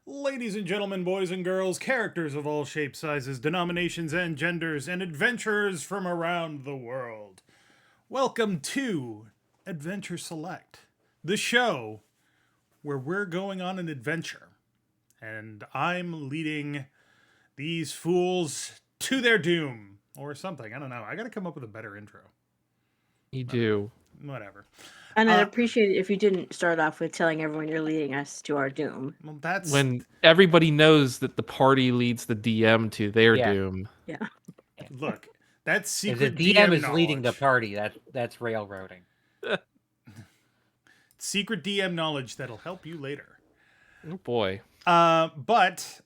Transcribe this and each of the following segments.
Ladies and gentlemen, boys and girls, characters of all shapes, sizes, denominations, and genders, and adventurers from around the world. Welcome to Adventure Select, the show where we're going on an adventure. And I'm leading these fools to their doom. Or something. I don't know. I gotta come up with a better intro. You do. Whatever. And I'd appreciate it if you didn't start off with telling everyone you're leading us to our doom. Well, that's... When everybody knows that the party leads the DM to their doom. Yeah. Look, that's If secret the DM is knowledge. leading the party, that's railroading. Secret DM knowledge that'll help you later. Oh boy. But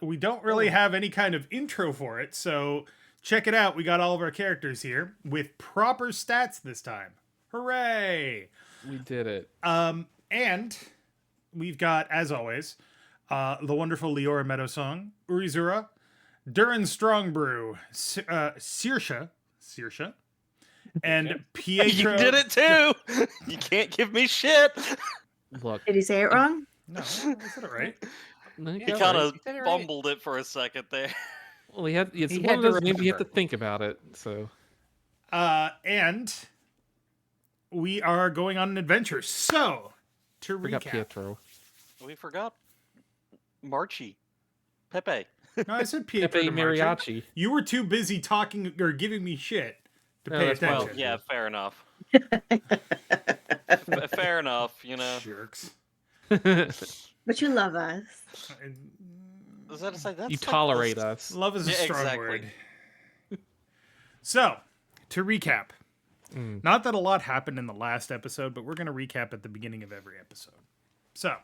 we don't really have any kind of intro for it, so check it out. We got all of our characters here with proper stats this time. Hooray! We did it. And we've got, as always, the wonderful Leorah Meadowsong, Urizura, Durin Strongbrew, Saoirse, and Pietro. You did it too! You can't give me shit! Look. Did he say it wrong? No, I said it right. He kind of bumbled it for a second there. Well, it's He one had of to those games you have to remember. think about it. So. And we are going on an adventure. So, to Forgot recap. Pietro. We forgot Marchi. Pepe. No, I said Pietro Pepe to Marchi. Mariachi. You were too busy talking or giving me shit to No, pay that's attention. Well, yeah, fair enough. Fair enough, you know. Jerks. But you love us. Is that to say that's You like tolerate the- us. Love is a Yeah, strong exactly. word. So, to recap. Not that a lot happened in the last episode, but we're going to recap at the beginning of every episode. So,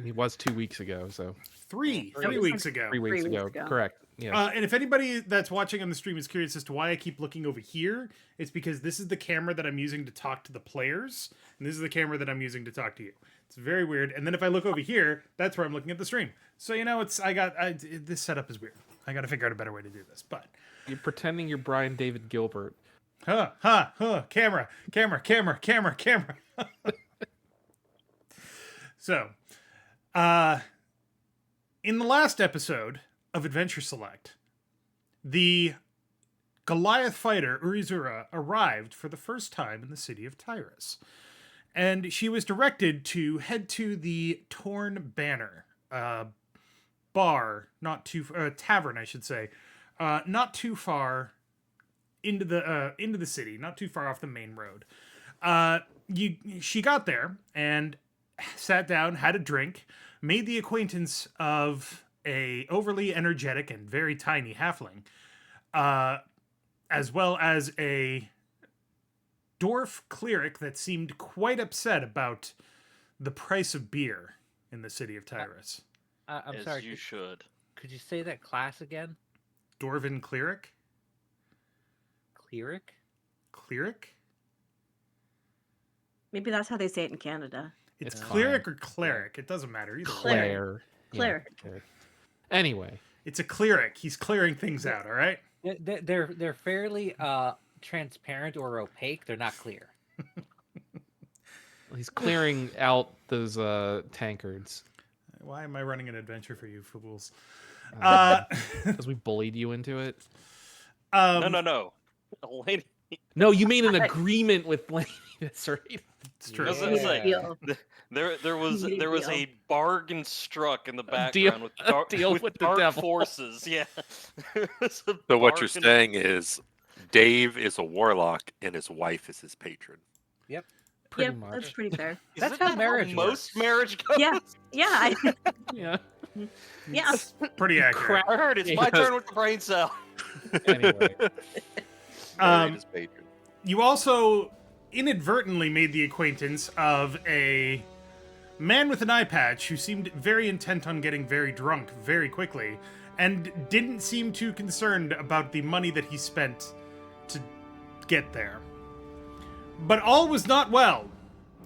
He was 2 weeks ago, so three Three. weeks ago. 3 weeks 3 ago. weeks ago. Correct. Yeah. And if anybody that's watching on the stream is curious as to why I keep looking over here, it's because this is the camera that I'm using to talk to the players, and this is the camera that I'm using to talk to you. It's very weird. And then if I look over here, that's where I'm looking at the stream. So this setup is weird. I got to figure out a better way to do this. But You're pretending you're Brian David Gilbert. camera. So, in the last episode of Adventure Select, the Goliath fighter Urizura arrived for the first time in the city of Tyrus. And she was directed to head to the Torn Banner bar, tavern, I should say, not too far into the city, not too far off the main road. She got there and sat down, had a drink, made the acquaintance of a overly energetic and very tiny halfling, as well as a dwarf cleric that seemed quite upset about the price of beer in the city of Tyrus. I'm As sorry. you should. Could you say that class again? Dwarven cleric? Cleric? Cleric? Maybe that's how they say it in Canada. It's It's cleric fine. or cleric. It doesn't matter either way. Claire. Cleric. Yeah, okay. Anyway. It's a cleric. He's clearing things out, all right? They're fairly transparent or opaque. They're not clear. He's clearing out those tankards. Why am I running an adventure for you fools? Because we bullied you into it. No. Elene, No, you made an agreement with Lane. That's right. It's true. Doesn't Yeah. say. Deal. There was Deal. a bargain struck in the Deal- background deal with the dark devil. forces. Yeah. There was a So what you're bargain- saying is Dave is a warlock and his wife is his patron. Pretty Yep, much. that's pretty fair. That's Isn't how that marriage most works. marriage goes. Yeah, yeah, Yeah. yeah. Pretty accurate. I heard it's my turn with the brain cell. Anyway. Married his patron. You also inadvertently made the acquaintance of a man with an eye patch who seemed very intent on getting very drunk very quickly and didn't seem too concerned about the money that he spent to get there. But all was not well.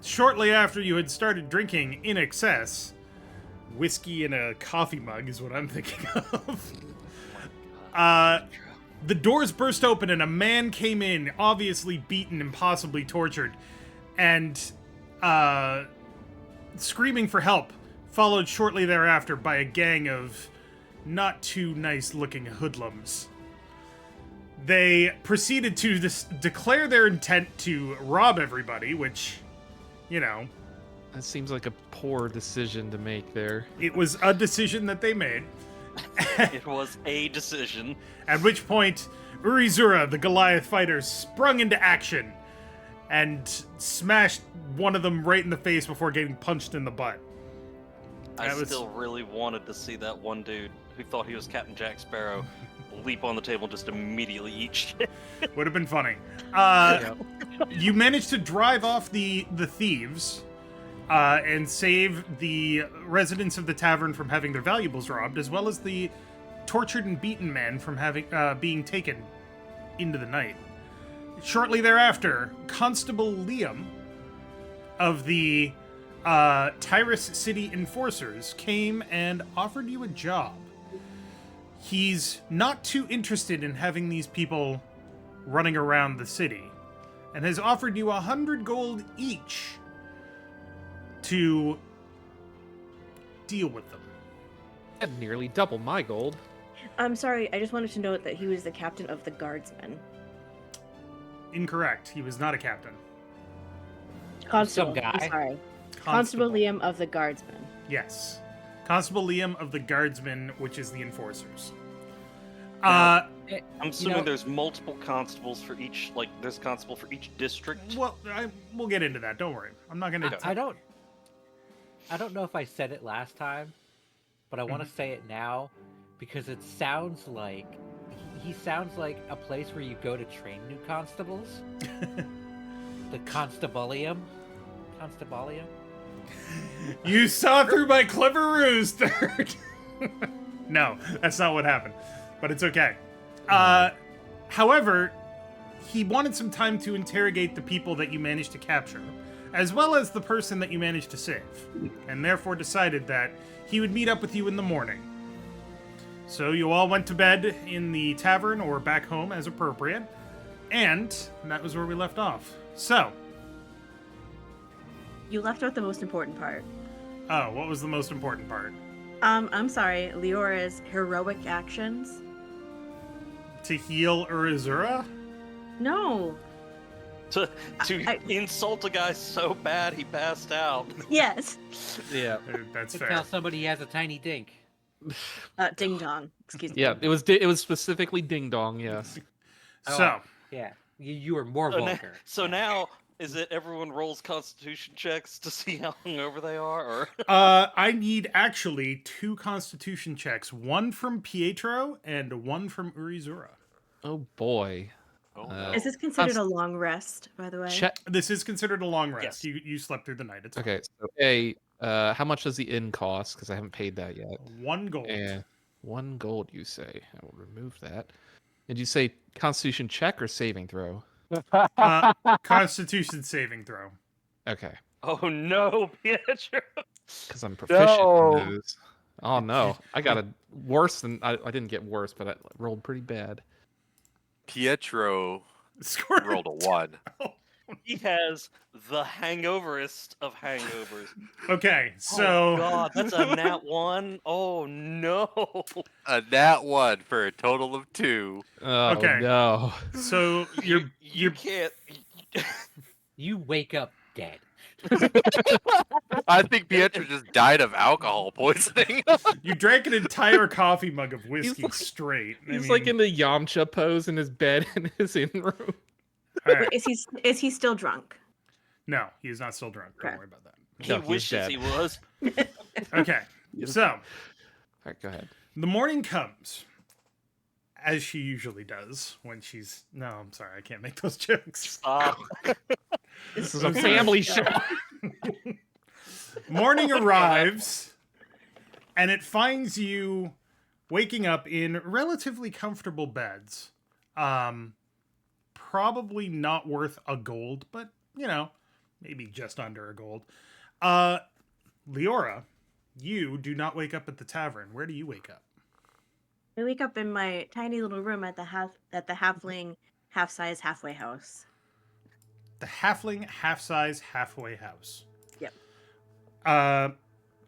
Shortly after you had started drinking in excess, whiskey in a coffee mug is what I'm thinking of. The doors burst open and a man came in, obviously beaten and possibly tortured, and screaming for help followed shortly thereafter by a gang of not too nice-looking hoodlums. They proceeded to declare their intent to rob everybody, which, you know... That seems like a poor decision to make there. It was a decision that they made. It was a decision. At which point, Urizura, the Goliath fighter, sprung into action and smashed one of them right in the face before getting punched in the butt. I still really wanted to see that one dude who thought he was Captain Jack Sparrow leap on the table and just immediately eat shit. Would have been funny. You managed to drive off the thieves and save the residents of the tavern from having their valuables robbed, as well as the tortured and beaten men from having being taken into the night. Shortly thereafter, Constable Liam of the Tyrus City Enforcers came and offered you a job. He's not too interested in having these people running around the city, and has offered you 100 gold each to deal with them. That nearly double my gold. I'm sorry, I just wanted to note that he was the captain of the guardsmen. Incorrect. He was not a captain. Constable, Some guy. I'm sorry. Constable Liam of the guardsmen. Yes. Constable Liam of the Guardsmen, which is the Enforcers. I'm assuming there's multiple constables for each, like, there's constable for each district. Well, we'll get into that. Don't worry. I'm not going to... I don't know if I said it last time, but I want to say it now because it sounds like he sounds like a place where you go to train new constables. The Constabulum. You saw through my clever ruse, Third. No, that's not what happened. But it's okay. However, he wanted some time to interrogate the people that you managed to capture, as well as the person that you managed to save, and therefore decided that he would meet up with you in the morning. So you all went to bed in the tavern or back home as appropriate, and that was where we left off. So... You left out the most important part. Oh, what was the most important part? I'm sorry, Leorah's heroic actions. To heal Urizura? No. To insult a guy so bad he passed out. Yes. Yeah. That's To fair. tell somebody he has a tiny dink. Ding dong. Excuse me. Yeah, it was specifically ding dong, yes. So, Yeah, you were more vulgar. So now, is it everyone rolls constitution checks to see how hungover they are? Or I need actually 2 constitution checks. One from Pietro and one from Urizura. Oh boy. Is this considered a long rest, by the way? This is considered a long rest. Yes. You slept through the night. It's fine. Okay, so how much does the inn cost? Because I haven't paid that yet. 1 gold. And 1 gold, you say. I will remove that. Did you say Constitution check or saving throw? Constitution saving throw. Okay, oh no, Pietro! because I'm proficient No. in those. Oh no, I got a worse than I didn't get worse, but I rolled pretty bad. Pietro Score rolled a 1. He has the hangoverest of hangovers. Okay, so Oh god, that's a nat 1. Oh no. A nat 1 for a total of 2. Oh Okay. no. so You can't. You wake up dead. I think Pietro just died of alcohol poisoning. you drank an entire coffee mug of whiskey like- straight. He's like in the Yamcha pose in his bed in his inn room. All right. Wait, is he still drunk? No, he is not still drunk. Don't Okay. worry about that. He No, he's wishes dead. he was. Okay, so All right, go ahead. the morning comes, as she usually does when she's... No, I'm sorry, I can't make those jokes. This is a family show. Morning arrives, and it finds you waking up in relatively comfortable beds. Probably not worth a gold, but, maybe just under a gold. Leorah, you do not wake up at the tavern. Where do you wake up? I wake up in my tiny little room at the halfling half-size halfway house. The halfling half-size halfway house. Yep.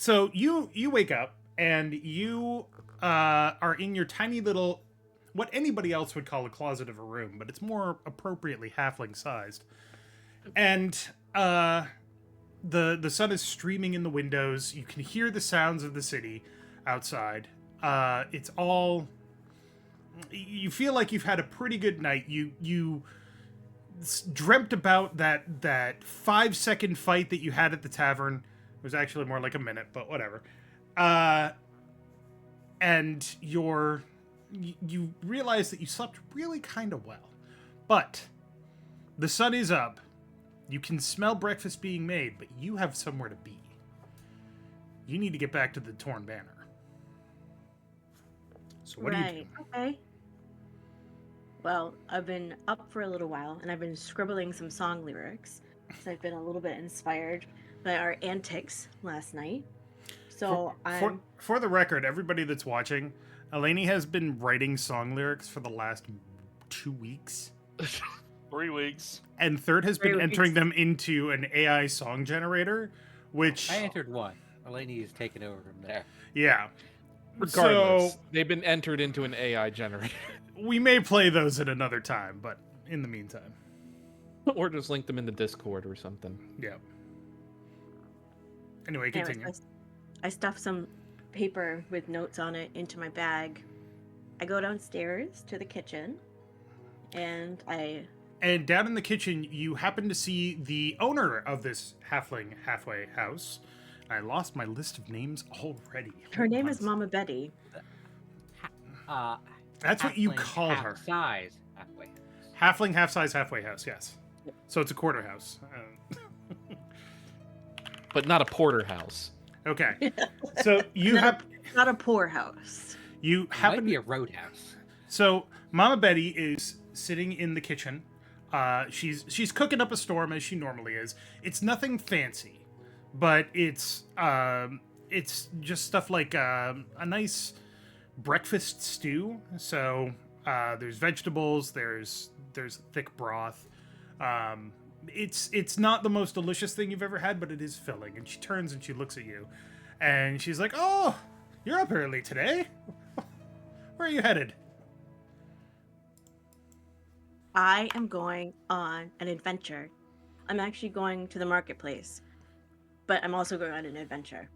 So you wake up and you are in your tiny little, what anybody else would call a closet of a room, but it's more appropriately halfling sized. And the sun is streaming in the windows. You can hear the sounds of the city outside. It's all. You feel like you've had a pretty good night. You dreamt about that 5-second fight that you had at the tavern. It was actually more like a minute, but whatever. And you realize that you slept really kind of well. But the sun is up. You can smell breakfast being made, but you have somewhere to be. You need to get back to the Torn Banner. So what do you do? Okay. Well, I've been up for a little while, and I've been scribbling some song lyrics. So I've been a little bit inspired by our antics last night. So for the record, everybody that's watching, Elene has been writing song lyrics for the last 2 weeks. 3 weeks. And Third has been entering them into an AI song generator, which... I entered one. Elene is taking over from there. Yeah. Regardless, So, they've been entered into an AI generator. we may play those at another time, but in the meantime. Or just link them in the Discord or something. Yeah. Anyway, continue. Anyways, I stuffed some paper with notes on it into my bag. I go downstairs to the kitchen, and And down in the kitchen, you happen to see the owner of this halfling halfway house. I lost my list of names already. Her name is Mama Betty. That's what you Halfling call her. Half-size halfway house. Halfling half-size halfway house, yes. So it's a quarter house. But not a porterhouse. Okay. So you have... Not a poor house. You It happen might be a roadhouse. So Mama Betty is sitting in the kitchen. She's cooking up a storm as she normally is. It's nothing fancy, but it's just stuff like a nice breakfast stew. So there's vegetables, there's thick broth. It's not the most delicious thing you've ever had, but it is filling. And she turns and she looks at you, and she's like, "Oh, you're up early today. Where are you headed?" I am going on an adventure. I'm actually going to the marketplace, but I'm also going on an adventure.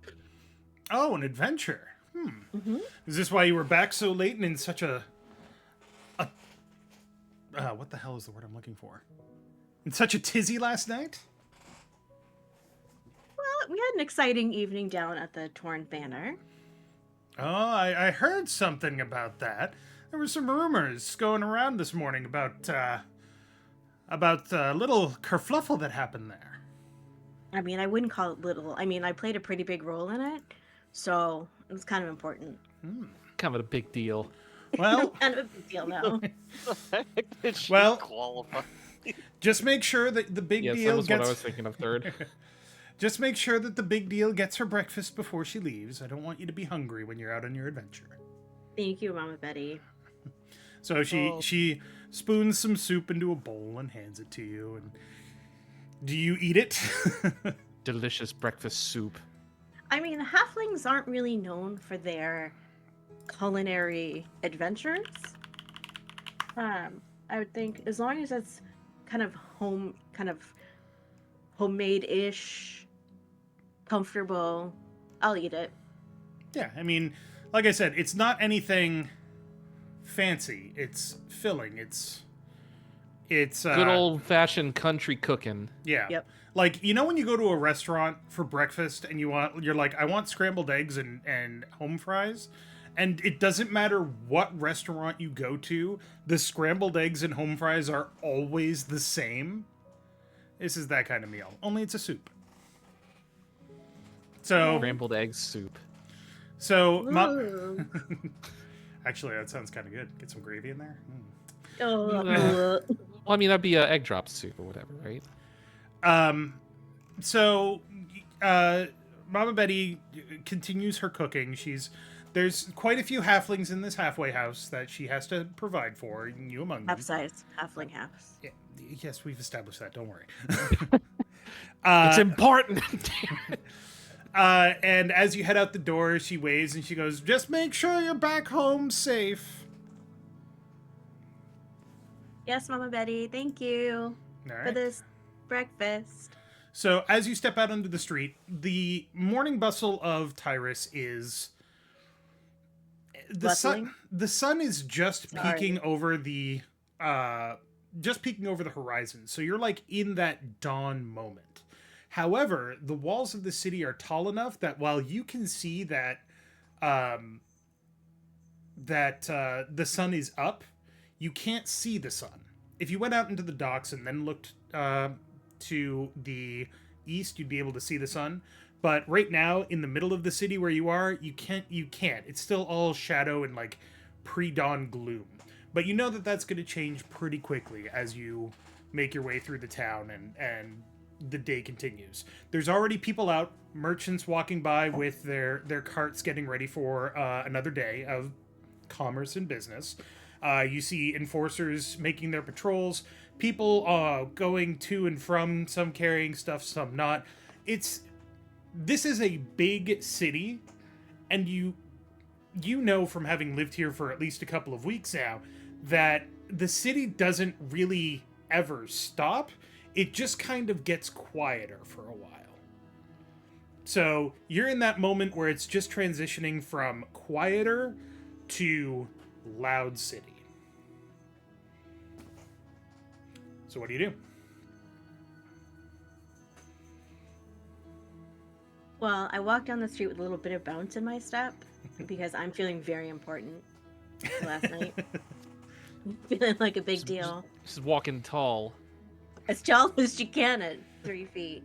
Oh, an adventure. Mm-hmm. Is this why you were back so late and in such a what the hell is the word I'm looking for? In such a tizzy last night? Well, we had an exciting evening down at the Torn Banner. Oh, I heard something about that. There were some rumors going around this morning about a little kerfluffle that happened there. I mean, I wouldn't call it little. I mean, I played a pretty big role in it, so it was kind of important. Kind of a big deal. Well, Kind of a big deal now. Well- qualify. just make sure that the big Yes, that deal was what I gets... was thinking of, Third. Just make sure that the big deal gets her breakfast before she leaves. I don't want you to be hungry when you're out on your adventure. Thank you, Mama Betty. So she spoons some soup into a bowl and hands it to you. And do you eat it? Delicious breakfast soup. I mean, halflings aren't really known for their culinary adventures. I would think as long as it's kind of homemade-ish, comfortable, I'll eat it. Yeah, I mean, like I said, it's not anything fancy. It's filling. It's Good old-fashioned country cooking. yeah. Yep. Like, you know when you go to a restaurant for breakfast and you're like, I want scrambled eggs and home fries? And it doesn't matter what restaurant you go to, the scrambled eggs and home fries are always the same. This is that kind of meal. Only it's a soup. So, Scrambled egg soup. Ooh. Actually, that sounds kind of good. Get some gravy in there. Oh, Well, I mean, that'd be egg drop soup or whatever, right? So, Mama Betty continues her cooking. There's quite a few halflings in this halfway house that she has to provide for, you among them. half-size, halfling house. Yeah, yes, we've established that. Don't worry. It's important. And as you head out the door, she waves and she goes, "Just make sure you're back home safe." Yes, Mama Betty. Thank you All for right. this breakfast. So as you step out onto the street, the morning bustle of Tyrus is Bustling? The sun is just Sorry. peeking over the horizon. So you're like in that dawn moment. However, the walls of the city are tall enough that while you can see that the sun is up, you can't see the sun. If you went out into the docks and then looked to the east, you'd be able to see the sun. But right now, in the middle of the city where you are, you can't. It's still all shadow and like pre-dawn gloom. But you know that that's going to change pretty quickly as you make your way through the town and the day continues. There's already people out, merchants walking by with their carts getting ready for another day of commerce and business. You see enforcers making their patrols, people going to and from, some carrying stuff, some not. This is a big city, and you know from having lived here for at least a couple of weeks now that the city doesn't really ever stop. It just kind of gets quieter for a while. So you're in that moment where it's just transitioning from quieter to loud city. So what do you do? Well, I walked down the street with a little bit of bounce in my step because I'm feeling very important last night. Feeling like a big deal. Just walking tall. As tall as you can at 3 feet.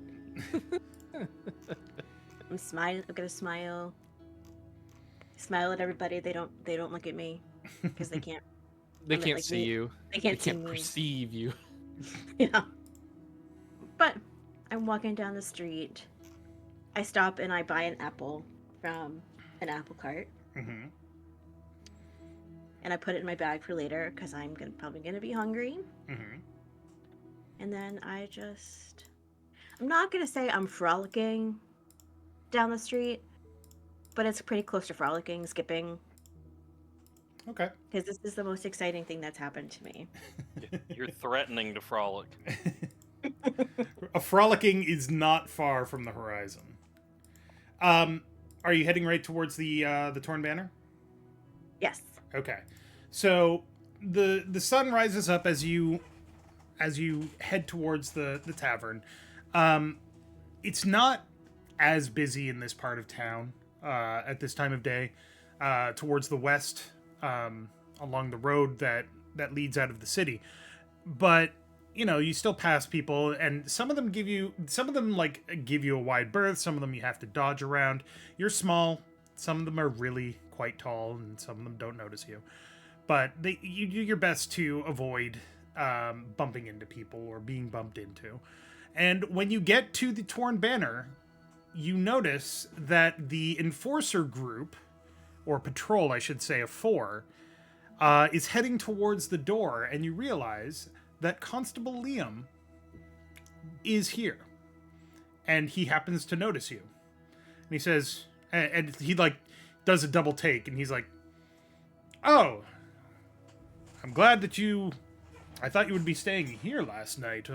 I'm smiling. I'm gonna smile. Smile at everybody. They don't look at me because they can't. They can't see you. They can't see me. Perceive you. Yeah. But I'm walking down the street. I stop and I buy an apple from an apple cart. Mm-hmm. And I put it in my bag for later because I'm probably gonna be hungry. Mm-hmm. And then I'm not gonna say I'm frolicking down the street, but it's pretty close to frolicking, skipping. Okay. Because this is the most exciting thing that's happened to me. You're threatening to frolic. A frolicking is not far from the horizon. Are you heading right towards the torn banner? Yes. Okay. So the sun rises up as you head towards the tavern. It's not as busy in this part of town at this time of day. Towards the west, along the road that leads out of the city, but you know, you still pass people, and some of them give you a wide berth. Some of them you have to dodge around. You're small. Some of them are really quite tall, and some of them don't notice you. But you do your best to avoid bumping into people or being bumped into. And when you get to the torn banner, you notice that the enforcer group, or patrol, I should say, of 4, is heading towards the door, and you realize that Constable Liam is here, and he happens to notice you. And he says, and he like does a double take, and he's like, "Oh, I'm glad that I thought you would be staying here last night,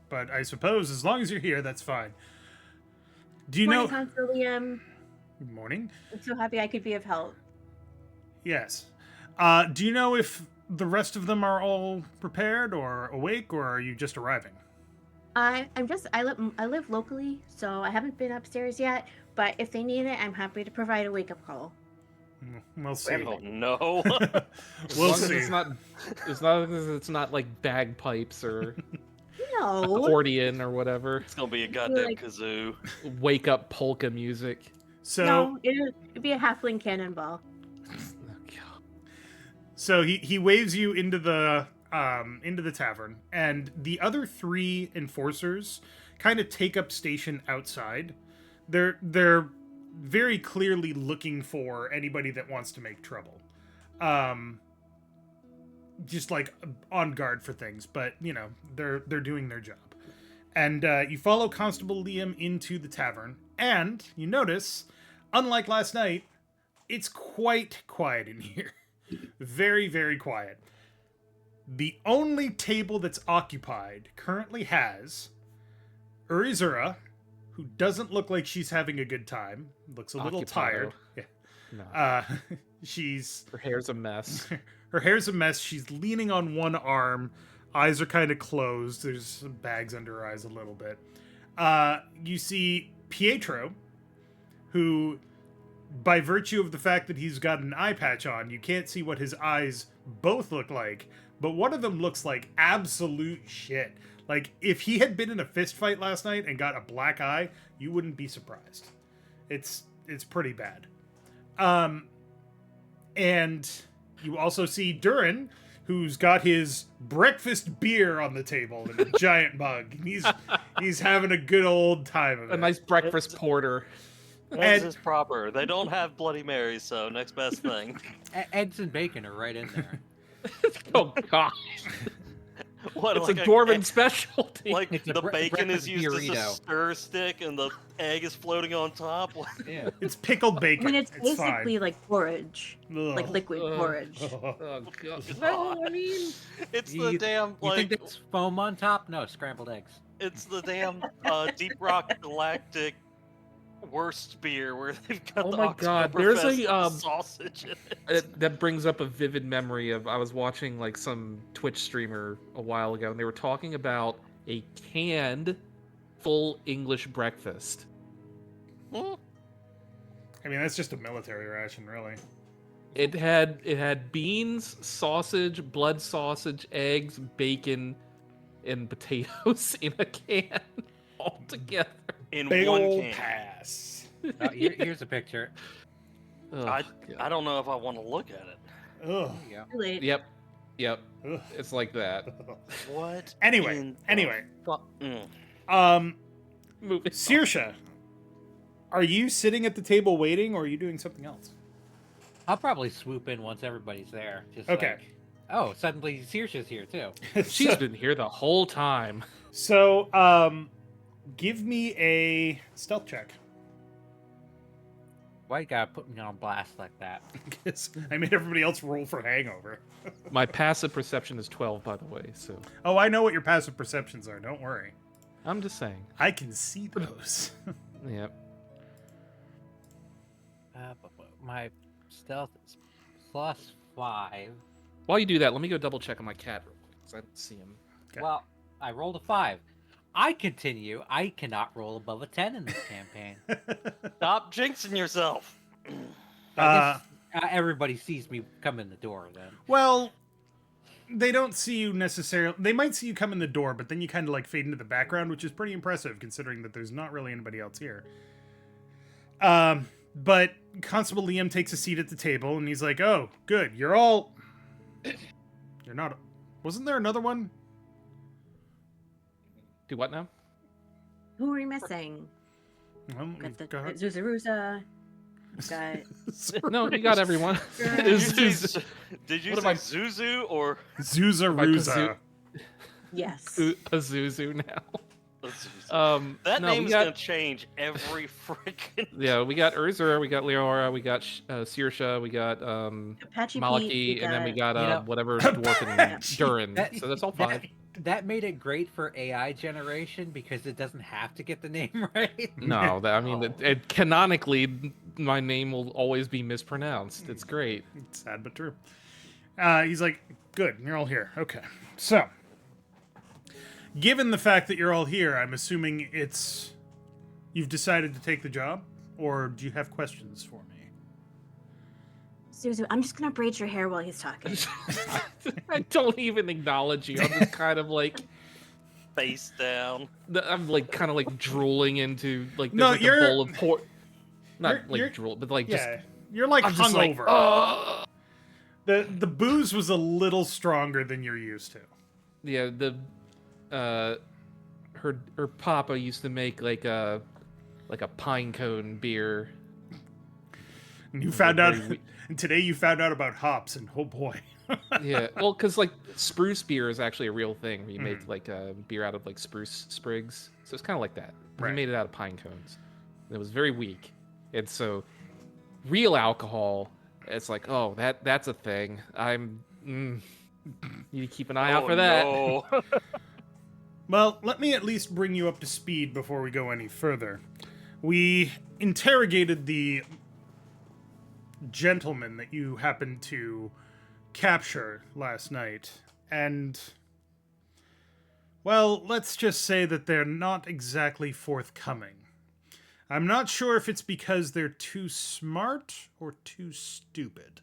but I suppose as long as you're here, that's fine. Do you know?" Constable Liam. Good morning. I'm so happy I could be of help. Yes. Do you know if the rest of them are all prepared or awake, or are you just arriving? I live locally, so I haven't been upstairs yet. But if they need it, I'm happy to provide a wake-up call. We'll see. Oh no. We'll see. It's not like bagpipes or No. accordion or whatever. It's gonna be a goddamn kazoo. Wake up polka music. So No, it'd be a halfling cannonball. So he waves you into the tavern, and the other 3 enforcers kind of take up station outside. They're very clearly looking for anybody that wants to make trouble. Just like on guard for things, but you know, they're doing their job. And you follow Constable Liam into the tavern, And you notice, unlike last night, it's quite quiet in here. Very, very quiet. The only table that's occupied currently has Urizura, who doesn't look like she's having a good time. Looks a little Occupado. tired. Yeah. No. She's Her hair's a mess. her hair's a mess. She's leaning on one arm. Eyes are kind of closed. There's some bags under her eyes a little bit. You see Pietro, who, by virtue of the fact that he's got an eye patch on, you can't see what his eyes both look like, but one of them looks like absolute shit. Like, if he had been in a fist fight last night and got a black eye, you wouldn't be surprised. It's pretty bad. And you also see Durin, who's got his breakfast beer on the table in a giant mug. He's having a good old time of it. A nice breakfast porter. That's just proper. They don't have Bloody Marys, so next best thing. Eggs and bacon are right in there. Oh gosh. What, It's like a dwarven specialty. Like It's a the bacon is breakfast used as a burrito. stir stick and the egg is floating on top. Yeah. It's pickled I bacon. mean, it's fine. basically like porridge, like Ugh. liquid porridge. Oh god. No, I mean, It's the You- damn You think like there's foam on top? No, scrambled eggs. it's the damn Deep Rock Galactic worst beer where they've got Oh the my God, there's a, Oktoberfest sausage in it. that brings up a vivid memory of I was watching like some Twitch streamer a while ago, and they were talking about a canned full English breakfast. Hmm. I mean, that's just a military ration, really. It had beans, sausage, blood sausage, eggs, bacon, and potatoes in a can all together. In Big one old can. pass. Here's a picture. Oh, I God. don't know if I want to look at it. Ugh. There you go. Really, Yep. Ugh. It's like that. What? Anyway, in the anyway. fu- Moving on. Saoirse, are you sitting at the table waiting, or are you doing something else? I'll probably swoop in once everybody's there. Just Okay. like, oh, suddenly Saoirse's here too. She's been here the whole time. So, give me a stealth check. Why you gotta put me on blast like that? Because I made everybody else roll for hangover. My passive perception is 12, by the way, so Oh, I know what your passive perceptions are. Don't worry. I'm just saying. I can see those. Yep. But my stealth is +5. While you do that, let me go double check on my cat real quick, 'cause I don't see him. Okay. Well, I rolled a 5. I continue. I cannot roll above a 10 in this campaign. Stop jinxing yourself. I guess everybody sees me come in the door then. Well, they don't see you necessarily. They might see you come in the door, but then you kind of like fade into the background, which is pretty impressive considering that there's not really anybody else here. But Constable Liam takes a seat at the table and he's like, "Oh, good. You're all. You're not. Wasn't there another one? Do what now? who are we missing? Well, Got we've the got- Zuzaruza. Got No, you got everyone. Did Did you What say am I- Zuzu or Zuzaruza. yes. Pazuzu now. Zuzu? That no, name we is got, gonna change every freaking. yeah, we got Urizura, we got Leorah, we got Saoirse, we got Apache Malchi, Pete, and then we got You know- whatever dwarf Durin. That- So that's all 5. That made it great for AI generation because it doesn't have to get the name right. No, I mean, Oh. it canonically, my name will always be mispronounced. It's great. Sad but true. He's like, "Good, you're all here. Okay. So, given the fact that you're all here, I'm assuming you've decided to take the job, or do you have questions for me?" Zuzu, I'm just gonna braid your hair while he's talking. I don't even acknowledge you. I'm just kind of like, Face down. I'm like kind of like drooling into like there's No, like you're- a bowl of pork. Not you're- like you're- drool, but like just Yeah, you're like I'm just like, hungover. "Ugh." The booze was a little stronger than you're used to. Yeah, her papa used to make like a pine cone beer. And you found out, very and today you found out about hops, and oh boy. Yeah, well, because like spruce beer is actually a real thing. Where you make Mhm. like a beer out of like spruce sprigs, so it's kind of like that. But Right. He made it out of pine cones. It was very weak. And so real alcohol, it's like, oh, that's a thing. Need to keep an eye out for that. No. Well, let me at least bring you up to speed before we go any further. We interrogated the gentleman that you happened to capture last night, and, well, let's just say that they're not exactly forthcoming. I'm not sure if it's because they're too smart or too stupid,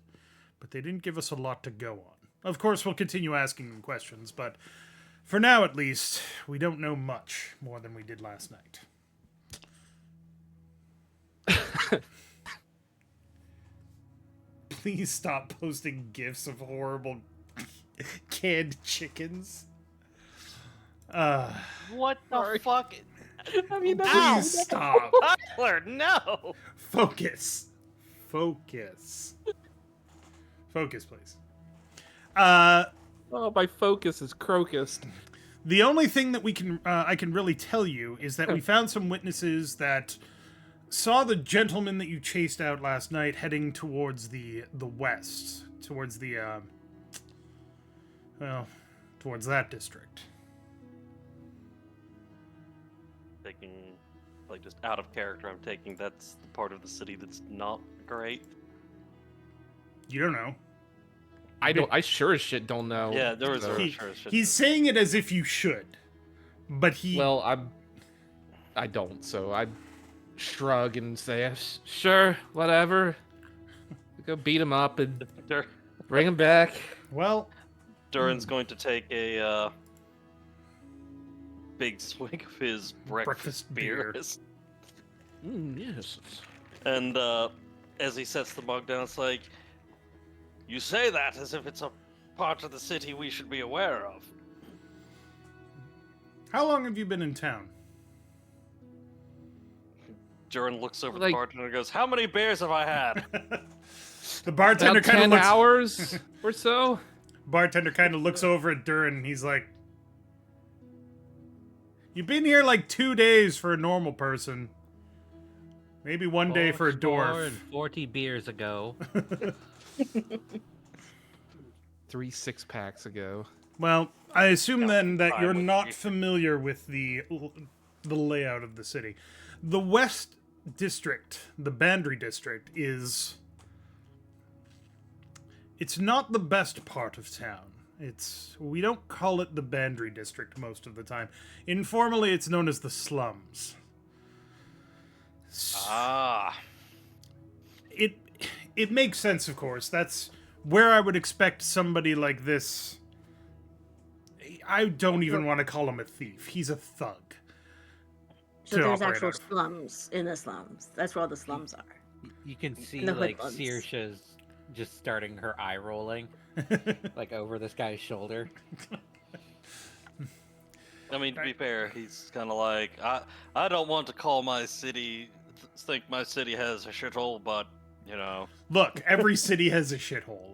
but they didn't give us a lot to go on. Of course, we'll continue asking them questions, but for now, at least, we don't know much more than we did last night. Please stop posting gifs of horrible canned chickens. What the fuck? I mean, Please stop. Tyler, no! Focus. Focus, please. Oh, my focus is crocus. The only thing that I can really tell you is that we found some witnesses that saw the gentleman that you chased out last night heading towards the west, towards the towards that district. Taking, like, just out of character, I'm taking that's the part of the city that's not great. You don't know. I sure as shit don't know. Yeah, there was So- He's saying it as if you should, but he. Well, I don't, so I shrug and say, sure, whatever. Go beat him up and bring him back. Well, Durin's going to take a big swig of his breakfast beer. beer. Yes. And as he sets the mug down, it's like, you say that as if it's a part of the city we should be aware of. how long have you been in town? Durin looks over Like- the bartender and goes, how many beers have I had? The bartender About kind 10 of looks. hours or so. Bartender kind of looks over at Durin and he's like, "You've been here like 2 days for a normal person. Maybe one day for a dwarf." 40 beers ago. 3 6-packs ago. Well, I assume then that fine you're with not me. familiar with the layout of the city. The West District, the Bandry District, it's not the best part of town. We don't call it the Bandry District most of the time. Informally, it's known as the slums. Ah. It makes sense, of course. That's where I would expect somebody like this. I don't even want to call him a thief. He's a thug. So to there's operate actual out of. slums in the slums. That's where all the slums are. You can see the like hoodlums. Saoirse's just starting her eye rolling, like over this guy's shoulder. I mean, to be fair, he's kind of like, I don't want to call my city, think my city has a shithole, but, you know. Look, every city has a shithole.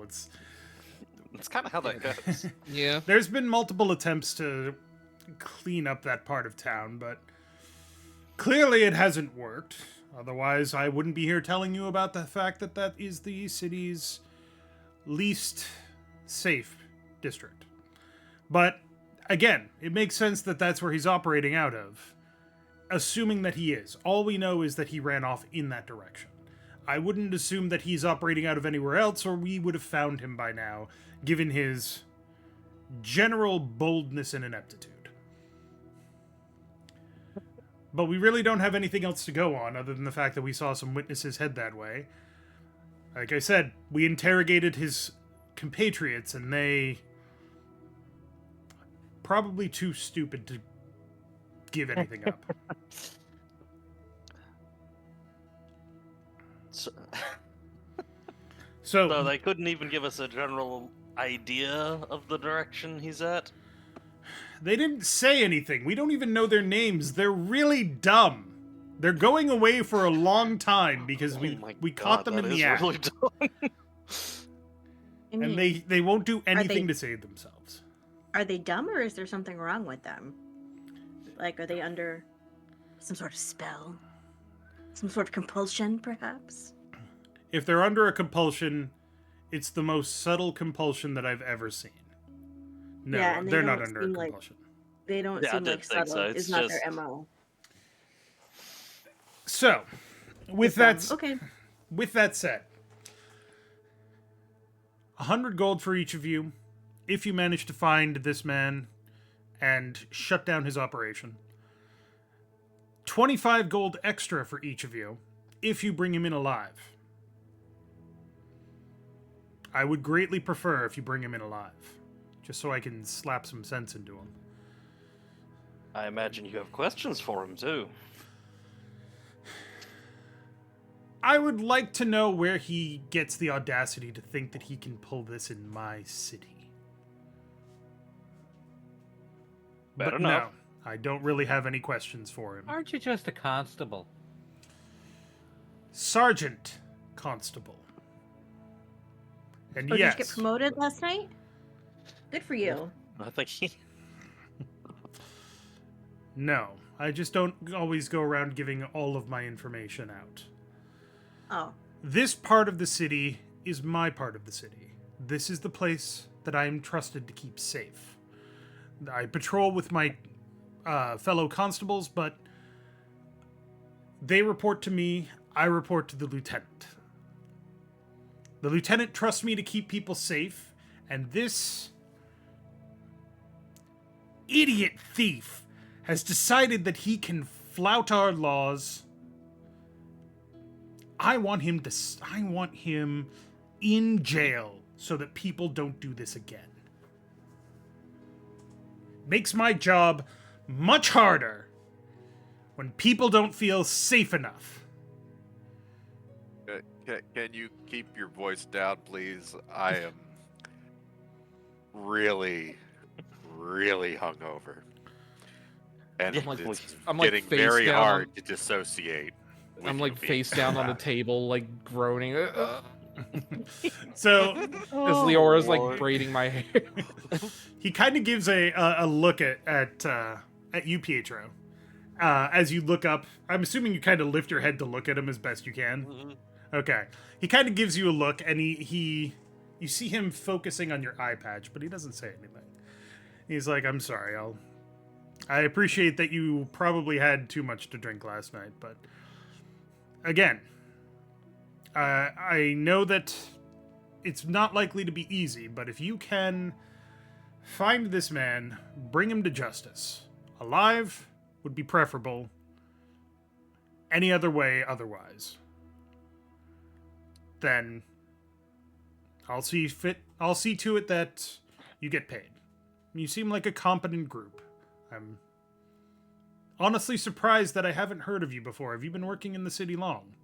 That's kind of how that goes. Yeah. There's been multiple attempts to clean up that part of town, but clearly it hasn't worked. Otherwise, I wouldn't be here telling you about the fact that that is the city's least safe district. But again, it makes sense that that's where he's operating out of, assuming that he is. All we know is that he ran off in that direction. I wouldn't assume that he's operating out of anywhere else, or we would have found him by now, given his general boldness and ineptitude. But we really don't have anything else to go on other than the fact that we saw some witnesses head that way. Like I said, we interrogated his compatriots, and they probably too stupid to give anything up. So they couldn't even give us a general idea of the direction he's at? They didn't say anything. We don't even know their names. They're really dumb. They're going away for a long time because Oh we my caught God, them in that the is act. really dumb. I mean, And they won't do anything they- to save themselves. are they dumb or is there something wrong with them? Like, are they under some sort of spell? Some sort of compulsion, perhaps? If they're under a compulsion, it's the most subtle compulsion that I've ever seen. No, Yeah, and they they're not don't under a seem like- compulsion. They don't Yeah, I seem did like think so. subtle. It's It's not just- their MO. So, with that, Okay. with that said, 100 gold for each of you if you manage to find this man and shut down his operation. 25 gold extra for each of you if you bring him in alive. I would greatly prefer if you bring him in alive, just so I can slap some sense into him. I imagine you have questions for him too. I would like to know where he gets the audacity to think that he can pull this in my city. Better But enough. no, I don't really have any questions for him. Aren't you just a constable? Sergeant Constable. And Oh, yes, did you get promoted last night? Good for you. I think he. no, I just don't always go around giving all of my information out. Oh. This part of the city is my part of the city. This is the place that I am trusted to keep safe. I patrol with my fellow constables, but they report to me, I report to the lieutenant. The lieutenant trusts me to keep people safe, and this idiot thief has decided that he can flout our laws. I want him in jail so that people don't do this again. Makes my job much harder when people don't feel safe enough. Can you keep your voice down, please? I am really, really hungover. And Yeah, it's I'm like getting face very down hard to dissociate. with I'm you like being face down on the back. table, like groaning. So As Leorah's Lord. like braiding my hair. he kind of gives a look at you, Pietro. As you look up, I'm assuming you kind of lift your head to look at him as best you can. Mhm. Okay. He kind of gives you a look, and you see him focusing on your eye patch, but he doesn't say anything. He's like, "I'm sorry. I appreciate that you probably had too much to drink last night, but again, I know that it's not likely to be easy, but if you can find this man, bring him to justice. Alive would be preferable. Any other way otherwise, then I'll see to it that you get paid. You seem like a competent group. I'm honestly surprised that I haven't heard of you before. Have you been working in the city long?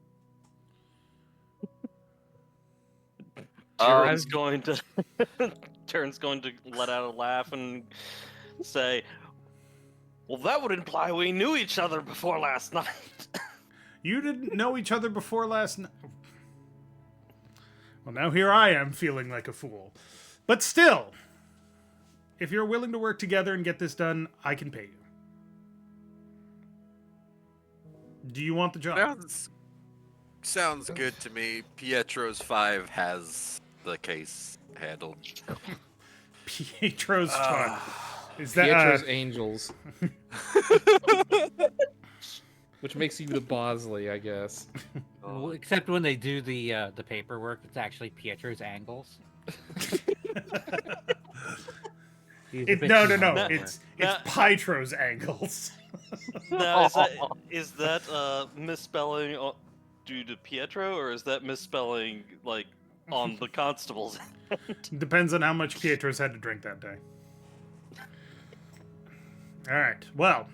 Durin's going to Durin's going to let out a laugh and say, "Well, that would imply we knew each other before last night." You didn't know each other before last night. Well, now here I am feeling like a fool. But still, if you're willing to work together and get this done, I can pay you. Do you want the job? Sounds good to me. Pietro's 5 has the case handled. Pietro's fun. Is that Pietro's Angels. Which makes you the Bosley, I guess. Well, except when they do the paperwork, it's actually Pietro's angles. He's a bit no. too No, hungover. It's Now- Pietro's angles. Now, is that misspelling due to Pietro, or is that misspelling like on the constable's? Depends on how much Pietro's had to drink that day. All right. Well,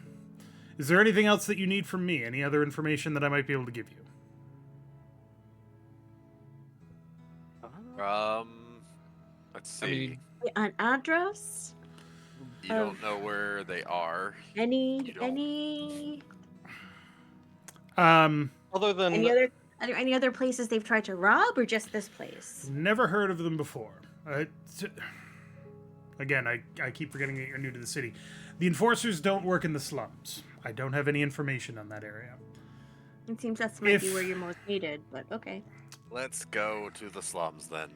is there anything else that you need from me? Any other information that I might be able to give you? Let's see. I mean, An address? you don't know where they are. You Any don't. Other than any other are there any other places they've tried to rob, or just this place? Never heard of them before. Again, I keep forgetting that you're new to the city. The enforcers don't work in the slums. I don't have any information on that area. It seems that might be where you're most needed, but okay. Let's go to the slums then.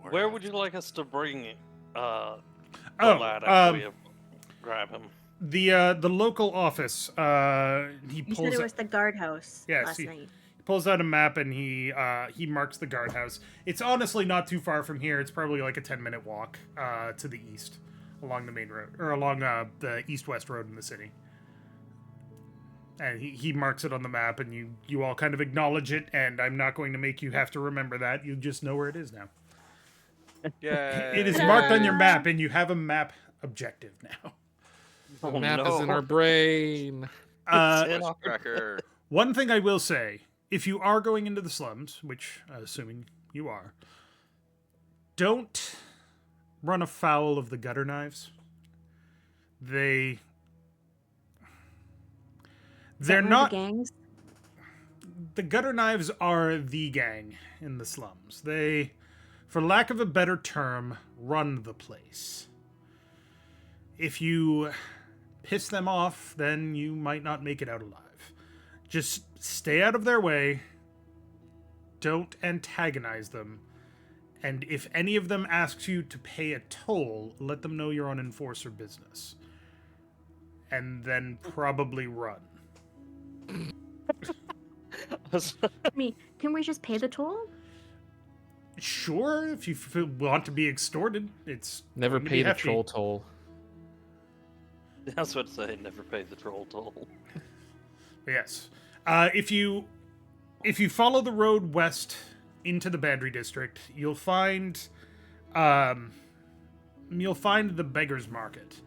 Or Where not. would you like us to bring the Oh, lad after we grab him? The local office. He You said pulls. it was the guardhouse Yes, last he- night. Pulls out a map and he marks the guardhouse. It's honestly not too far from here. It's probably like a 10-minute walk to the east, along the main road or along the east-west road in the city. And he marks it on the map, and you all kind of acknowledge it. And I'm not going to make you have to remember that. You just know where it is now. Yay. It is marked on your map, and you have a map objective now. The Oh, map no. is in our brain. Bushcracker. One thing I will say, if you are going into the slums, which assuming you are, don't run afoul of the gutter knives. They're not The gangs. the gutter knives are the gang in the slums. They, for lack of a better term, run the place. If you piss them off, then you might not make it out alive. Just stay out of their way. Don't antagonize them. And if any of them asks you to pay a toll, let them know you're on enforcer business. And then probably run. I mean, can we just pay the toll? Sure, if you want to be extorted, it's Never going to be pay the hefty. troll toll. I was about to say, never pay the troll toll. Yes. If you follow the road west into the Bandry district, you'll find the Beggars Market.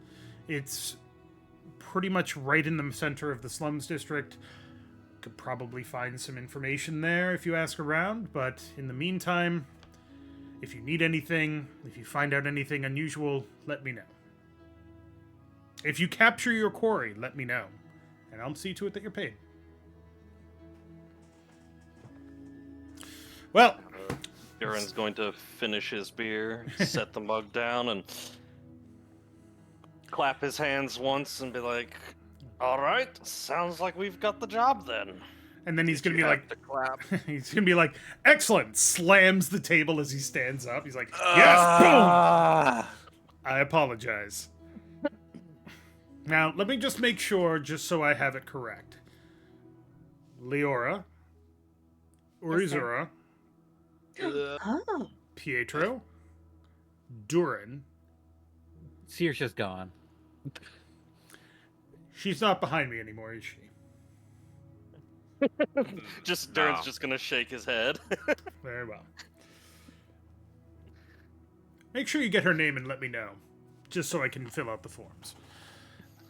It's pretty much right in the center of the slums district. Could probably find some information there if you ask around, but in the meantime, if you need anything, if you find out anything unusual, let me know. If you capture your quarry, let me know, and I'll see to it that you're paid. Well, Durin's going to finish his beer, set the mug down, and clap his hands once and be like, "All right, sounds like we've got the job then." and then he's gonna be You have like, to clap. he's gonna be like, excellent! Slams the table as he stands up. He's like, yes, boom! I apologize. Now, let me just make sure, just so I have it correct. Leorah, Urizura, Oh, Pietro, Durin. Saoirse's gone. She's not behind me anymore, is she? Just Durin's No. just gonna shake his head. Very well. Make sure you get her name and let me know, just so I can fill out the forms.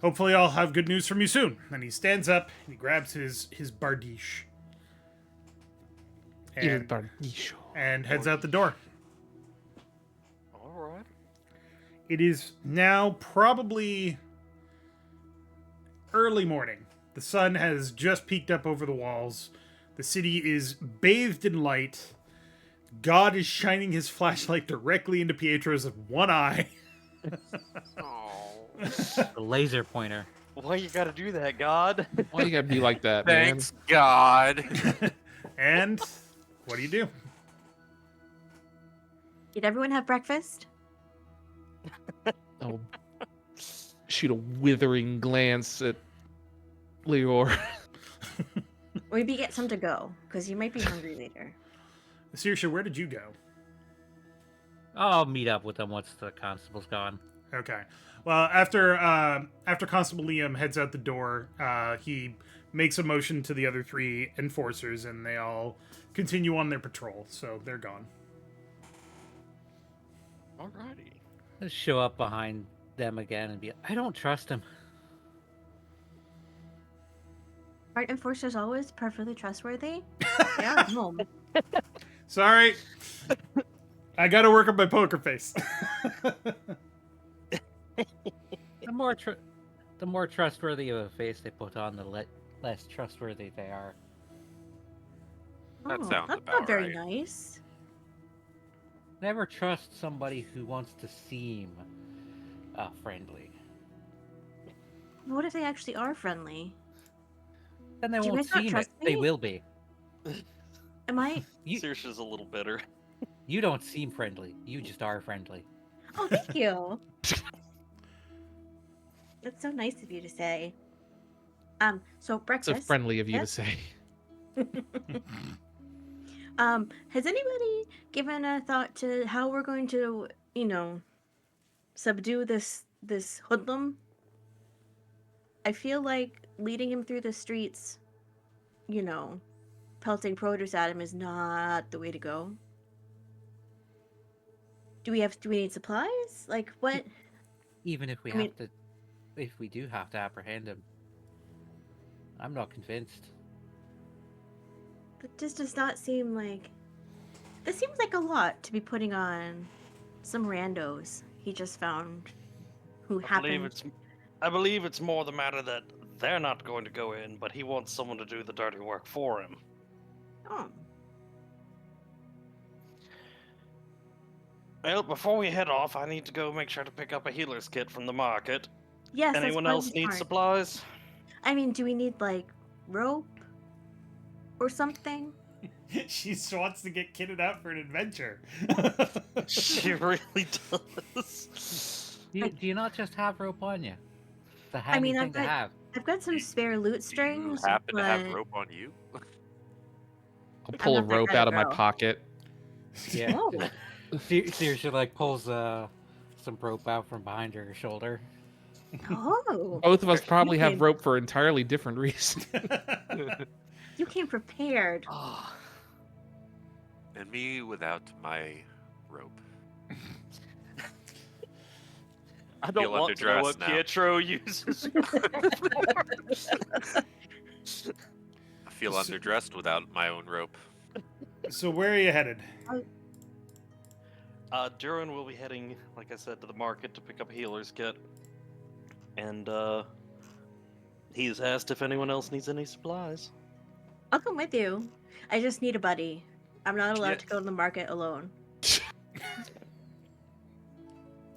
Hopefully I'll have good news from you soon. And he stands up, and he grabs his bardiche. And heads out the door. All right. It is now probably early morning. The sun has just peeked up over the walls. The city is bathed in light. God is shining his flashlight directly into Pietro's one eye. The laser pointer. Why you gotta do that, God? Why you gotta be like that, Thanks, God. And what do you do? did everyone have breakfast? man? I'll shoot a withering glance at Leorah. Or maybe get some to go, because you might be hungry later. Saoirse, where did you go? I'll meet up with them once the constable's gone. Okay. Well, after Constable Liam heads out the door, he makes a motion to the other three enforcers, and they all continue on their patrol. So they're gone. Alrighty. Let's show up behind them again and be I don't trust him. Aren't enforcers always perfectly trustworthy? They are at home. Sorry, I got to work on my poker face. The more trustworthy of a face they put on, the less trustworthy they are. That Oh, sounds that's about not very right. nice. Never trust somebody who wants to seem friendly. What if they actually are friendly? Then they Do you won't guys not seem it. trust They me? will be. Am I? You Saoirse's a little bitter. you don't seem friendly. You just are friendly. Oh, thank you. That's so nice of you to say. So So breakfast. friendly of you to yes? say. Has anybody given a thought to how we're going to, subdue this hoodlum? I feel like leading him through the streets, you know, pelting produce at him is not the way to go. Do we need supplies? Like what? Even if we I mean- if we do have to apprehend him, I'm not convinced. That just does not seem like. This seems like a lot to be putting on some randos he just found who happened. I believe it's more the matter that they're not going to go in, but he wants someone to do the dirty work for him. Oh, Well, before we head off, I need to go make sure to pick up a healer's kit from the market. yes. that's Anyone probably else need smart. supplies? I mean, do we need like rope or something? She just wants to get kitted out for an adventure. She really does. Do you not just have rope on you? It's a I handy mean, thing to have. I've got some spare loot Do you strings, happen to have but rope on you? I'll pull a not that rope kind of out of my girl. pocket. Yeah. Oh. Saoirse like pulls some rope out from behind her shoulder. Oh, Both of us probably have came- rope for entirely different reasons. you came prepared. Ah, And me without my rope. I don't Feel want to know what underdressed now. Pietro uses. I feel underdressed without my own rope. So where are you headed? Durin will be heading, like I said, to the market to pick up a healer's kit. And, he's asked if anyone else needs any supplies. I'll come with you. I just need a buddy. I'm not allowed Yeah. to go to the market alone.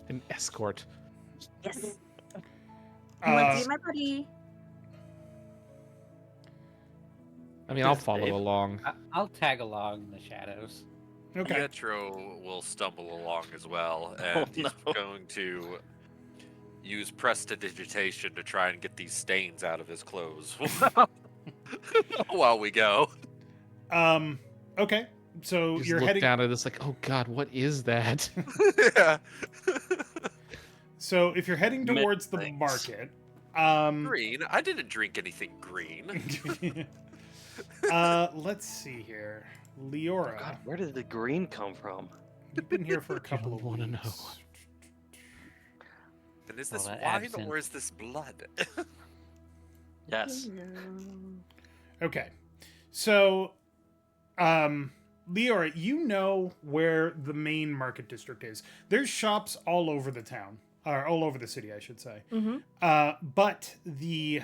An escort. Yes. I want to Uh, be my buddy. I mean, I'll Good follow save. along. I'll tag along in the shadows. okay. Pietro will stumble along as well, Oh, and he's no. going to use prestidigitation to try and get these stains out of his clothes while we go. Okay. So Just you're look heading. down at this like, oh god, what is that? Yeah. So if you're heading Many towards the things. market, Green? I didn't drink anything green. let's see here. Oh, Leorah, God, where did the green come from? you've been here for a couple don't of wanna weeks. know. And is Oh, this that wine absinthe. or is this blood? Yes. Okay. So, Leorah, you know where the main market district is. There's shops all over the town, or all over the city, I should say. Mm-hmm. But the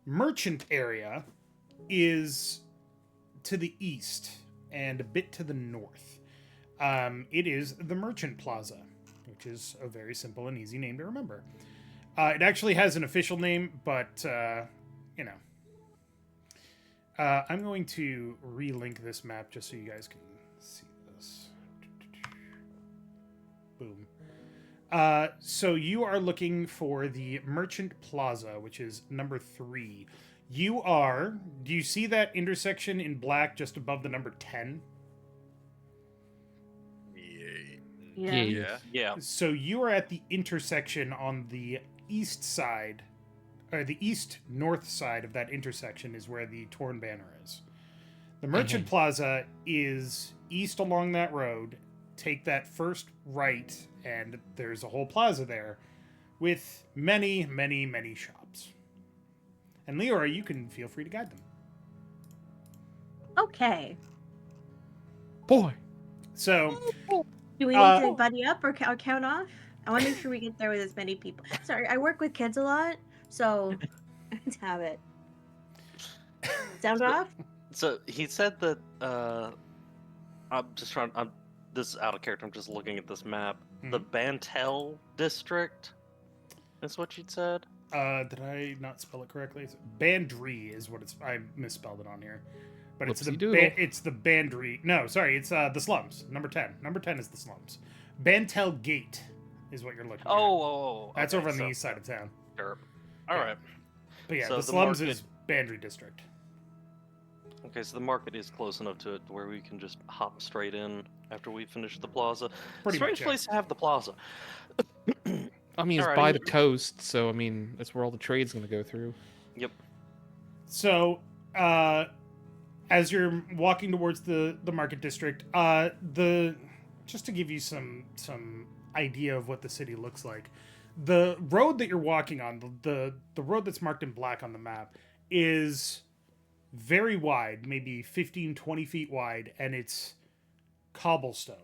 merchant area is to the east and a bit to the north. It is the Merchant Plaza, which is a very simple and easy name to remember. It actually has an official name, but, you know. I'm going to relink this map just so you guys can see this. Boom. So you are looking for the Merchant Plaza, which is number 3. You are... Do you see that intersection in black just above the number 10? Yeah. Yeah. Yeah. So you are at the intersection on the east side, or the east-north side of that intersection is where the Torn Banner is. The Merchant Plaza is east along that road. Take that first right, and there's a whole plaza there with many, many, many shops. And Leorah, you can feel free to guide them. Okay. Boy, So, Do we need to buddy up or count off? I want to make sure we get there with as many people. Sorry, I work with kids a lot, so let's have it. Sound off? So he said that I'm this is out of character, I'm just looking at this map. The Bantel district is what you'd said? Did I not spell it correctly? Bandry is what it's. I misspelled it on here, but it's Whoopsie-doodle. it's the Bandry. No, sorry, it's the slums. Number 10. Number 10 is the slums. Bantel Gate is what you're looking at. That's okay, over on the so- east side of town. Sure. All Yeah. right. But yeah, So the the slums market- is Bandry district. Okay, so the market is close enough to it where we can just hop straight in after we finish the plaza. Pretty Strange much, yeah. place to have the plaza. I mean, it's Alrighty. by the coast, so I mean, that's where all the trade's gonna go through. Yep. So, as you're walking towards the market district, just to give you some idea of what the city looks like, the road that you're walking on, the road that's marked in black on the map, is very wide, maybe 15, 20 feet wide, and it's cobblestone.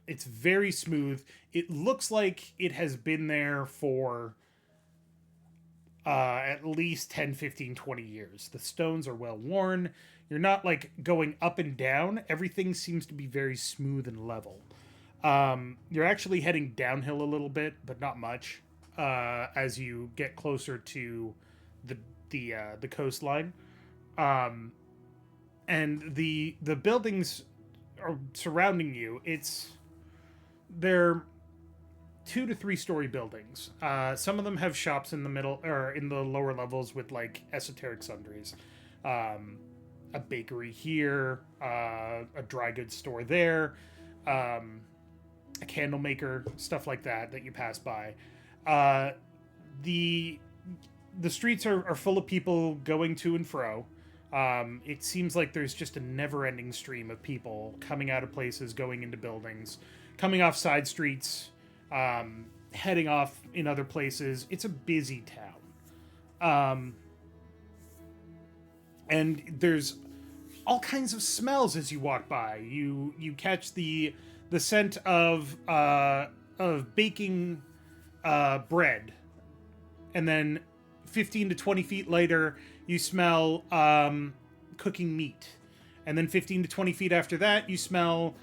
It's very smooth. It looks like it has been there for at least 10, 15, 20 years. The stones are well worn. You're not like going up and down. Everything seems to be very smooth and level. You're actually heading downhill a little bit, but not much, as you get closer to the coastline. And the buildings are surrounding you. They're 2 to 3 story buildings. Some of them have shops in the middle or in the lower levels with like esoteric sundries. A bakery here, a dry goods store there, a candle maker, stuff like that you pass by. The streets are full of people going to and fro. It seems like there's just a never-ending stream of people coming out of places, going into buildings, coming off side streets, heading off in other places. It's a busy town. And there's all kinds of smells as you walk by. You catch the scent of baking bread, and then 15 to 20 feet later, you smell cooking meat, and then 15 to 20 feet after that, you smell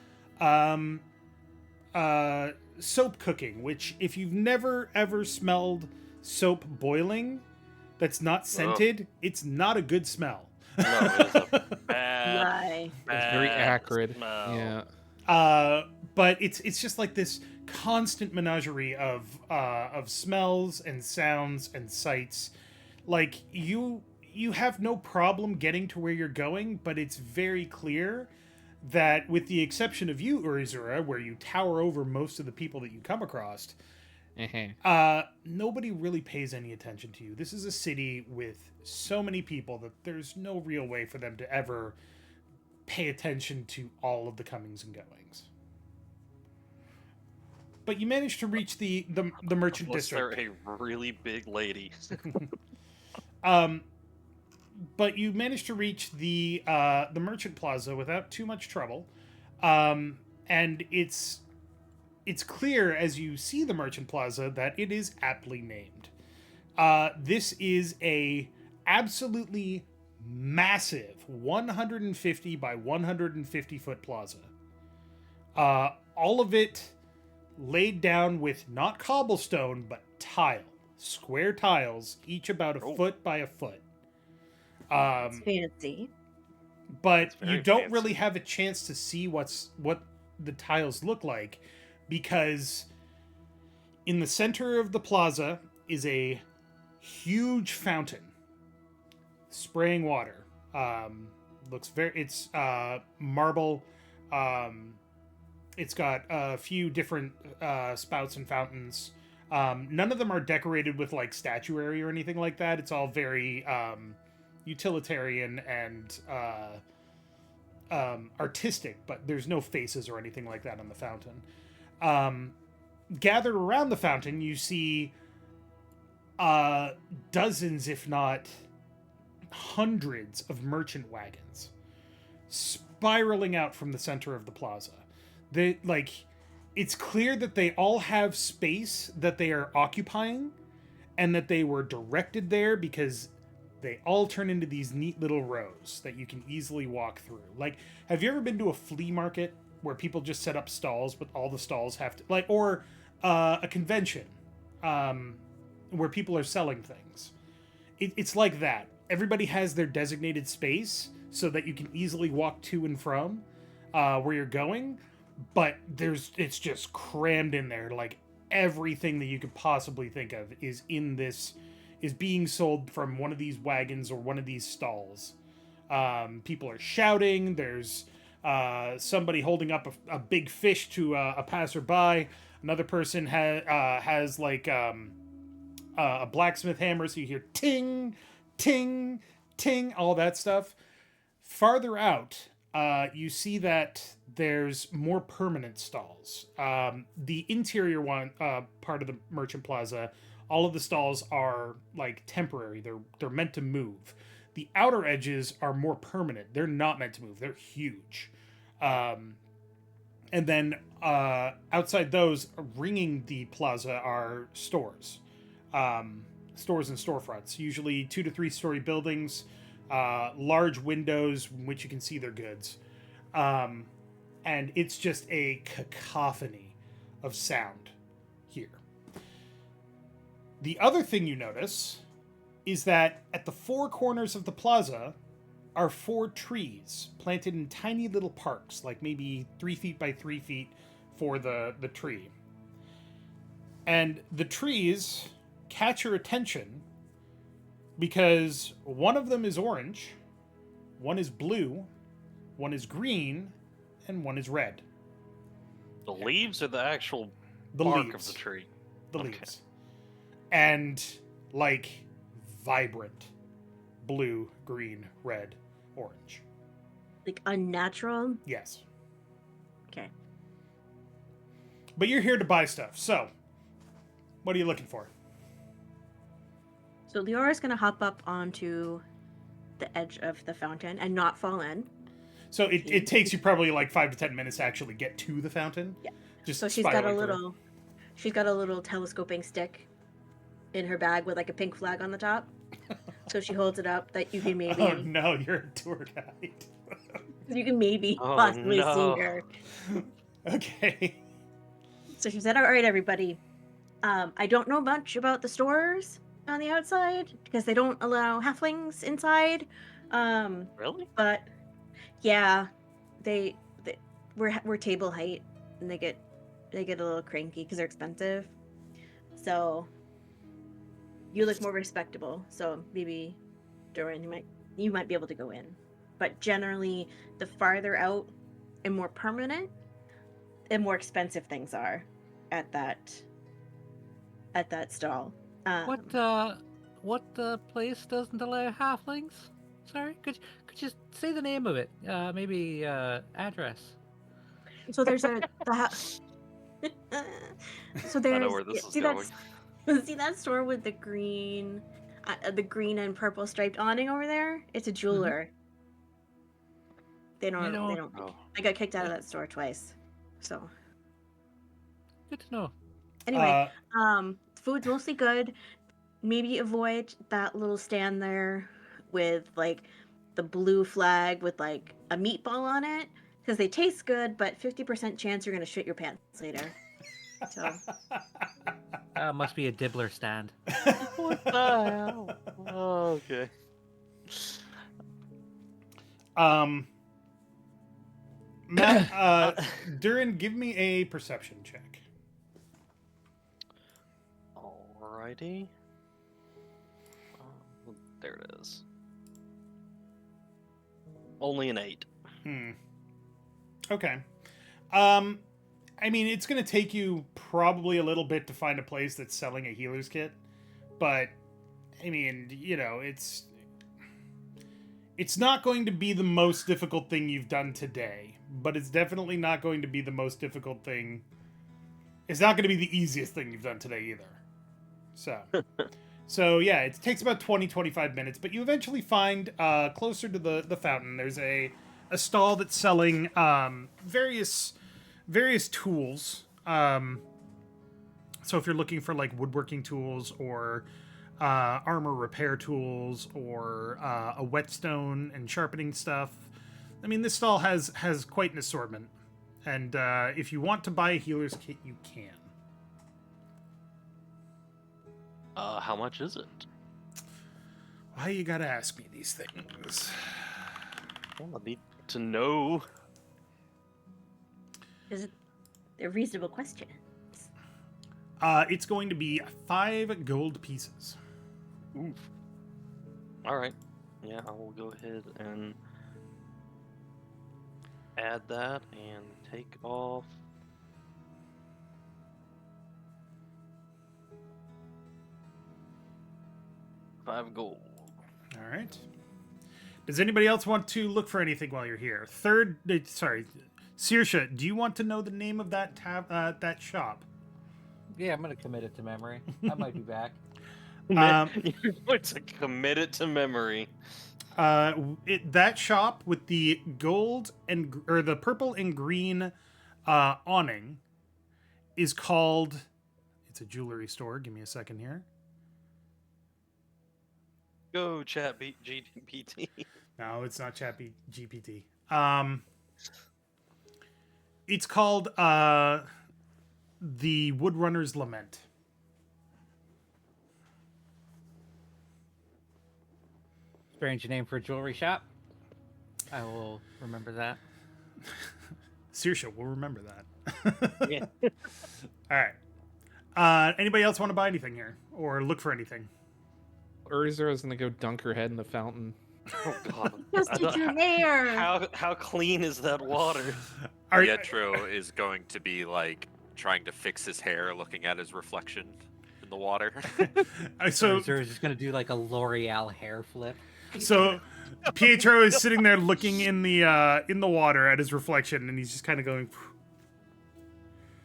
soap cooking. Which, if you've never ever smelled soap boiling, that's not scented, it's not a good smell. No, it's a bad, Lie. It's very bad acrid. smell. Yeah. But it's just like this constant menagerie of smells and sounds and sights. Like you have no problem getting to where you're going, but it's very clear that, with the exception of you, Urizura, where you tower over most of the people that you come across, nobody really pays any attention to you. This is a city with so many people that there's no real way for them to ever pay attention to all of the comings and goings. But you managed to reach the merchant Was district. there a really big lady? But you managed to reach the merchant plaza without too much trouble, and it's clear as you see the merchant plaza that it is aptly named. This is a absolutely massive 150 by 150 foot plaza. All of it laid down with not cobblestone but tile, square tiles, each about a foot by a foot. It's fancy. But It's very you don't fancy. really have a chance to see what the tiles look like, because in the center of the plaza is a huge fountain spraying water. It's marble. It's got a few different spouts and fountains. None of them are decorated with like statuary or anything like that. It's all very utilitarian and artistic, but there's no faces or anything like that on the fountain. Gathered around the fountain, you see dozens, if not hundreds, of merchant wagons spiraling out from the center of the plaza. It's clear that they all have space that they are occupying, and that they were directed there because they all turn into these neat little rows that you can easily walk through. Like, have you ever been to a flea market where people just set up stalls, but all the stalls have to, or a convention, where people are selling things. It's like that. Everybody has their designated space so that you can easily walk to and from where you're going, but it's just crammed in there. Like everything that you could possibly think of is being sold from one of these wagons or one of these stalls. People are shouting. There's somebody holding up a big fish to a passerby. Another person has like a blacksmith hammer, so you hear ting, ting, ting, all that stuff. Farther out, you see that there's more permanent stalls. The interior one part of the merchant plaza, all of the stalls are like temporary. They're meant to move. The outer edges are more permanent. They're not meant to move. They're huge. And then outside those, ringing the plaza are stores. Stores and storefronts, usually 2 to 3 story buildings, large windows in which you can see their goods. And it's just a cacophony of sound here. The other thing you notice is that at the 4 corners of the plaza are 4 trees planted in tiny little parks, like maybe 3 feet by 3 feet for the tree. And the trees catch your attention because one of them is orange, one is blue, one is green, and one is red. The leaves or the actual The bark leaves. of the tree? The Okay. leaves. And like vibrant blue, green, red, orange. Like unnatural. Yes. Okay. But you're here to buy stuff, so what are you looking for? So Leorah's gonna hop up onto the edge of the fountain and not fall in. So it takes you probably like 5 to 10 minutes to actually get to the fountain. Yeah. Just So she's got a spiraling little telescoping stick in her bag with like a pink flag on the top. So she holds it up that you can through. maybe Oh no, you're a tour guide. you can maybe Oh, possibly no. see her. Okay. So she said, "All right, everybody. I don't know much about the stores on the outside because they don't allow halflings inside. Really? But yeah, we're table height, and they get a little cranky because they're expensive. So you look more respectable. So maybe Durin, you might be able to go in. But generally, the farther out and more permanent, and more expensive things are at that stall. What place doesn't allow halflings? Sorry, could you say the name of it? Maybe address. So there's so there's I know where this is going. see that store with the green and purple striped awning over there? It's a jeweler. They don't. Oh. I got kicked out of that store twice. So Good to know. anyway, food's mostly good. Maybe avoid that little stand there with like the blue flag with like a meatball on it because they taste good, but 50% chance you're gonna shit your pants later. So Must be a dibbler stand. What the hell? Oh, okay. Matt, Durin, give me a perception check. Alrighty. There it is. Only an 8. Okay. I mean, it's going to take you probably a little bit to find a place that's selling a healer's kit, but I mean, you know, it's not going to be the most difficult thing you've done today, but it's definitely not going to be the most difficult thing. It's not going to be the easiest thing you've done today either. So yeah, it takes about 20-25 minutes, but you eventually find closer to the fountain. There's a stall that's selling various tools. So if you're looking for like woodworking tools or armor repair tools or a whetstone and sharpening stuff, I mean, this stall has quite an assortment. And if you want to buy a healer's kit, you can. How much is it? Why you gotta ask me these things? Well, I need to know. Is it a reasonable question? It's going to be 5 gold pieces. Oof. All right. Yeah, I will go ahead and add that and take off. $5 gold. All right. Does anybody else want to look for anything while you're here? Saoirse, do you want to know the name of that that shop? Yeah, I'm gonna commit it to memory. I might be back. You're going to commit it to memory. That shop with the gold or the purple and green awning is called. It's a jewelry store. Give me a second here. Go, chat GPT. No, it's not Chat GPT. It's called the Woodrunner's Lament. Strange name for a jewelry shop. I will remember that. Saoirse will remember that. Yeah. All right. Anybody else want to buy anything here or look for anything? Urizura's gonna go dunk her head in the fountain. Oh god. Just I did don't- your hair. How clean is that water? Pietro is going to be like trying to fix his hair, looking at his reflection in the water. So Urizura's just gonna do like a L'Oreal hair flip. Pietro is sitting there looking in the water at his reflection, and he's just kind of going.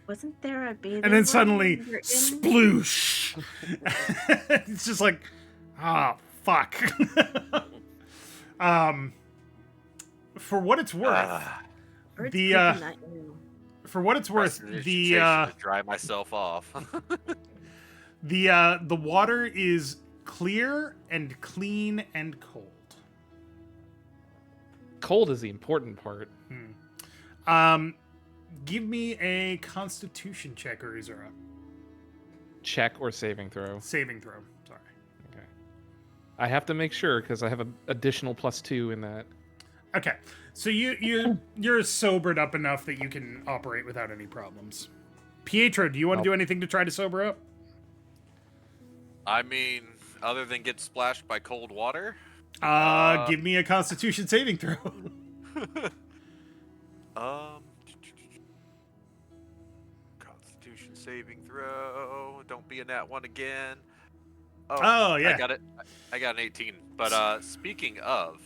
Wasn't there a bathing And then lot suddenly, when we were in? sploosh! It's just like, fuck. For what it's worth, Or it's the, creeping that you. for what it's worth, Prestidigitation to dry myself off. the water is clear and clean and cold. Cold is the important part. Give me a Constitution check, Urizura. Check or saving throw. Saving throw. Sorry. Okay. I have to make sure because I have an additional +2 in that. Okay, so you're sobered up enough that you can operate without any problems. Pietro, do you want to do anything to try to sober up? I mean, other than get splashed by cold water? Give me a Constitution saving throw. Constitution saving throw. Don't be in that one again. Oh, yeah. I got it. I got an 18. But speaking of,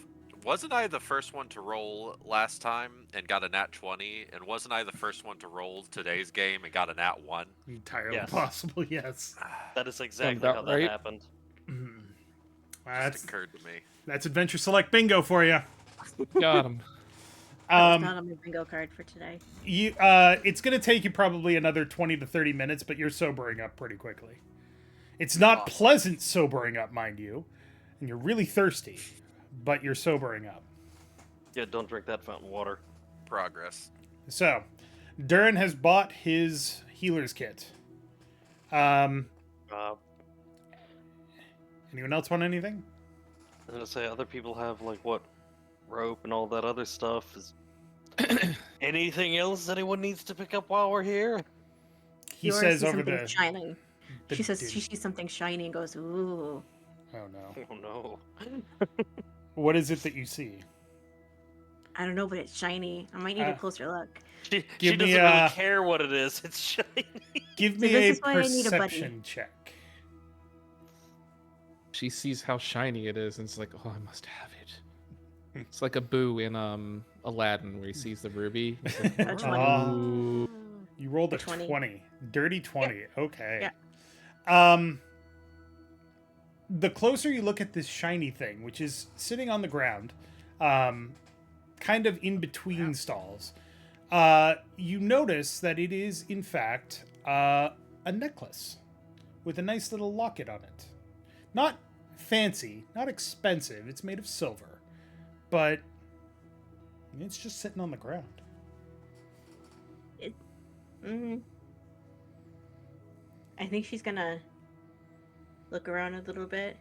wasn't I the first one to roll last time and got a nat 20? And wasn't I the first one to roll today's game and got a nat 1? Entirely Yes. possible, yes. That is exactly about how that right. happened. Just occurred to me. That's Adventure Select Bingo for you. Got him. That was not on my bingo card for today. It's going to take you probably another 20 to 30 minutes, but you're sobering up pretty quickly. It's not pleasant sobering up, mind you, and you're really thirsty, but you're sobering up. Yeah, don't drink that fountain water. Progress. So, Durin has bought his healer's kit. Uh, Anyone else want anything? I was gonna say other people have like what rope and all that other stuff. Is anything else anyone needs to pick up while we're here? He Leorah says sees over something the... shining. the She says dude. she sees something shiny and goes, "Ooh." Oh, no. Oh no. What is it that you see? I don't know, but it's shiny. I might need a closer look. She Give doesn't me, really care what it is. It's shiny. Give So me this a is why I need a buddy. perception check. She sees how shiny it is and it's like, oh, I must have it. It's like a Boo in Aladdin where he sees the ruby. He's like, A 20. "Ooh." You rolled a 20. 20. Dirty 20. Okay. Yeah. The closer you look at this shiny thing, which is sitting on the ground, kind of in between stalls, you notice that it is, in fact, a necklace with a nice little locket on it. Not fancy, not expensive. It's made of silver, but it's just sitting on the ground. I think she's gonna look around a little bit.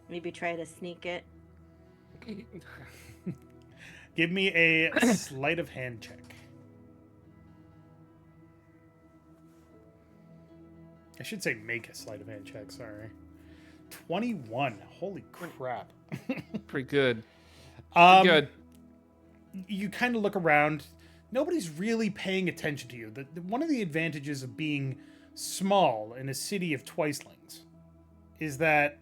Maybe try to sneak it. Give me a sleight of hand check. I should say make a sleight of hand check, sorry. 21. Holy crap. Pretty good. Good. You kind of look around. Nobody's really paying attention to you. One of the advantages of being small in a city of twicelings is that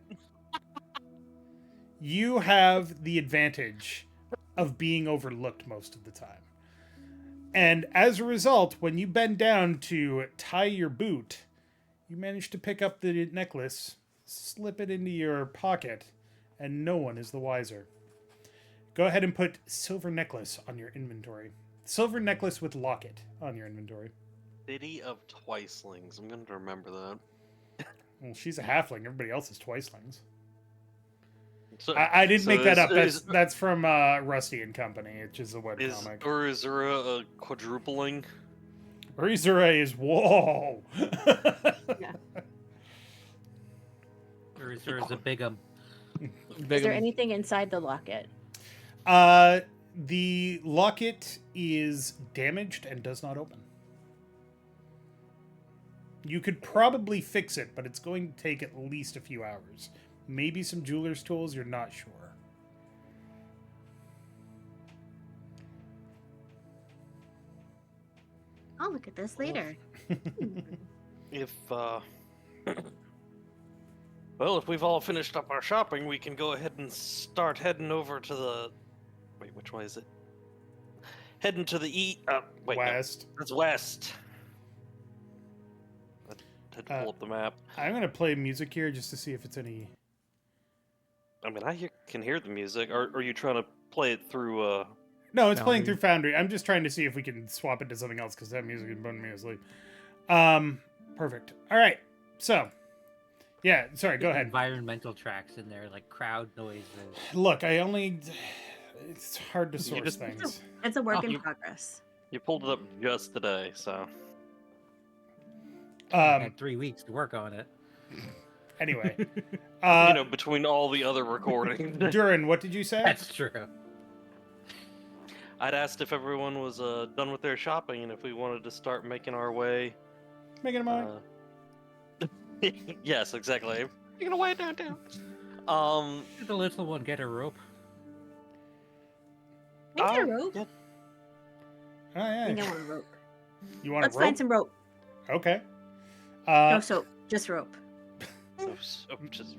you have the advantage of being overlooked most of the time. And as a result, when you bend down to tie your boot, you manage to pick up the necklace, slip it into your pocket, and no one is the wiser. Go ahead and put silver necklace on your inventory. Silver necklace with locket on your inventory. City of Twicelings. I'm going to remember that. Well, she's a halfling. Everybody else is twicelings. So, I didn't make that up. is- That's from Rusty and Company, which is a Is webcomic. Urizura a quadrupling? Urizura is whoa. Urizura's a bigum. Is there anything inside the locket? The locket is damaged and does not open. You could probably fix it, but it's going to take at least a few hours. Maybe some jeweler's tools, you're not sure. I'll look at this later. If, well, if we've all finished up our shopping, we can go ahead and start heading over to the... Wait, which way is it? Heading to the wait, West. no, it's west. I had to pull up the map. I'm going to play music here just to see if it's any... I mean, can hear the music. Are you trying to play it through, No, it's playing Foundry. through Foundry. I'm just trying to see if we can swap it to something else because that music is putting me asleep. Perfect. All right. So, yeah, sorry, go ahead. Environmental tracks in there, like crowd noises. Look, it's hard to source just- things. It's a work Oh, in you- progress. You pulled it up just today, so... I had 3 weeks to work on it. Anyway. Between all the other recordings. Durin, what did you say? That's true. I'd asked if everyone was done with their shopping and if we wanted to start making our way. Making a mind. Yes, exactly. Making our way downtown. Did the little one get a rope? Can I get a Oh, rope? yeah. Oh, I yeah. think I want a rope. You want Let's a rope? find some rope. Okay. No soap, just rope. So just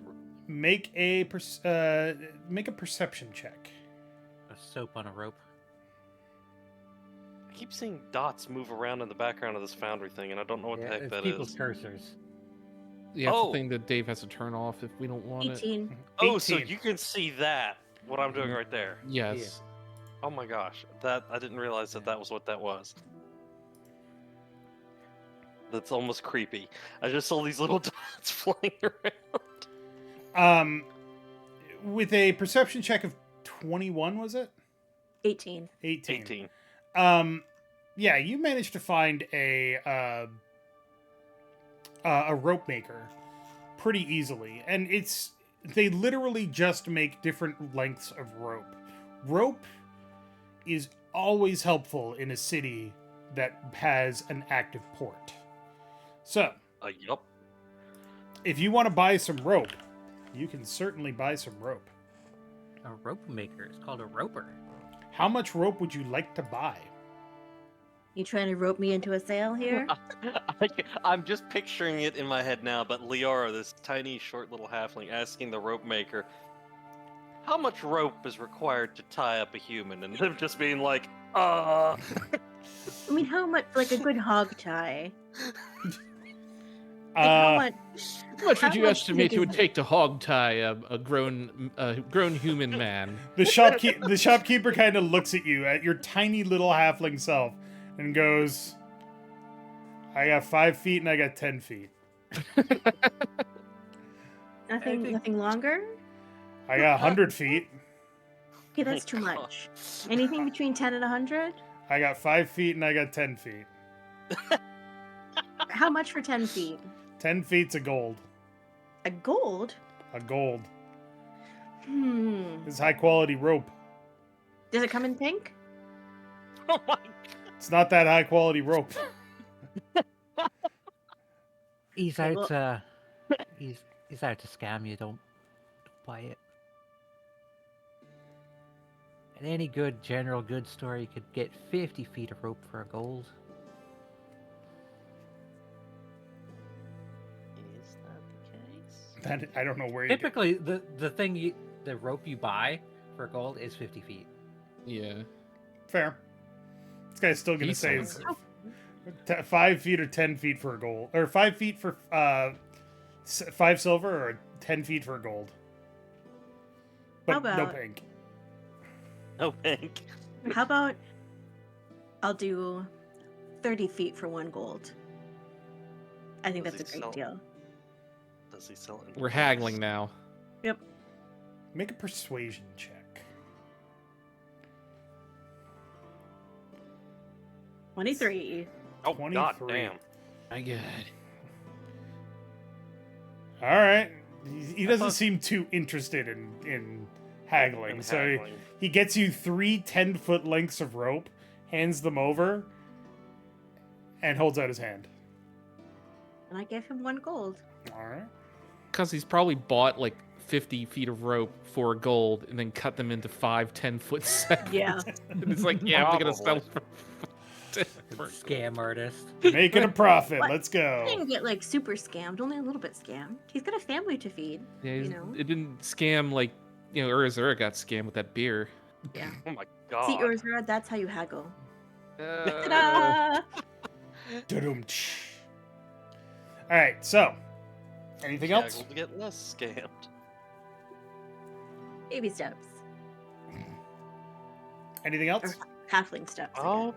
Make a perception check. A soap on a rope. I keep seeing dots move around in the background of this foundry thing, and I don't know what the heck It's that people's is. cursors. Yeah, it's Oh. the thing that Dave has to turn off if we don't want it. 18. Oh, so 18. you can see that, what I'm doing right there. Yes. Oh my gosh, that I didn't realize that was what that was. That's almost creepy. I just saw these little dots flying around. With a perception check of 21, was it? 18. 18. 18. Yeah, you managed to find a rope maker pretty easily, and they literally just make different lengths of rope. Rope is always helpful in a city that has an active port. So, Yup. if you want to buy some rope, you can certainly buy some rope. A rope maker. It's called a roper. How much rope would you like to buy? You trying to rope me into a sale here? I'm just picturing it in my head now, but Leorah, this tiny, short little halfling, asking the rope maker, how much rope is required to tie up a human? And them just being like, I mean, how much? Like a good hog tie. Like how much? How much would How you much estimate it is would it? take to hog tie a grown human man? The shopkeeper kind of looks at you, at your tiny little halfling self, and goes, I got 5 feet and I got 10 feet. Nothing longer? I got 100 feet. Okay, that's too much. Anything between 10 and 100? I got 5 feet and I got 10 feet. How much for 10 feet? 10 feet's of gold. A gold? A gold. Hmm. This is high quality rope. Does it come in pink? Oh my! It's not that high quality rope. He's Okay, out well- to he's out to scam you. Don't buy it. In any good general goods store, you could get 50 feet of rope for a gold. Is that the case? That, I don't know where you get. Typically, the rope you buy for gold is 50 feet. Yeah. Fair. This guy's still gonna He's say so- it's 5 feet or 10 feet for a gold, or 5 feet for 5 silver, or 10 feet for gold. But How no about- pink. No pink. How about I'll do 30 feet for 1 gold. I think Does that's a he great sell- deal. Does he sell it? We're haggling now. Make a persuasion check. 23. Oh, god 23. damn. My God. All right. He I doesn't thought- seem too interested in haggling. And So haggling. he gets you 3 10-foot lengths of rope, hands them over, and holds out his hand. And I gave him 1 gold. All right. Because he's probably bought like 50 feet of rope for gold and then cut them into 5 10-foot segments. Yeah. And it's like, yeah, I'm going to sell Probably. for Scam artist. Making a profit. What? Let's I go. didn't get like super scammed, only a little bit scammed. He's got a family to feed. Yeah, You know? it didn't scam like, Urizura got scammed with that beer. Yeah. Oh my god. See, Urizura, that's how you haggle. Uh, Ta-da! Da-dum-tsh. All right. So, anything else? Haggle to get less scammed. Baby steps. Anything else? Or halfling steps. I Oh.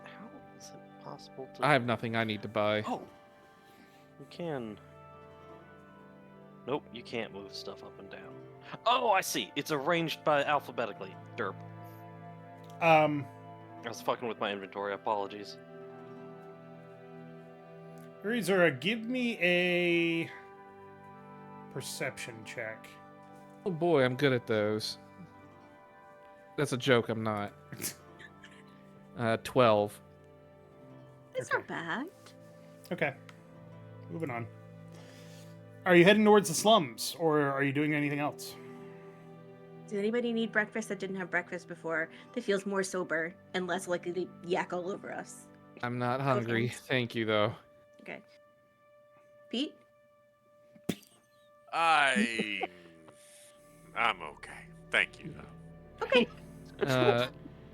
How is it possible to? I have nothing I need to buy. Oh. You can. Nope, you can't move stuff up and down. Oh, I see. It's arranged by alphabetically. Derp. Um, I was fucking with my inventory. Apologies. Urizura, give me a perception check. Oh boy, I'm good at those. That's a joke, I'm not. 12. It's Okay. not bad. Okay. Moving on. Are you heading towards the slums, or are you doing anything else? Does anybody need breakfast that didn't have breakfast before that feels more sober and less likely to yak all over us? I'm not hungry. thanks. Thank you, though. Okay. Pete? I'm okay. Thank you, though. Okay.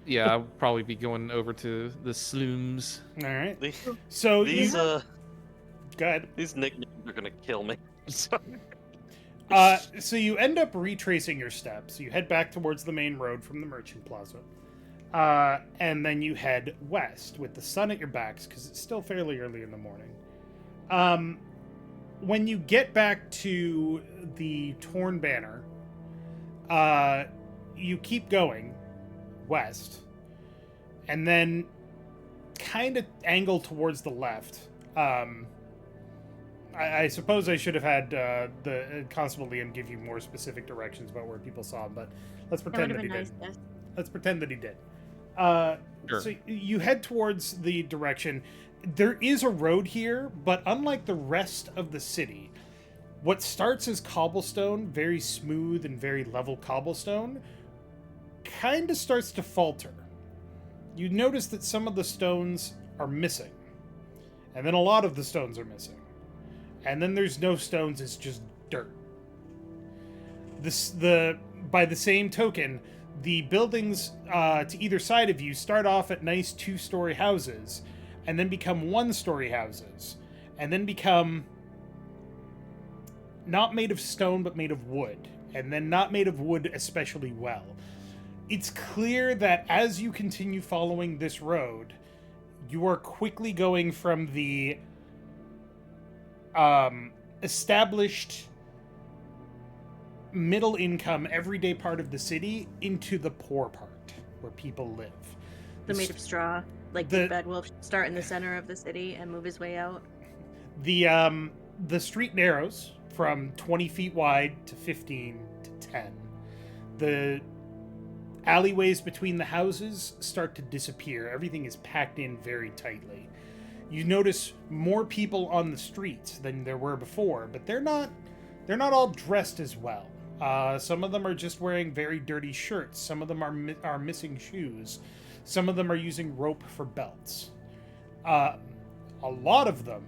Yeah, I'll probably be going over to the slums. All right. These, So these go ahead. these nicknames are gonna kill me. So- So you end up retracing your steps. You head back towards the main road from the Merchant Plaza. And then you head west with the sun at your backs because it's still fairly early in the morning. When you get back to the Torn Banner, you keep going west and then kind of angle towards the left. I suppose I should have had the Constable Liam give you more specific directions about where people saw him, but let's That pretend would that, have he been did. nice. Yes. Let's pretend that he did. Sure. So you head towards the direction. There is a road here, but unlike the rest of the city, what starts as cobblestone, very smooth and very level cobblestone, kind of starts to falter. You notice that some of the stones are missing, and then a lot of the stones are missing. And then there's no stones, it's just dirt. By the same token, the buildings to either side of you start off at nice 2-story houses, and then become 1-story houses, and then become not made of stone but made of wood, and then not made of wood especially well. It's clear that as you continue following this road, you are quickly going from the established middle income everyday part of the city into the poor part where people live. The made of straw, like the- the bed will start in the center of the city and move his way out. The the street narrows from 20 feet wide to 15 to 10. The alleyways between the houses start to disappear. Everything is packed in very tightly. You notice more people on the streets than there were before, but they're not all dressed as well. Some of them are just wearing very dirty shirts. Some of them are missing shoes. Some of them are using rope for belts. A lot of them,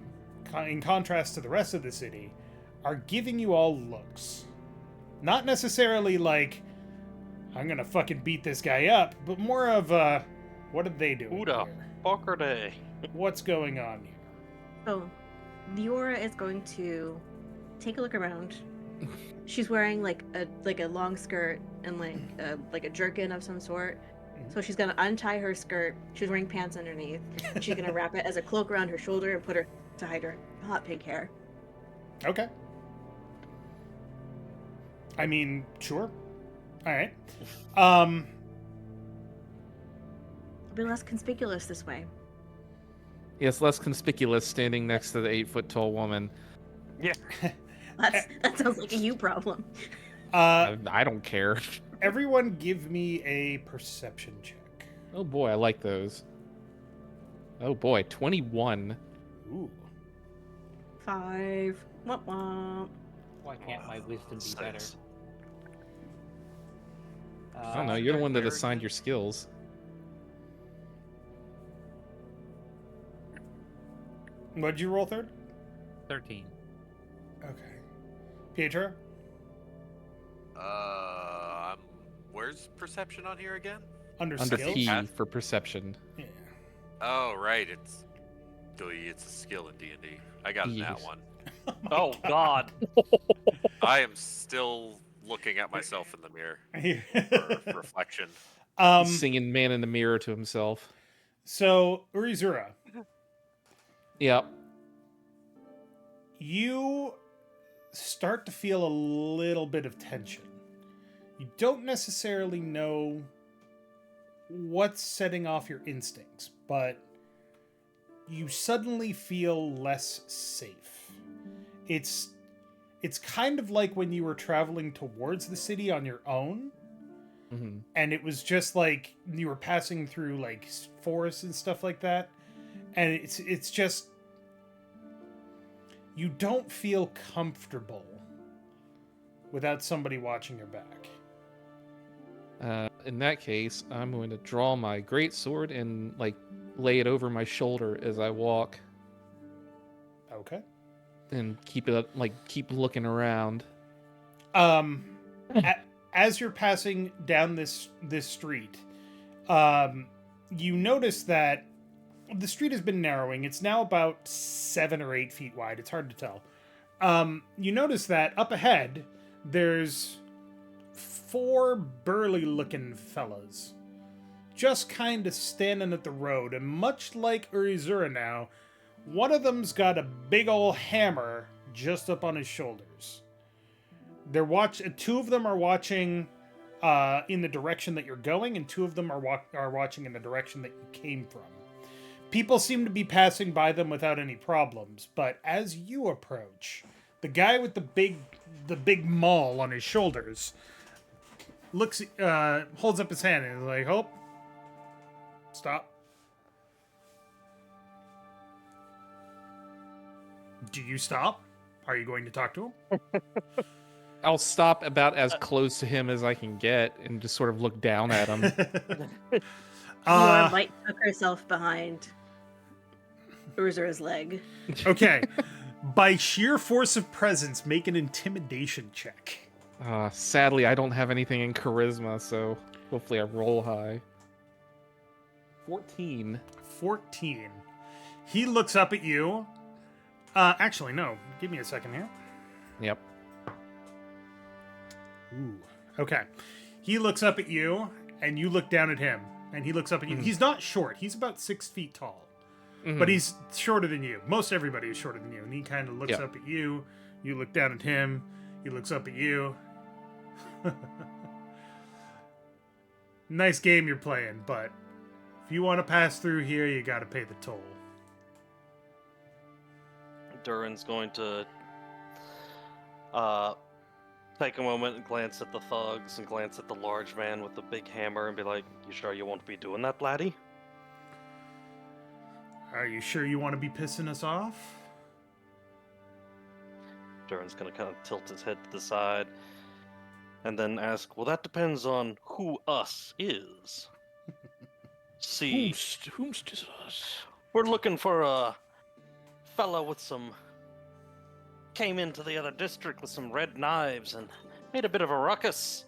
in contrast to the rest of the city, are giving you all looks. Not necessarily like, I'm gonna fucking beat this guy up, but more of what are they doing Who the here? fuck are they? What's going on here? So, Leorah is going to take a look around. She's wearing like a long skirt and like a jerkin of some sort. So she's gonna untie her skirt. She's wearing pants underneath. She's gonna wrap it as a cloak around her shoulder and put her to hide her hot pink hair. Okay. I mean, sure. All right. It'll be less conspicuous this way. Yes, less conspicuous standing next to the 8-foot-tall woman. Yeah. That sounds like a you problem. I don't care. Everyone give me a perception check. Oh boy, I like those. Oh boy, 21. Ooh. 5. Womp womp. Why can't my wisdom be better? Six. I don't know, you're the one that assigned your skills. What'd you roll third? 13. Okay. Pietro? Where's perception on here again? Under Under skills? P for perception. Yeah. Oh, right. It's a skill in D&D. I got Yes. that one. Oh God. I am still looking at myself in the mirror for reflection. He's singing Man in the Mirror to himself. So, Urizura, Yep. you start to feel a little bit of tension. You don't necessarily know what's setting off your instincts, but you suddenly feel less safe. It's kind of like when you were traveling towards the city on your own, Mm-hmm. and it was just like you were passing through like forests and stuff like that, and it's just you don't feel comfortable without somebody watching your back. In that case, I'm going to draw my greatsword and like lay it over my shoulder as I walk Okay. and keep looking around. As you're passing down this street, you notice that the street has been narrowing. It's now about 7 or 8 feet wide. It's hard to tell. You notice that up ahead, there's 4 burly-looking fellas just kind of standing at the road. And much like Urizura now, one of them's got a big ol' hammer just up on his shoulders. Two of them are watching in the direction that you're going, and 2 of them are watching in the direction that you came from. People seem to be passing by them without any problems, but as you approach, the guy with the big maul on his shoulders holds up his hand and is like, "Hope, stop." Do you stop? Are you going to talk to him? I'll stop about as close to him as I can get and just sort of look down at him. Leorah might tuck herself behind Urizura's leg. Okay. By sheer force of presence, make an intimidation check. Sadly, I don't have anything in charisma, so hopefully I roll high. 14. 14. He looks up at you. Actually, no. Give me a second here. Yep. Ooh. Okay. He looks up at you, and you look down at him, and he looks up at you. He's not short. He's about 6 feet tall. But he's shorter than you. Most everybody is shorter than you. And he kind of looks up at you. You look down at him. He looks up at you. Nice game you're playing, but if you want to pass through here, you got to pay the toll. Durin's going to take a moment and glance at the thugs and glance at the large man with the big hammer and be like, "You sure you won't be doing that, laddie?" Are you sure you want to be pissing us off? Durin's gonna kind of tilt his head to the side and then ask, "Well, that depends on who us is." See, Whomst is us? we're looking for a fella with some... came into the other district with some red knives and made a bit of a ruckus.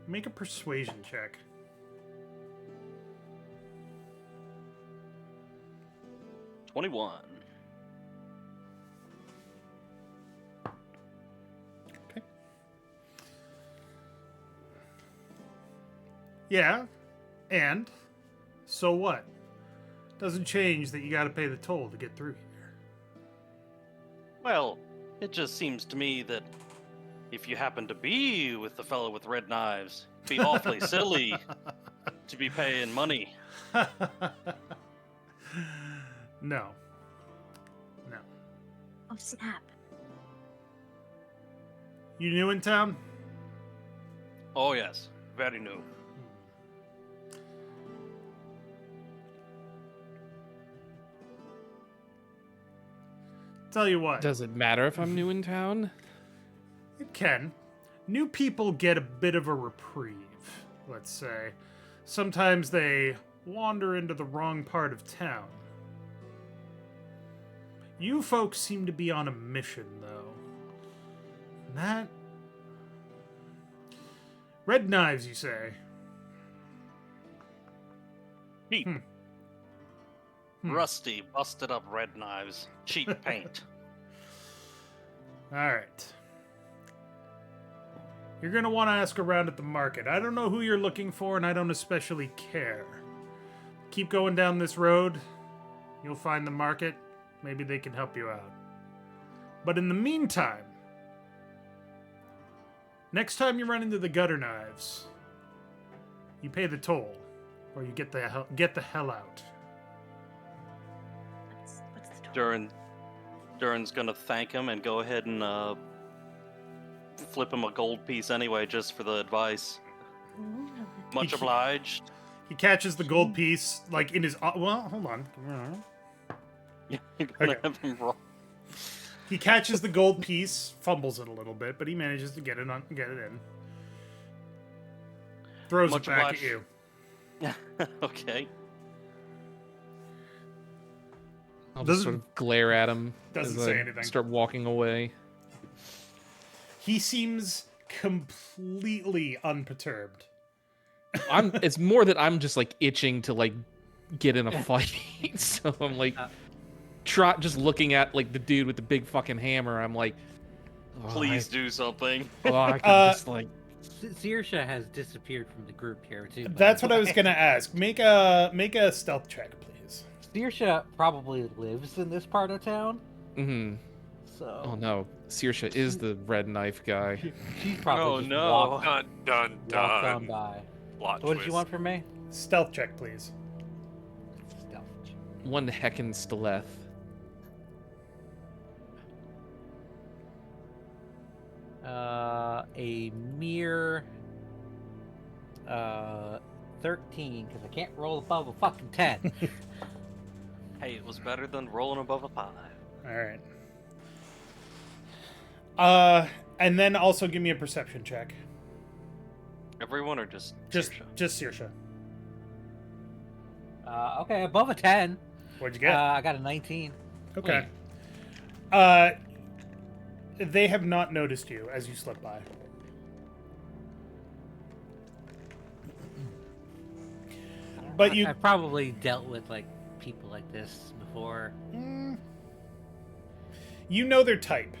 Make a persuasion check. "21. Okay. Yeah, and so what? Doesn't change that you got to pay the toll to get through here. Well, it just seems to me that if you happen to be with the fellow with red knives, it'd be awfully silly to be paying money." No. No. Oh, snap. You new in town? Oh yes, very new. Tell you what. Does it matter if I'm new in town? It can. New people get a bit of a reprieve, let's say. Sometimes they wander into the wrong part of town. You folks seem to be on a mission, though. That... Red knives, you say? Cheap. Hmm. Rusty, busted up red knives. Cheap paint. Alright. You're gonna want to ask around at the market. I don't know who you're looking for, and I don't especially care. Keep going down this road. You'll find the market. Maybe they can help you out. But in the meantime, next time you run into the gutter knives, you pay the toll, or you get the hell out. What's the total? Durin's gonna thank him and go ahead and flip him a gold piece anyway, just for the advice. Much obliged. He catches the gold piece, like in his... Well, hold on. You're gonna Okay. have him roll. He catches the gold piece, fumbles it a little bit, but he manages to get it in. Throws Much it back obliged. at you. Okay. I'll Doesn't- just sort of glare at him. doesn't as say I anything. Start walking away. He seems completely unperturbed. It's more that I'm just like itching to like get in a fight. So I'm like just looking at like the dude with the big fucking hammer. I'm like, oh, Please do something. I can just like Saoirse has disappeared from the group here too. by That's the what I was way. gonna ask. Make a stealth check, please. Saoirse probably lives in this part of town, mm-hmm. so Oh no, Saoirse is the red knife guy. she's probably Oh, just no. walked Dun dun on dun. by. Plot What did twist. you want from me? Stealth check, please. Stealth. One heckin' stileth. A mere 13, because I can't roll above a fucking 10. Hey, it was better than rolling above a 5. All right. And then also give me a perception check. Everyone or just Just Saoirse? Saoirse. Okay, above a 10. What'd you get? I got a 19. Okay. They have not noticed you as you slip by. But you, I've probably dealt with like people like this before. you know their type,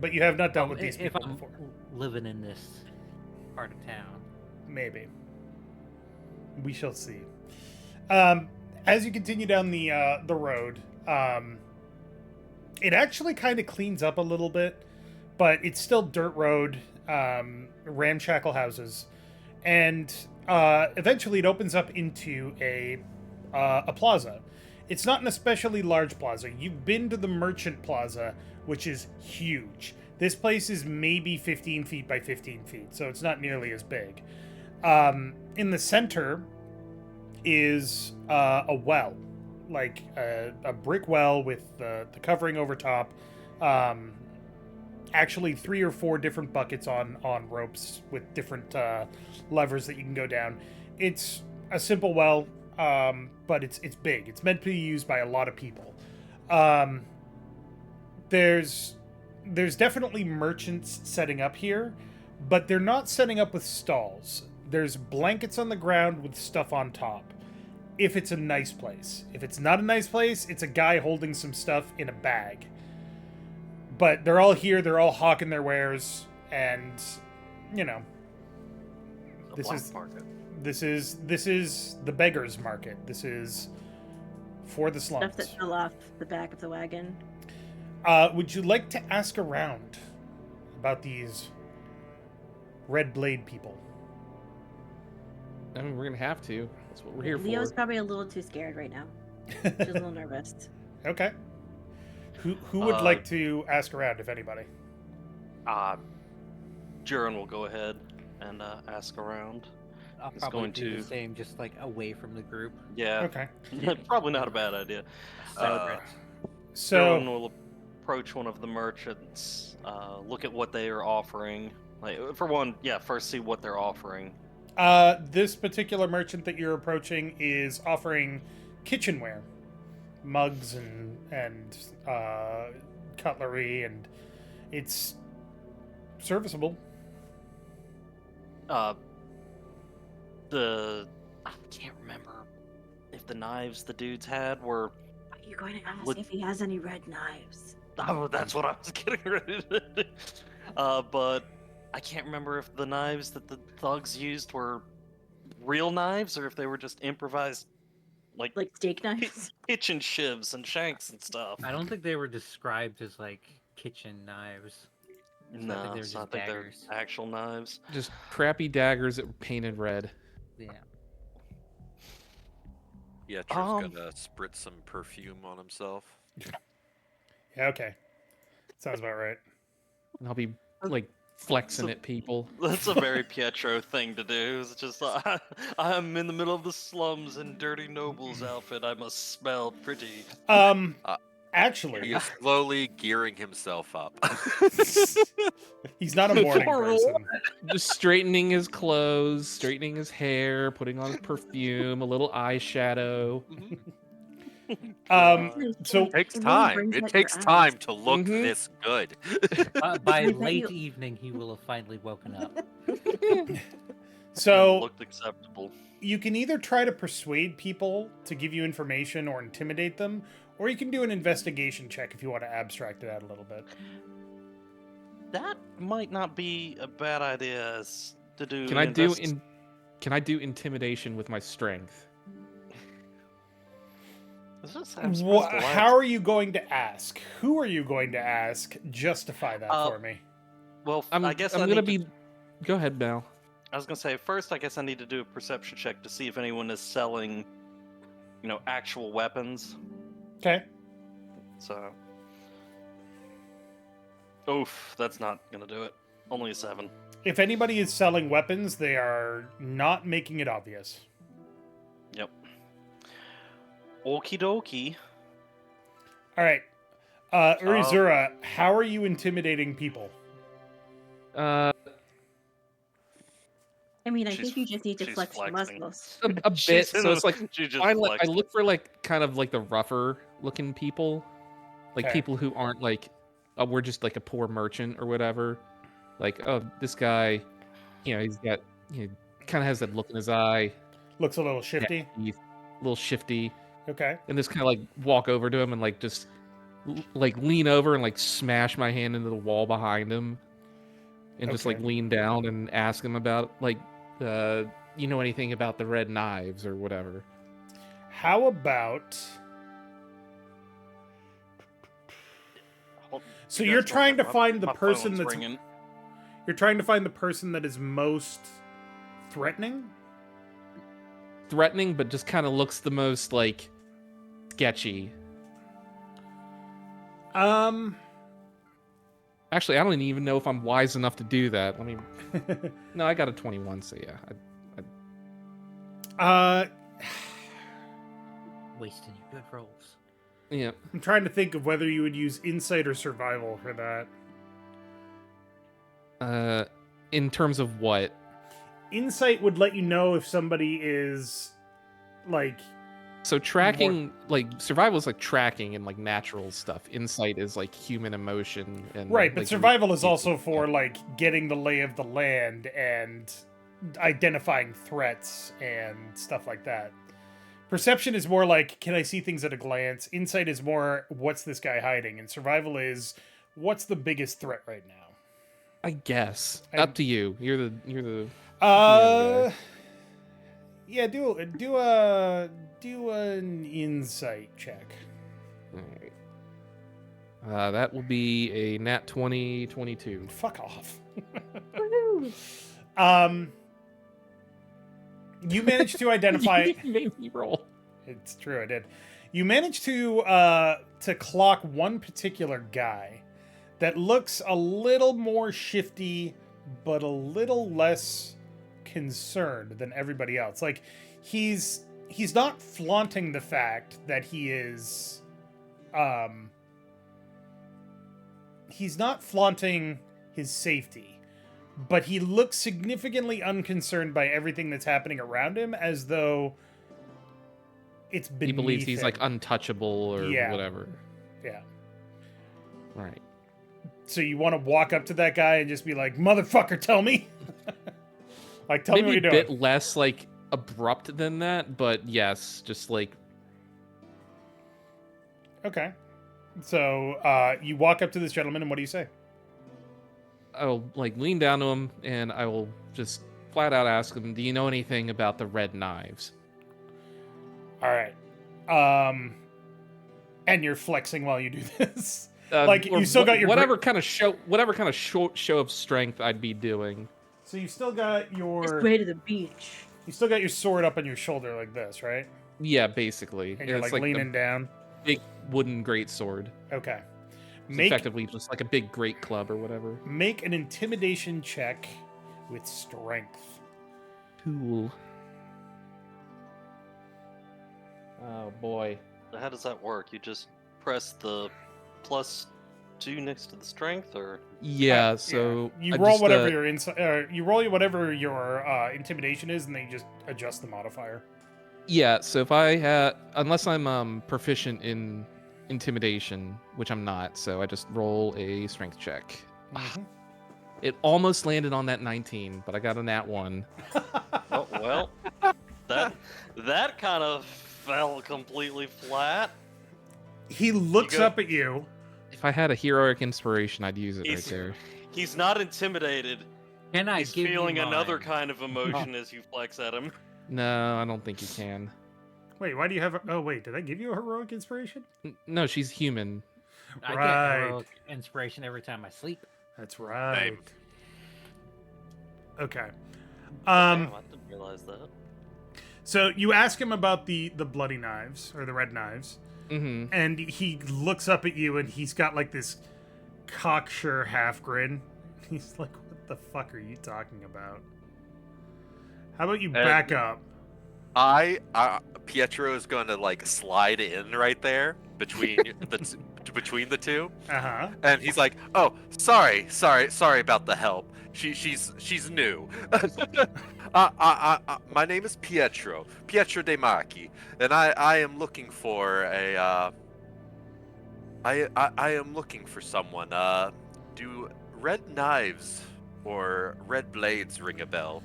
but you have not dealt with these If people I'm before. living in this part of town. Maybe. We shall see. As you continue down the road, it actually kind of cleans up a little bit, but it's still dirt road, ramshackle houses, and eventually it opens up into a plaza. It's not an especially large plaza. You've been to the Merchant Plaza, which is huge. This place is maybe 15 feet by 15 feet, so it's not nearly as big. In the center is a well, like a brick well with the covering over top. Actually, 3 or 4 different buckets on ropes with different levers that you can go down. It's a simple well. But it's big. It's meant to be used by a lot of people. There's definitely merchants setting up here, but they're not setting up with stalls. There's blankets on the ground with stuff on top. If it's a nice place. If it's not a nice place, it's a guy holding some stuff in a bag. But they're all here, they're all hawking their wares, and, you know, The black market. This is the beggar's market. This is for the slums. Stuff that fell off the back of the wagon. Would you like to ask around about these Red Blade people? I mean, we're gonna have to. That's what we're here Leo's for. probably a little too scared right now. She's a little nervous. Okay. Who would like to ask around, if anybody? Durin will go ahead and ask around. I'll It's probably going do to- the same, just like away from the group. Yeah, Okay. probably not a bad idea. Separate. Durin So, will approach one of the merchants, look at what they are offering. Like, for one, first see what they're offering. this particular merchant that you're approaching is offering kitchenware, mugs and cutlery, and it's serviceable. I can't remember if the knives the dudes had were. Are you going to ask Would- if he has any red knives? Oh, that's what I was getting ready to do. But I can't remember if the knives that the thugs used were real knives or if they were just improvised, like Like steak knives? kitchen shivs and shanks and stuff. I don't think they were described as like kitchen knives. No, I think they were so I just think daggers. they're actual knives. Just crappy daggers that were painted red. Yeah. Pietro's Um, gonna spritz some perfume on himself. Yeah, okay. Sounds about right. And I'll be like flexing So- at people. That's a very Pietro thing to do. It's just I'm in the middle of the slums in dirty noble's outfit. I must smell pretty. Actually, He is slowly gearing himself up. he's not a morning For person. Just straightening his clothes, straightening his hair, putting on his perfume, a little eyeshadow. So It takes It really time. brings It out takes your time eyes. to look Mhm. this good. By I bet late you- evening, he will have finally woken up. so Looked acceptable. you can either try to persuade people to give you information or intimidate them, or you can do an investigation check if you want to abstract it out a little bit. That might not be a bad idea as to do. Can I do Can I do intimidation with my strength? Is this, I'm supposed to lie? How are you going to ask? Who are you going to ask? Justify that for me. Well, I guess I'm I gonna need be. Go ahead, Mel. I was gonna say first. I guess I need to do a perception check to see if anyone is selling, actual weapons. Okay. So, oof, that's not gonna do it. Only a 7. If anybody is selling weapons, they are not making it obvious. Yep. Okie dokie. All right. Urizura, how are you intimidating people? Uh, I mean, I She's- think you just need to she's flex your flexing. muscles. a bit. She's So it's like she just I flexed. look for like kind of like the rougher looking people, like Okay. people who aren't like, we're just like a poor merchant or whatever. Like, oh, this guy, he's got, kind of has that look in his eye, Looks a little shifty. he's a little shifty, Okay. and just kind of like walk over to him and like just like lean over and like smash my hand into the wall behind him, and just like Okay. lean down and ask him about like, you know anything about the red knives or whatever. How about... Hold- So you you're guys trying to my- find the my person phone's that's... ringing. You're trying to find the person that is most threatening? Threatening, but just kind of looks the most like sketchy. Actually, I don't even know if I'm wise enough to do that. I mean, no, I got a 21, so yeah. Wasting your good rolls. Yeah. I'm trying to think of whether you would use insight or survival for that. In terms of what? Insight would let you know if somebody is like. So tracking, like survival is like tracking and like natural stuff. Insight is like human emotion and Right, but like, survival is also for like getting the lay of the land and identifying threats and stuff like that. Perception is more like, can I see things at a glance? Insight is more, what's this guy hiding? And survival is, what's the biggest threat right now? I guess. Up to you. You're the yeah, do an insight check. All right. That will be a nat 20, 22. Fuck off. Woohoo! You managed to identify. You made me roll. It's true, I did. You managed to clock one particular guy that looks a little more shifty, but a little less concerned than everybody else. Like he's not flaunting the fact that he is. He's not flaunting his safety. But he looks significantly unconcerned by everything that's happening around him, as though it's beneath He believes he's him. like untouchable or Yeah. whatever. Yeah. Right. So you want to walk up to that guy and just be like, "Motherfucker, tell me." Like, tell me what Maybe you're a doing. bit less like abrupt than that, but yes, just like Okay. So you walk up to this gentleman, and what do you say? I'll like lean down to him and I will just flat out ask him, "Do you know anything about the red knives?" All right. And you're flexing while you do this. Or you still got your whatever kind of show of strength I'd be doing. So you still got Just your way to the beach. sword up on your shoulder like this, right? Yeah, basically. And you're It's like a leaning down. big wooden greatsword. Okay. It's effectively just like a big great club or whatever. Make an intimidation check with strength. Cool. Oh boy. How does that work? You just press the +2 next to the strength, or Yeah, so you I roll just, whatever your you roll whatever your intimidation is, and then you just adjust the modifier. Yeah, so if I had, unless I'm proficient in intimidation, which I'm not, so I just roll a strength check. Mhm. It almost landed on that 19, but I got a nat 1. oh well, that kind of fell completely flat. He looks go- up at you. If I had a heroic inspiration, I'd use it right He's- there. He's not intimidated. Can I He's give feeling you another mine? kind of emotion as you flex at him. No, I don't think you can. Wait, why do you have? Oh wait, did I give you a heroic inspiration? No, she's human. I Right. get heroic inspiration every time I sleep. That's right. Same. Okay. Damn, I didn't realize that. So you ask him about the bloody knives or the red knives, Mm-hmm. and he looks up at you, and he's got like this cocksure half grin. He's like, "What the fuck are you talking about? How about you back up?" Pietro is going to like slide in right there between between the two, and he's like, "Oh, sorry about the help. She's new. My name is Pietro de Marchi, and I am looking for a I am looking for someone. Do red knives or red blades ring a bell?"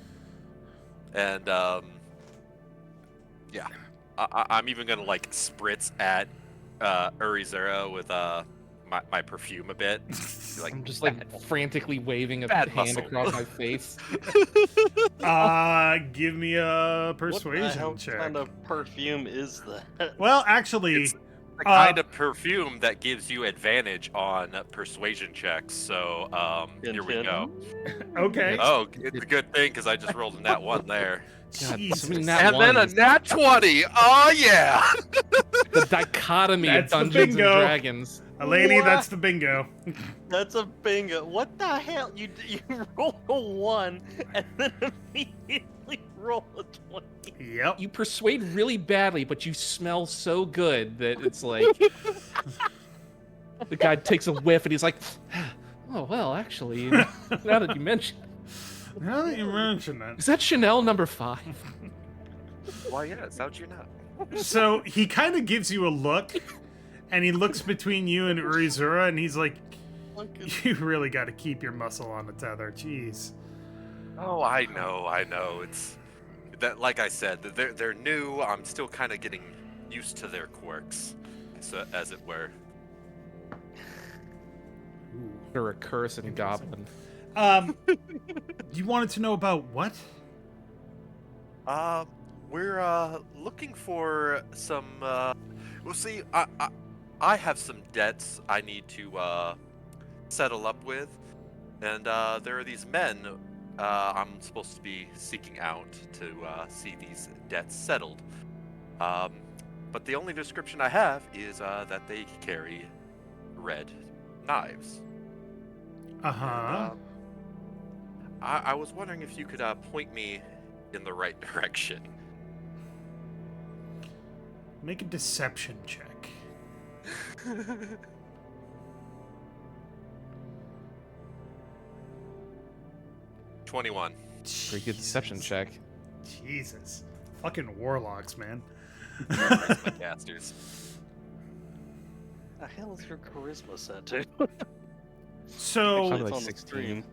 And yeah, I'm even gonna like spritz at Urizura with my perfume a bit. Like, I'm just like frantically waving a bad hand muscle. across my face. Give me a What the persuasion hell check. kind of perfume is that? Well, actually, It's the kind of perfume that gives you advantage on persuasion checks. So here we go. okay. Oh, it's a good thing because I just rolled a nat 1 there. God, Jesus. so many nat And then a ones. nat 20. Oh yeah. The dichotomy of That's the Dungeons and bingo. Dragons. Eleni, What? that's the bingo. That's a bingo. What the hell? You roll a 1 and then immediately roll a 20. Yep. You persuade really badly, but you smell so good that it's like the guy takes a whiff and he's like, "Oh well, actually, now that you mention, Now that you mention that. is that Chanel number 5?" Why yes? How'd you know? So he kind of gives you a look, and he looks between you and Urizura, and he's like, "You really got to keep your muscle on the tether." Jeez. Oh, I know. It's that, like I said, they're new. I'm still kind of getting used to their quirks, so, as it were. Or a curse and goblin. You wanted to know about what? We're looking for some. Well, see, I have some debts I need to settle up with, and there are these men I'm supposed to be seeking out to see these debts settled. But the only description I have is that they carry red knives. Uh-huh. And, I was wondering if you could point me in the right direction. Make a deception check. 21. Pretty good deception check. Jesus. Fucking warlocks, man. My casters. The hell is your charisma set to? So, Probably It's like on the 16. screen.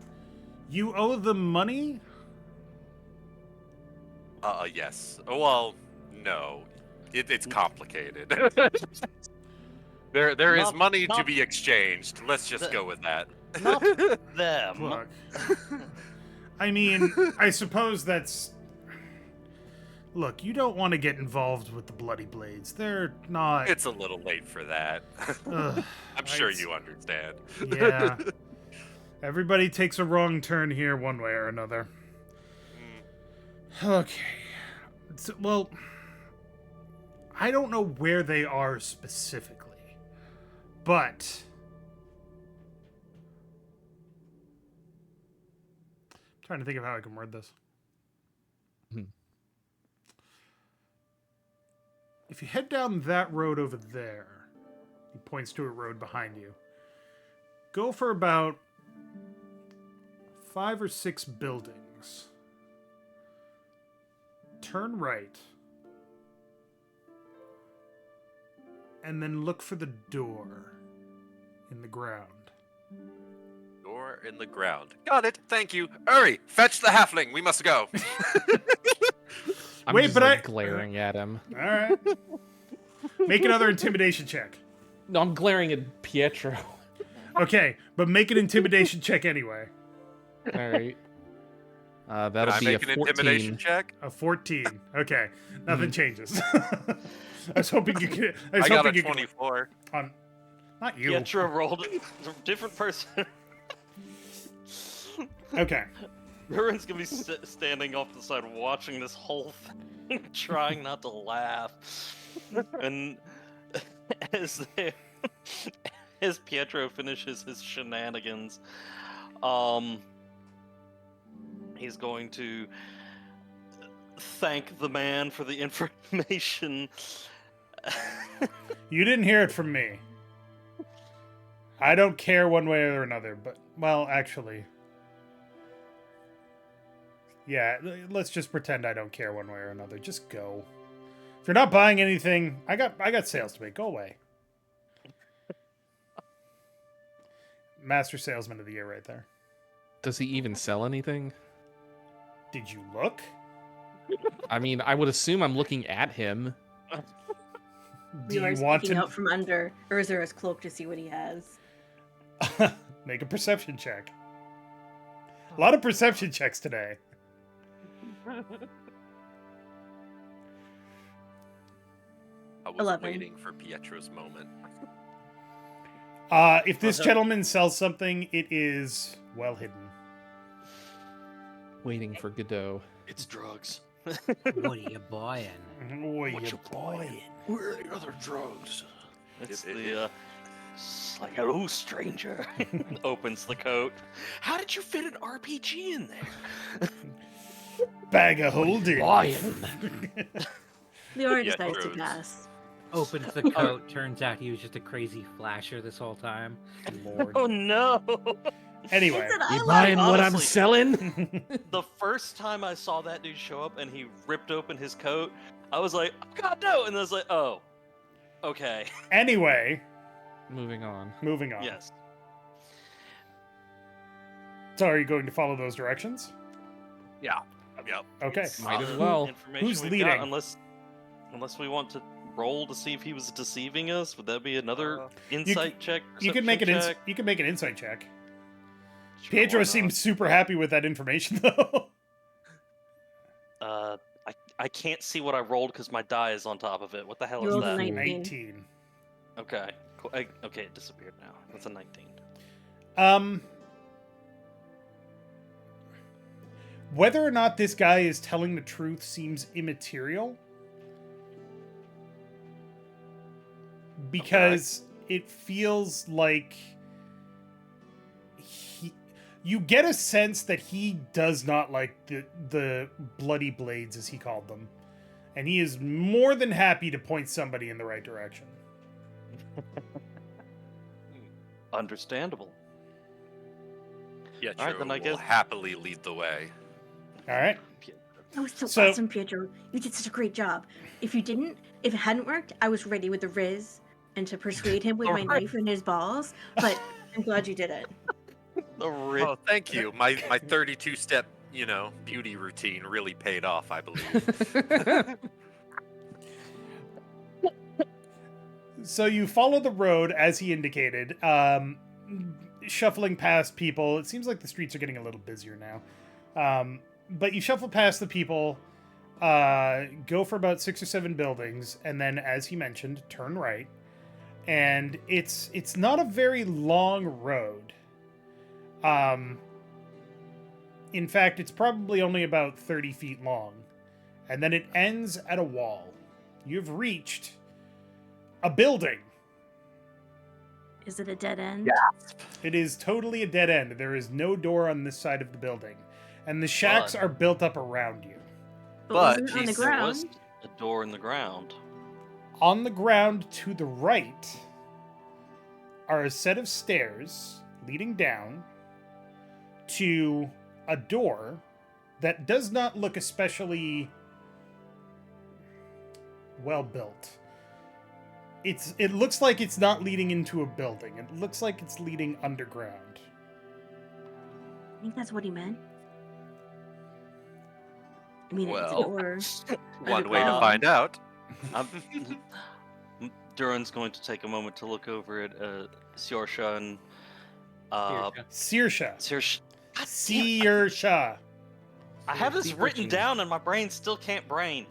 you owe them money? Yes. Well, no. It's complicated. There is Not- money to not- be exchanged. Let's just The- go with that. Not them. Look. I mean, I suppose that's... Look, you don't want to get involved with the Bloody Blades. They're not... It's a little late for that. Ugh, I'm sure it's- you understand. Yeah. Everybody takes a wrong turn here one way or another. Okay. So, well, I don't know where they are specifically, but I'm trying to think of how I can word this. Hmm. If you head down that road over there, he points to a road behind you. Go for about 5 or 6 buildings. Turn right. And then look for the door in the ground. Door in the ground. Got it. Thank you. Hurry, fetch the halfling. We must go. I'm Wait, just but like I- glaring at him. All right. Make another intimidation check. No, I'm glaring at Pietro. Okay, but make an intimidation check anyway. All right. Can That'll I be make a an 14. intimidation check? A 14. Okay, nothing changes. I was hoping you could. I was I got hoping a you could. 24. Not you. Pietro rolled a different person. Okay. Durin's gonna be standing off the side watching this whole thing, trying not to laugh. And as Pietro finishes his shenanigans, he's going to thank the man for the information. You didn't hear it from me. I don't care one way or another, but well, actually. Yeah, let's just pretend I don't care one way or another. Just go. If you're not buying anything, I got sales to make. Go away. Master salesman of the year right there. Does he even sell anything? Did you look? I mean, I would assume I'm looking at him. Do You are you want peeking to out from under Urizura's cloak to see what he has. make a perception check? A lot of perception checks today. I was 11. waiting for Pietro's moment. If this gentleman sells something, it is well hidden. Waiting for Godot. It's drugs. What are you buying? What you buying? Where are the other drugs? It's It- the it's like, hello, stranger. Opens the coat. How did you fit an RPG in there? Bag of holding. Leorah Yeah, decides to drugs. pass. Opens the coat. Turns out he was just a crazy flasher this whole time. Lord. Oh no! Anyway. He said, I You like buying what I'm Honestly- selling? The first time I saw that dude show up and he ripped open his coat, I was like, God no! And I was like, oh, okay. Anyway, Moving on. moving on. Yes. So are you going to follow those directions? Yeah. Yep. Okay. It's Might as solid well. information Who's we've leading? got, unless we want to roll to see if he was deceiving us. Would that be another insight check? You can make an perception check? you can make an insight check. Sure, Pietro why not? seems super happy with that information though. I can't see what I rolled because my die is on top of it. What the hell You is rolled a that? 19. 19. Okay. Cool. Okay, it disappeared now. That's a 19. Whether or not this guy is telling the truth seems immaterial. Because it feels like you get a sense that he does not like the bloody blades, as he called them. And he is more than happy to point somebody in the right direction. Understandable. Pietro All right, then I will guess- happily lead the way. All right. That was so, So- awesome, Pietro. You did such a great job. If it hadn't worked, I was ready with the Riz and to persuade him with my Alright. knife in his balls. But I'm glad you did it. The Oh, thank you. My 32-step, beauty routine really paid off, I believe. So you follow the road as he indicated, shuffling past people. It seems like the streets are getting a little busier now. But you shuffle past the people, go for about 6 or 7 buildings, and then, as he mentioned, turn right. And it's not a very long road. In fact, it's probably only about 30 feet long. And then it ends at a wall. You've reached a building. Is it a dead end? It is totally a dead end. There is no door on this side of the building. And the shacks But- are built up around you. But But wasn't it on the geez, There was ground? a door in the ground. On the ground to the right are a set of stairs leading down to a door that does not look especially well built. It looks like it's not leading into a building. It looks like it's leading underground. I think that's what he meant. I mean, it's a Well, door. One way to Uh, find out. Durin's going to take a moment to look over at Saoirse and Saoirse. Saoirse. Saoirse. I have this Deep written reaching. down and my brain still can't brain.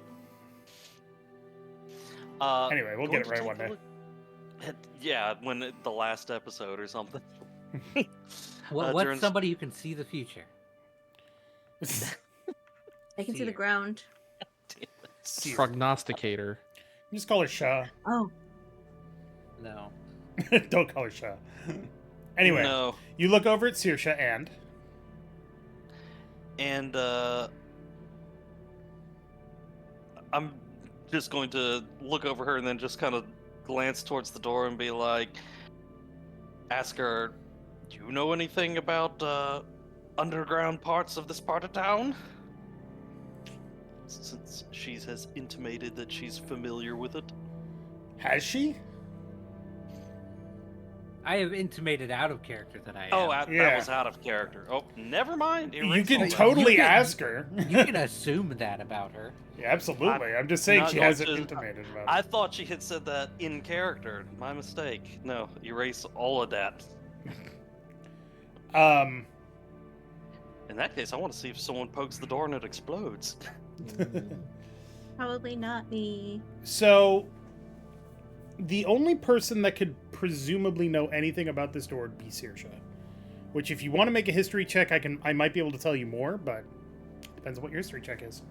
Anyway, we'll going get it to right take one a day. look Yeah, the last episode or something. What's Durin's- somebody who can see the future? I can see the Seer. ground. Seer. Prognosticator. Just call her Sha. Oh, No. Don't call her Sha. Anyway, No. you look over at Saoirse And I'm just going to look over her and then just kind of glance towards the door and be like, ask her, do you know anything about underground parts of this part of town? Since she has intimated that she's familiar with it. Has she? I have intimated out of character that I am. Oh, that Yeah. was out of character. Oh, never mind. You Erase can all that. totally You can- ask her. You can assume that about her. Yeah, absolutely. I'm just saying not she going hasn't to- intimated about I it. thought she had said that in character. My mistake. No, erase all of that. In that case, I want to see if someone pokes the door and it explodes. probably not me. So, the only person that could presumably know anything about this door would be Saoirse. Which, if you want to make a history check, I might be able to tell you more, but depends on what your history check is.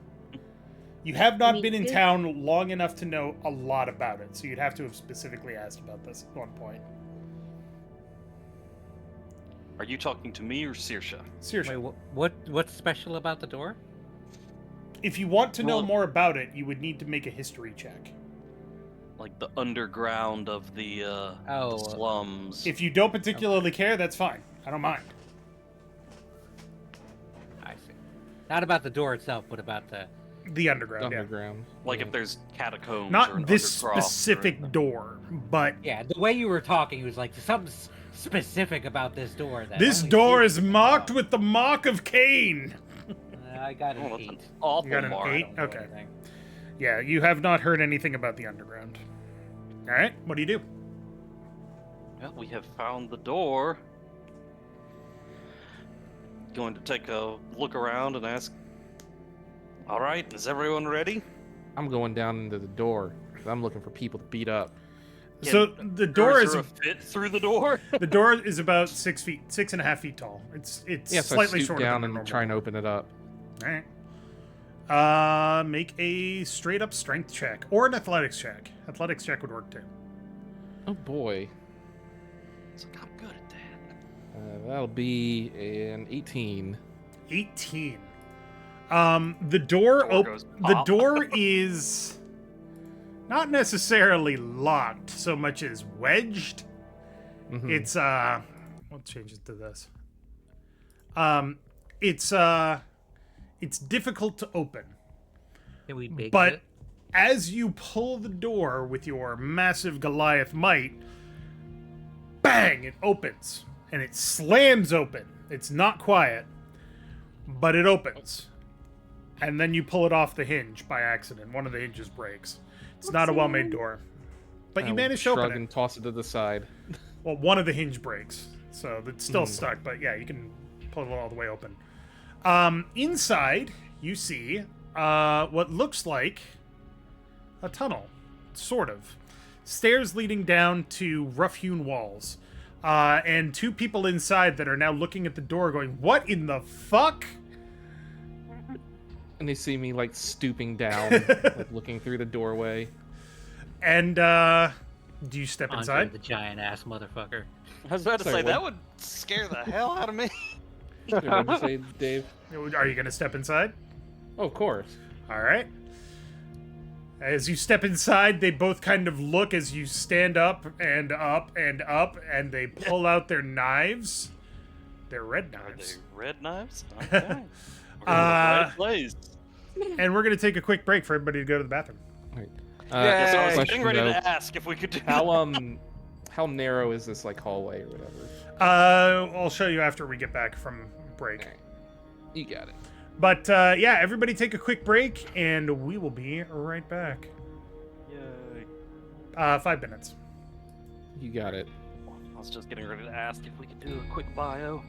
You have not mean, been in good- town long enough to know a lot about it, so you'd have to have specifically asked about this at one point. Are you talking to me or Saoirse? Seriously. Wait, what's special about the door? If you want to know Well- more about it, you would need to make a history check. Like the underground of the slums. If you don't particularly care, that's fine. I don't mind. I see. Not about the door itself, but about The underground, Underground. Like Yeah. if there's catacombs or Not an this undercroft or- specific door, but yeah. The way you were talking, it was like something specific about this door. That this only door Saoirse is would marked know. with the mark of Cain. I got an Oh, that's 8. an awful You got an mark. 8? I don't know Okay. anything. Yeah, you have not heard anything about the underground. All right, what do you do? Well, we have found the door. Going to take a look around and ask. All right, is everyone ready? I'm going down into the door. 'Cause I'm looking for people to beat up. So the door Or is there a fit through the door? the door is about 6.5 feet tall. It's Yeah, so slightly I stoop shorter down than a and normal try and door. open it up. All right. Make a straight up strength check or an athletics check. Athletics check would work too. Oh boy. It's like, I'm good at that. That'll be an 18. 18. The door goes the pop. door is not necessarily locked so much as wedged. Mhm. It's what changes to this? It's difficult to open. Can we bake But it? as you pull the door with your massive Goliath might, bang, it opens. And it slams open. It's not quiet, but it opens. And then you pull it off the hinge by accident. One of the hinges breaks. It's not a well-made door. But you I'll managed to open shrug it. and toss it to the side. Well, one of the hinge breaks, so it's still stuck. But yeah, you can pull it all the way open. Inside, you see what looks like a tunnel, sort of. Stairs leading down to rough-hewn walls, and two people inside that are now looking at the door, going, "What in the fuck?" And they see me like stooping down, like looking through the doorway. And do you step Andre inside? the giant ass motherfucker. I was about to Sorry, say, what? that would scare the hell out of me. What did you say, Dave? Are you gonna step inside? Oh, of course. All right. As you step inside, they both kind of look as you stand up and up and up, and they pull out their knives. They're red Are they knives. red knives? Okay. We're in the Uh, right place. And we're going to take a quick break for everybody to go to the bathroom. Right. Yes, I was question, getting ready though. to ask if we could do How narrow is this like hallway or whatever? I'll show you after we get back from break. Alright. You got it. But yeah, everybody take a quick break, and we will be right back. Yay. 5 minutes. You got it. I was just getting ready to ask if we could do a quick bio.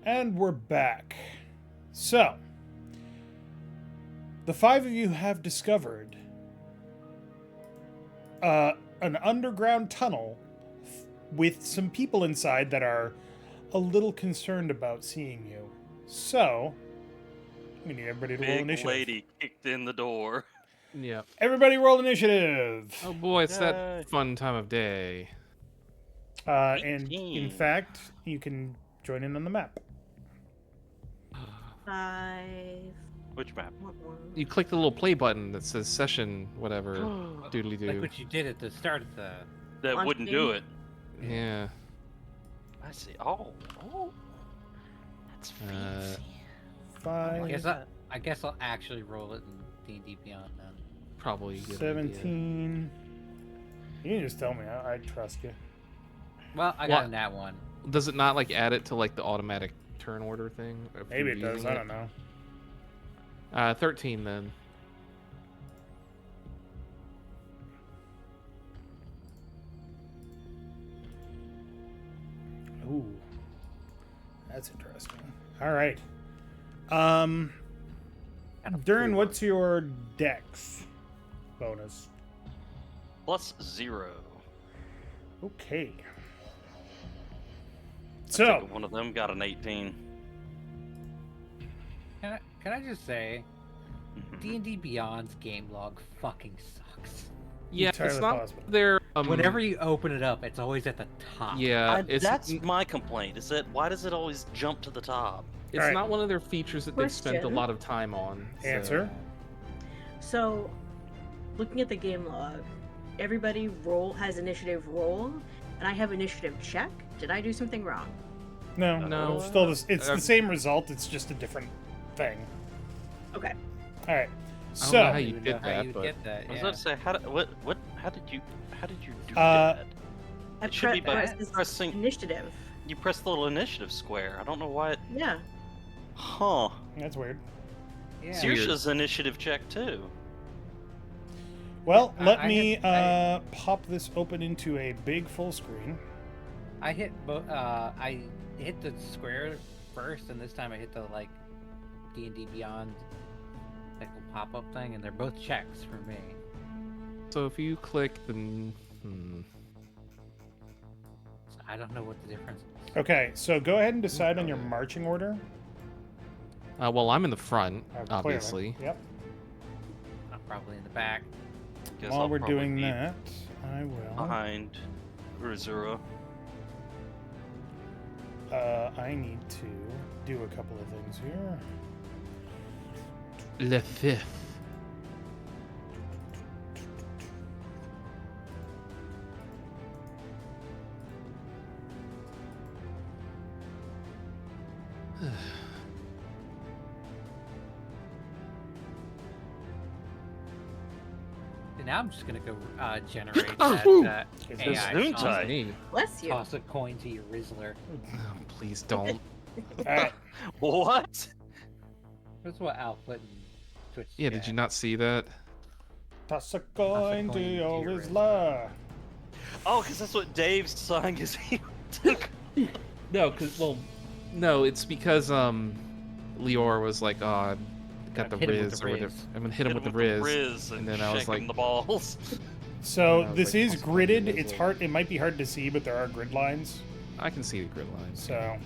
And we're back. So, the 5 of you have discovered an underground tunnel with some people inside that are a little concerned about seeing you. So, we need everybody to roll Big initiative. lady kicked in the door. Yeah. Everybody roll initiative. Oh boy, it's Yay. that fun time of day. And 18. in fact, you can join in on the map. 5. Which map? What one? You click the little play button that says session, whatever, doodly Like doo. what you did at the start of the. That Launch wouldn't game? do it. Yeah. I see. Oh. That's fancy. 5, I guess I'll actually roll it in D&D Beyond then. Probably a good idea. 17. You can just tell me. I trust you. Well, I got in that one. Does it not like add it to like the automatic turn order thing? if Maybe you're it does. using I don't know. 13 then. Ooh, that's interesting. All right. Durin, what's your dex bonus? +0. Okay. I So, took one of them got an 18. Can I just say, Mhm. D&D Beyond's game log fucking sucks. Yeah, it's Entirely not possible. there. Whenever you open it up, it's always at the top. Yeah, That's my complaint. Is that why does it always jump to the top? it's Alright. not one of their features that they've spent a Question. lot of time on. so- Answer. So, looking at the game log, everybody has initiative roll, and I have initiative check. Did I do something wrong? No, No. it's still it's the Uh, same result. It's just a different thing. Okay. All right. I don't So, know how I you don't even did know how that, you'd but get that. I was Yeah. about to say, how did you do Uh, that? I It should be by pressed pressing. initiative. You press the little initiative square. I don't know why it. Yeah. Huh. that's weird. Yeah. Saoirse's initiative check too. Well, I- let I me hit- pop this open into a big full screen. I hit I hit the square first, and this time I hit the like D&D Beyond like little pop-up thing, and they're both checks for me. so if you click the So I don't know what the difference is. Okay, so go ahead and decide on your marching order. well, I'm in the front, Clearly. obviously. Yep. I'm probably in the back. Guess While I'll we're probably doing be that, I will. behind Urizura. I need to do a couple of things here. Le fifth. And now I'm just gonna go generate Oh, that It's AI. just Zoom song. tight. Me. Bless you. Toss a coin to your Rizzler. Oh, please don't. All right. What? That's what Al put in Twitch. Yeah, did you not see that? Toss a coin to to your your Rizzler. Oh, because that's what Dave's song is. He took. No, no, it's because Leorah was like, "Oh, I got the Hit him with Riz the or whatever. Riz. I'm gonna hit him with the Riz." and and then I was shake him like- the balls. So I was this like, is toss a gridded. coin to It's Rizzler. hard. It might be hard to see, but there are grid lines. I can see the grid lines. So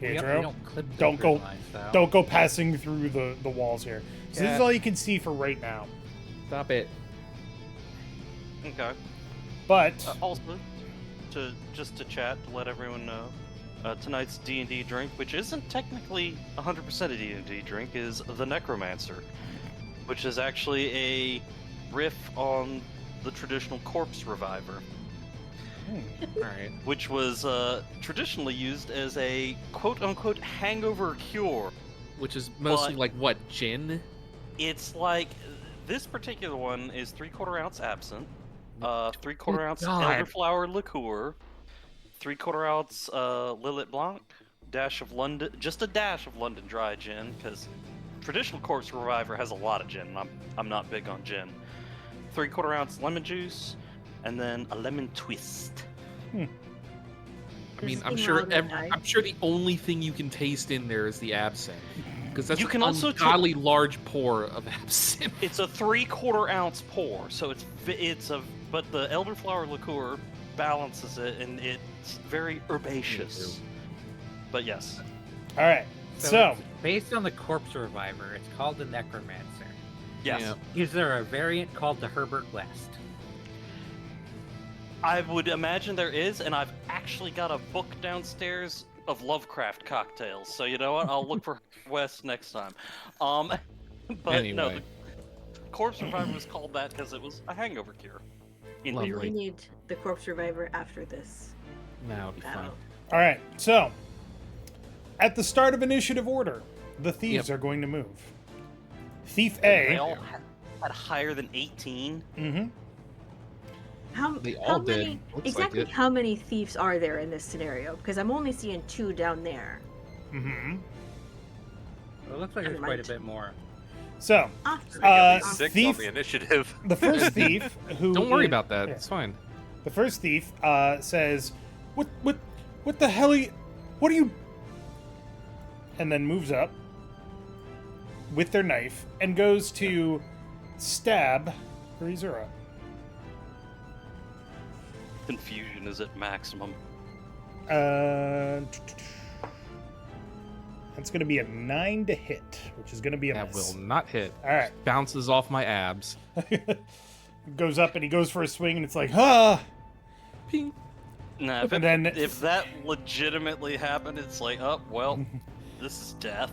We Pietro, don't clip the don't grid go- lines, though. don't go passing through the walls here. So this is Yeah. all you can see for right now. Stop it. Okay. But Also, to chat to let everyone know, tonight's D&D drink, which isn't technically 100% a D&D drink, is the Necromancer, which is actually a riff on the traditional corpse reviver, All right. which was traditionally used as a quote-unquote hangover cure. Which is mostly But- like what, gin? It's like this particular one is 3/4 ounce absinthe, 3/4 ounce God. elderflower liqueur, 3/4 ounce Lillet Blanc, dash of London, just a dash of London dry gin, because traditional corpse reviver has a lot of gin. And I'm not big on gin. 3/4 ounce lemon juice, and then a lemon twist. I mean, Just I'm seeing sure. how they die. I'm sure the only thing you can taste in there is the absinthe, because that's You an can also ungodly large pour of absinthe. It's a 3/4 ounce pour, so but the elderflower liqueur balances it, and it's very herbaceous. But yes, All right. So, it's based on the corpse reviver, it's called the necromancer. yes. Yeah. Is there a variant called the Herbert West? I would imagine there is, and I've actually got a book downstairs of Lovecraft cocktails. So you know what? I'll look for West next time. But no, Anyway. the corpse reviver was called that because it was a hangover cure. In Lovely. We theory. need the corpse reviver after this Now it'll be fine. battle. all right. So, at the start of initiative order, the thieves are going to move. Thief They A. all had higher than 18. Mm-hmm. They How all did. many Looks exactly like it. how many thieves are there in this scenario? Because I'm only seeing 2 down there. Mm-hmm. It looks like there's quite a bit more. So, Ah, At least ah, 6 thief- on the initiative. the first thief who Don't worry is- about that. yeah. It's fine. The first thief says, "What the hell are you? What are you?" And then moves up with their knife and goes to stab Urizura. Confusion is at maximum. That's going to be a 9 to hit, which is going to be a That miss. will not hit. All right, Bounces off my abs. goes up and he goes for a swing, and it's like, ah. Ping. Nah, And then- if that legitimately happened, it's like, oh, well, this is death.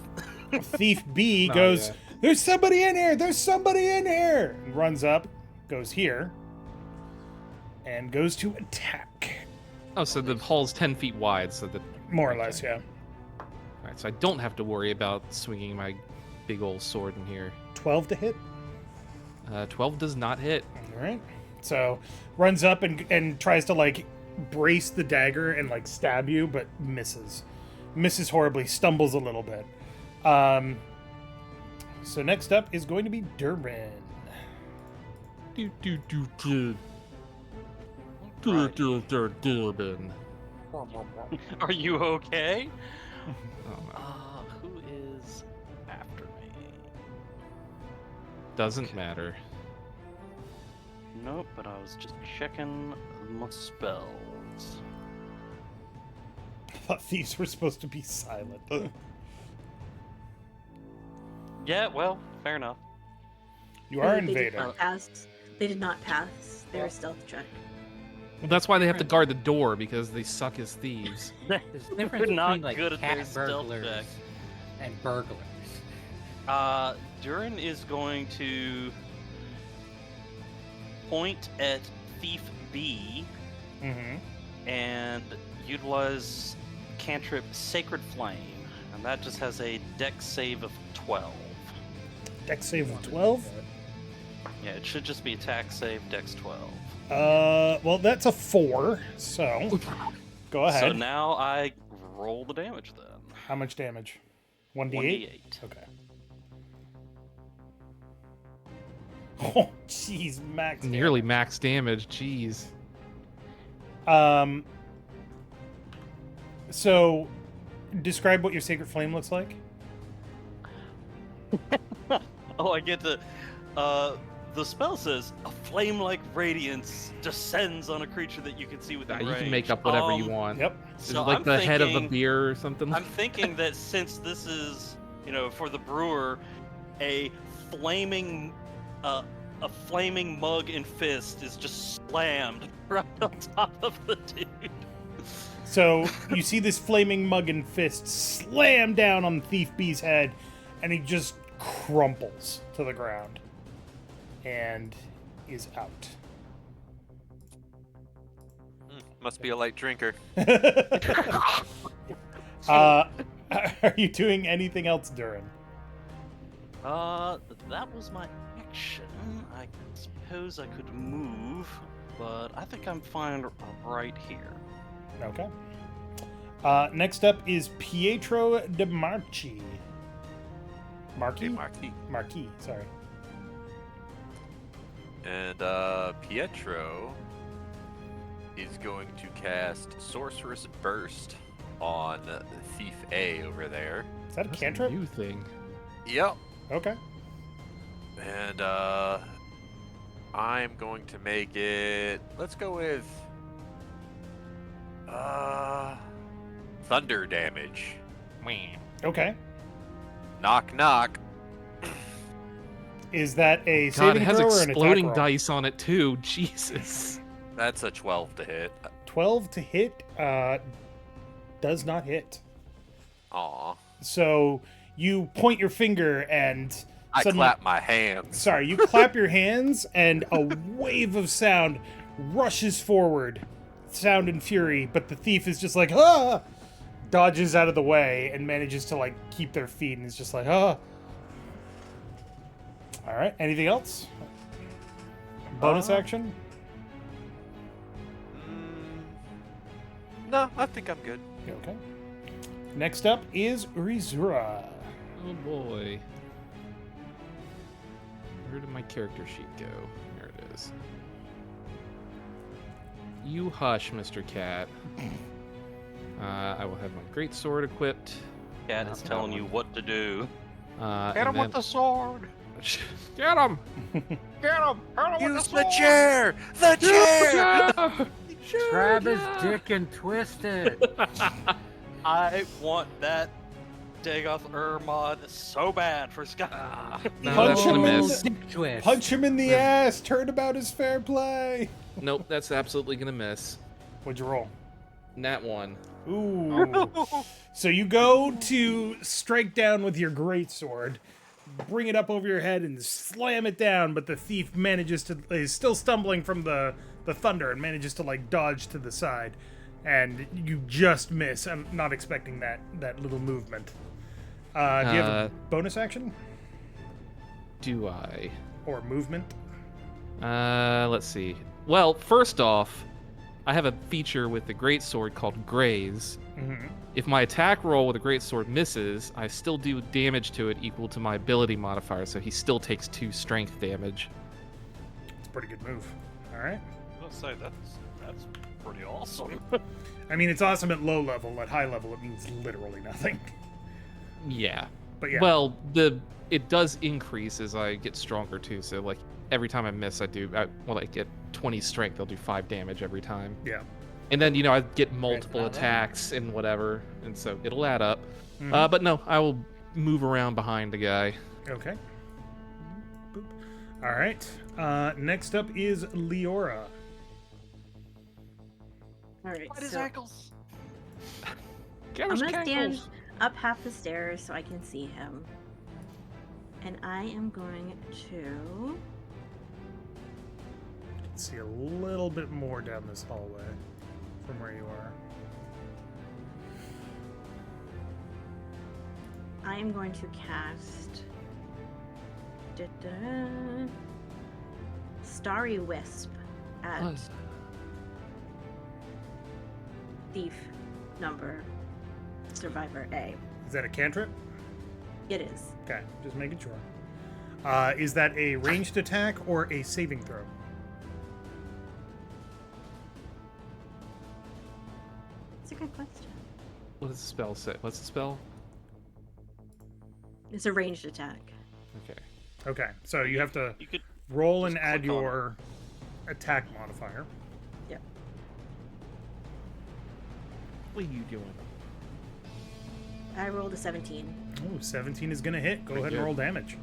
Thief B No, goes, yeah. "There's somebody in here! There's somebody in here!" And runs up, goes here, and goes to attack. Oh, so the hall's 10 feet wide, so that. More or less, yeah. Alright, so I don't have to worry about swinging my big old sword in here. 12 to hit. 12 does not hit. All right. So runs up and tries to like brace the dagger and like stab you, but misses. Misses horribly. Stumbles a little bit. So next up is going to be Durin. Durin. Are you okay? Oh, no. Who is after me? Doesn't matter. Nope, but I was just checking my spells. I thought thieves were supposed to be silent. Yeah, well, fair enough. You are They did invading. not pass. They did not pass their stealth check. Well, that's why they have to guard the door, because they suck as thieves. There's a difference They're not between like good at their cat stealth burglars check. and burglars. Durin is going to point at Thief B Mm-hmm. and utilize cantrip Sacred Flame, and that just has a dex save of 12. Dex save of 12. Yeah, it should just be attack save, dex 12. Well, that's a 4. So go ahead. So now I roll the damage then. How much damage? 1d8? 1d8. Okay. Oh, jeez, max. Nearly max damage. Jeez. damage. So, describe what your sacred flame looks like. Oh, I get to. The spell says a flame-like radiance descends on a creature that you can see within You range. can make up whatever you want. Yep. Is So it like I'm the head of a thinking- beer or something? I'm thinking that since this is, for the brewer, a flaming mug and fist is just slammed right on top of the dude. So, you see this flaming mug and fist slam down on Thief B's head, and he just crumples to the ground and is out. Must be a light drinker. Are you doing anything else, Durin? That was my action. I suppose I could move, but I think I'm fine right here. Okay. Next up is Pietro de Marchi. Marchi? Marchi, sorry. And Pietro is going to cast Sorcerous Burst on Thief A over there. Is that a That's cantrip? new thing. Yep. Okay. And I'm going to make it. Let's go with thunder damage. Okay. Knock knock. Is that a God, saving it has throw or an exploding attack roll? dice on it too. Jesus. That's a 12 to hit. 12 to hit does not hit. Aw. So you point your finger and I suddenly- clap my hands. Sorry, you clap your hands and a wave of sound rushes forward. Sound and fury, but the thief is just like, ah! Dodges out of the way and manages to like keep their feet and is just like, ah. All right, anything else? Bonus action? No, I think I'm good. Okay. Next up is Urizura. Oh boy. Where did my character sheet go? There it is. You hush, Mr. Cat. I will have my great sword equipped. Cat is telling you what to do. Get him with the sword. Get him! Get him! Use the chair! The chair! Grab his dick and twist it. I want that Dagoth Mod so bad for Scott. No, Punch that's gonna him in miss. Dick twist. Punch him in the ass! Turnabout is fair play! Nope, that's absolutely gonna miss. What'd you roll? Nat 1. Ooh. So you go to strike down with your greatsword, bring it up over your head and slam it down, but the thief is still stumbling from the thunder and manages to like dodge to the side. And you just miss. I'm not expecting that little movement. Do you have a bonus action? Do I? Or movement? Let's see. Well, first off, I have a feature with the greatsword called Graze. Mm-hmm. If my attack roll with a greatsword misses, I still do damage to it equal to my ability modifier, so he still takes 2 strength damage. It's a pretty good move. All right. I'll say that's pretty awesome. I mean, it's awesome at low level. At high level, it means literally nothing. Yeah. But yeah. Well, it does increase as I get stronger too. So like every time I miss, I get 20 strength. I'll do 5 damage every time. Yeah. And then I get multiple not bad. attacks and whatever, and so it'll add up. Mhm. But no, I will move around behind the guy. Okay. Boop. All right. Next up is Leorah. All right, What his so ankles? Get I'm his gonna stand cankles. up half the stairs so I can see him, and I am going to. See a little bit more down this hallway from where you are. I am going to cast. Starry Wisp at What? Thief number Survivor A. Is that a cantrip? It is. Okay, just making sure. Is that a ranged attack or a saving throw? It's a good question. What does the spell say? What's the spell? It's a ranged attack. Okay. Okay, so you have to You could roll and just add click on your attack modifier. Yep. What are you doing? I rolled a 17. Oh, 17 is going to hit. Go Pretty ahead and good. roll damage.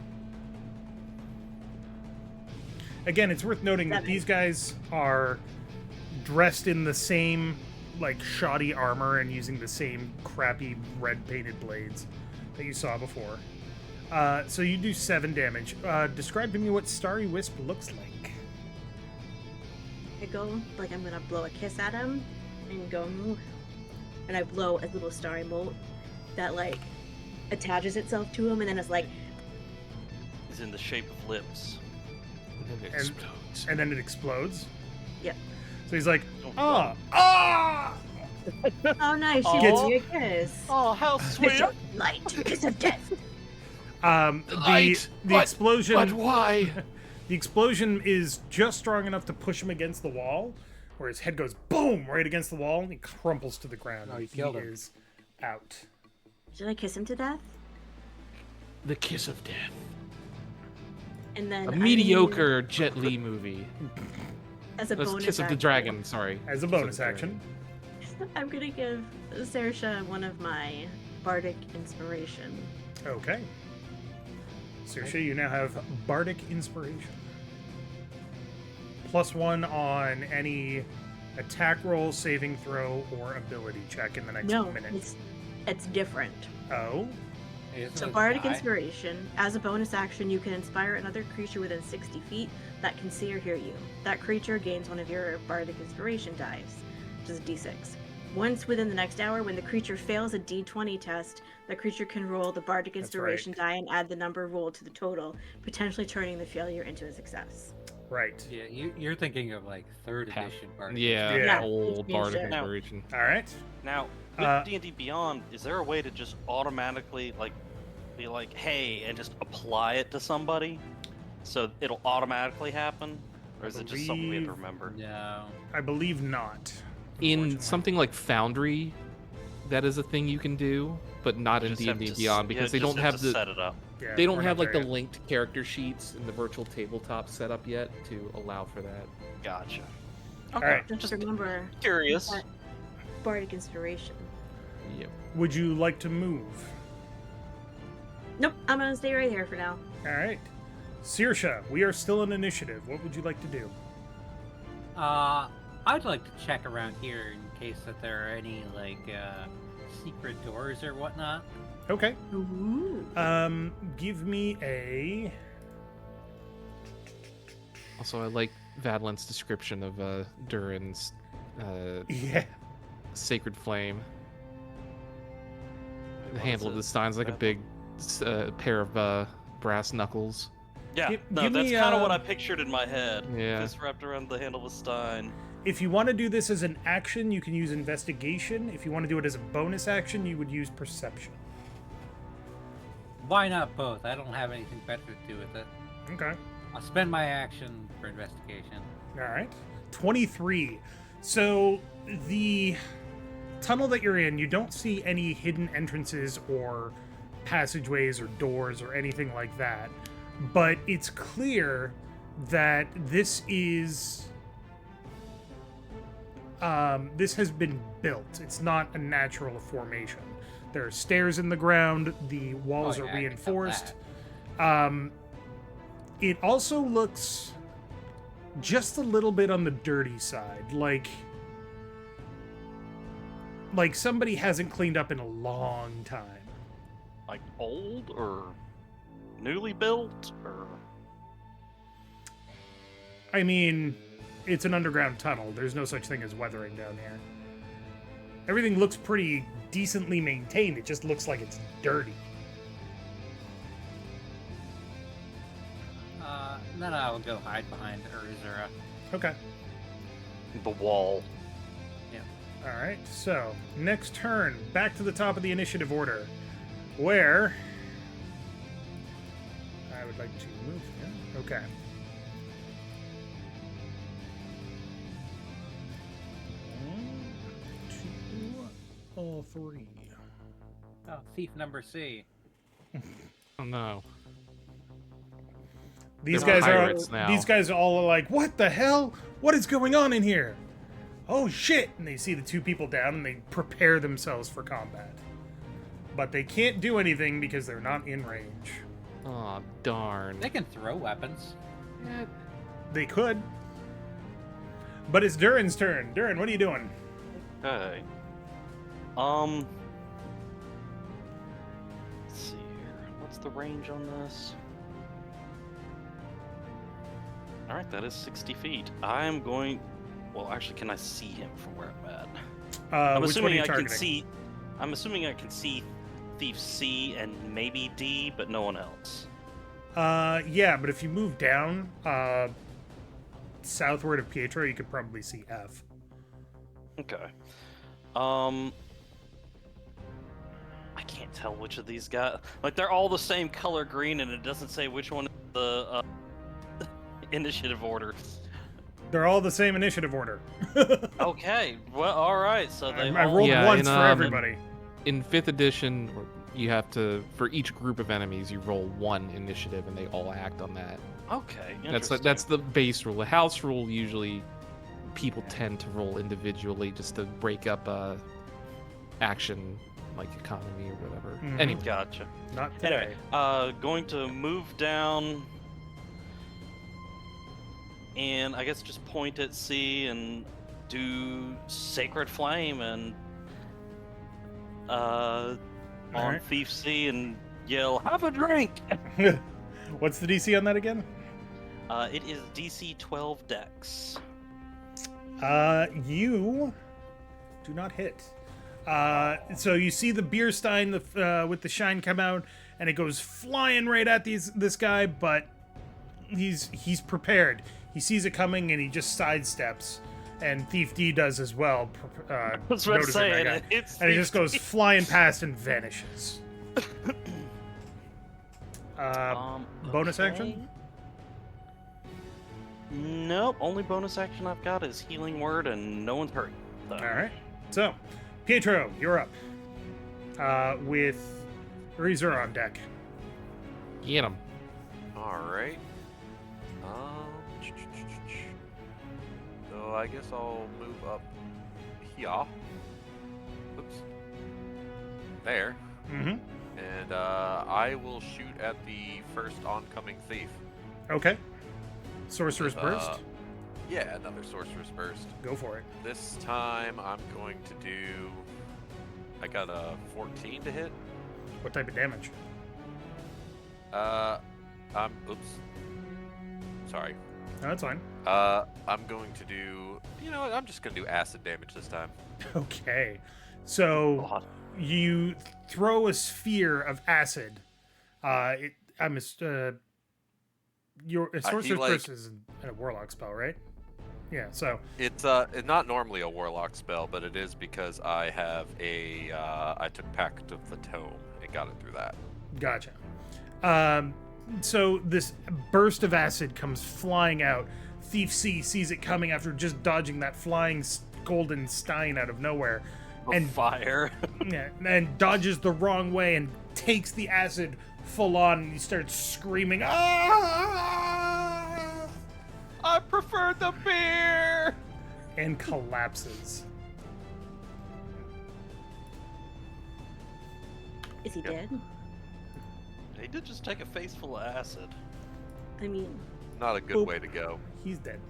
Again, it's worth noting that 7. these guys are dressed in the same, like, shoddy armor and using the same crappy red painted blades that you saw before. So you do 7 damage. Describe to me what Starry Wisp looks like. I go like I'm gonna blow a kiss at him and go, "Moo," and I blow a little starry bolt that like attaches itself to him, and then it's like, is in the shape of lips. And then it And- explodes. And then it explodes. Yep. So he's like, Oh, ah, ah! oh nice, Aw. you gets me a kiss. Oh, how sweet! Light, kiss of death. Light, The but- explosion. But why? The explosion is just strong enough to push him against the wall, where his head goes boom right against the wall and he crumples to the ground. Oh, and you killed him. is out. Should I kiss him to death? The kiss of death. And then A I mediocre Jet Li movie. as a That's bonus Kiss of the action, Dragon, sorry. As a bonus action. I'm gonna give Saoirse one of my bardic inspiration. Okay. Saoirse, you now have Bardic Inspiration. +1 on any attack roll, saving throw, or ability check in the next No, minute. it's different. Oh? Isn't So it bardic die? inspiration, as a bonus action, you can inspire another creature within 60 feet that can see or hear you. That creature gains one of your bardic inspiration dice, which is a d6. Once within the next hour, when the creature fails a d20 test, the creature can roll the bardic That's inspiration right. die and add the number rolled to the total, potentially turning the failure into a success. Right. Yeah, you're thinking of like third Half- edition bardic. Yeah, Yeah, old it's Bardic shit. Inspiration. All right. Now, Uh, with D&D Beyond, is there a way to just automatically be like, hey, and just apply it to somebody, so it'll automatically happen, or is it just something we have to believe- remember? No. I believe not. In unfortunately. something like Foundry, that is a thing you can do, but not in Just have D&D to Beyond yeah, because they just don't have to the set it up. Yeah, they don't we're have not like the there yet. linked character sheets in the virtual tabletop set up yet to allow for that. Gotcha. Okay, right. just remember Curious. that bardic inspiration. Yep. Would you like to move? Nope, I'm gonna stay right here for now. All right. Saoirse, we are still in initiative. What would you like to do? I'd like to check around here in case that there are any like secret doors or whatnot. Okay. Ooh. Give me a. Also, I like Vadlan's description of Durin's Yeah. sacred flame. The What handle is of it? the Stein's like a big pair of brass knuckles. Yeah, Give- no, give that's me, kind of what uh, I pictured in my head. Yeah. Just wrapped around the handle of a Stein. If you want to do this as an action, you can use investigation. If you want to do it as a bonus action, you would use perception. Why not both? I don't have anything better to do with it. Okay. I'll spend my action for investigation. All right. 23. So the tunnel that you're in, you don't see any hidden entrances or passageways or doors or anything like that. But it's clear that this is this has been built. It's not a natural formation. There are stairs in the ground. The walls Oh, yeah, are I can tell reinforced. that. It also looks just a little bit on the dirty side, like somebody hasn't cleaned up in a long time. Like old or newly built or I mean, it's an underground tunnel. There's no such thing as weathering down here. Everything looks pretty decently maintained. It just looks like it's dirty. Then I'll go hide behind Urizura. Okay. the wall. All right. So, next turn, back to the top of the initiative order, where I would like to move here. Okay. One, two, three. Oh, thief number C. Oh no. These They're guys are pirates now. these guys all are like, what the hell? What is going on in here? Oh shit! And they see the two people down and they prepare themselves for combat. But they can't do anything because they're not in range. Oh darn. They can throw weapons. They could. But it's Durin's turn. Durin, what are you doing? Okay. Let's see here. What's the range on this? Alright, that is 60 feet. I'm going... Well, actually, can I see him from where I'm at? I'm Which one are assuming you I can targeting? see... I'm assuming I can see Thief C and maybe D, but no one else. Yeah, but if you move down, southward of Pietro, you could probably see F. Okay. I can't tell which of these guys... Like, they're all the same color green, and it doesn't say which one is the initiative order. They're all the same initiative order. Okay, well, all right. So they I all... rolled Yeah, once in, for everybody. In 5th edition, you have to, for each group of enemies, you roll 1 initiative, and they all act on that. Okay, That's the base rule. The house rule, usually people tend to roll individually just to break up action, like economy or whatever. Mhm. Anyway, Gotcha. Not today. Anyway, going to move down, and I guess just point at C and do Sacred Flame and on Alright. Thief C and yell, "Have a drink!" What's the DC on that again? It is DC 12 Dex. You do not hit. So you see the beer stein with the shine come out, and it goes flying right at this guy, but he's prepared. He sees it coming, and he just sidesteps. And Thief D does as well. I was about to noticing say, that guy. it's And he just Thief goes D. flying past and vanishes. Bonus Okay. action? Nope, only bonus action I've got is Healing Word, and no one's hurt. So. All right. So, Pietro, you're up. With Urizura on deck. get him. All right. So I guess I'll move up here. Oops. There. Mm-hmm. And I will shoot at the first oncoming thief. Okay. Sorcerer's Burst. Yeah, another Sorcerer's Burst. Go for it. This time I'm going to do... I got a 14 to hit. What type of damage? Oops. Sorry. No, that's fine. I'm going to do... You know what? I'm just going to do acid damage this time. Okay. So you throw a sphere of acid. Your Sorcerer's like- Burst is a Warlock spell, right? Yeah, so... It's not normally a Warlock spell, but it is because I have a... I took Pact of the Tome and got it through that. Gotcha. So this burst of acid comes flying out. Thief C sees it coming after just dodging that flying golden stein out of nowhere. And fire. yeah, and dodges the wrong way and takes the acid full on, and he starts screaming, "Ah!" I prefer the beer. and collapses. Is he Yep. dead? He did just take a face full of acid. I mean, Not a good Boop. way to go. He's dead.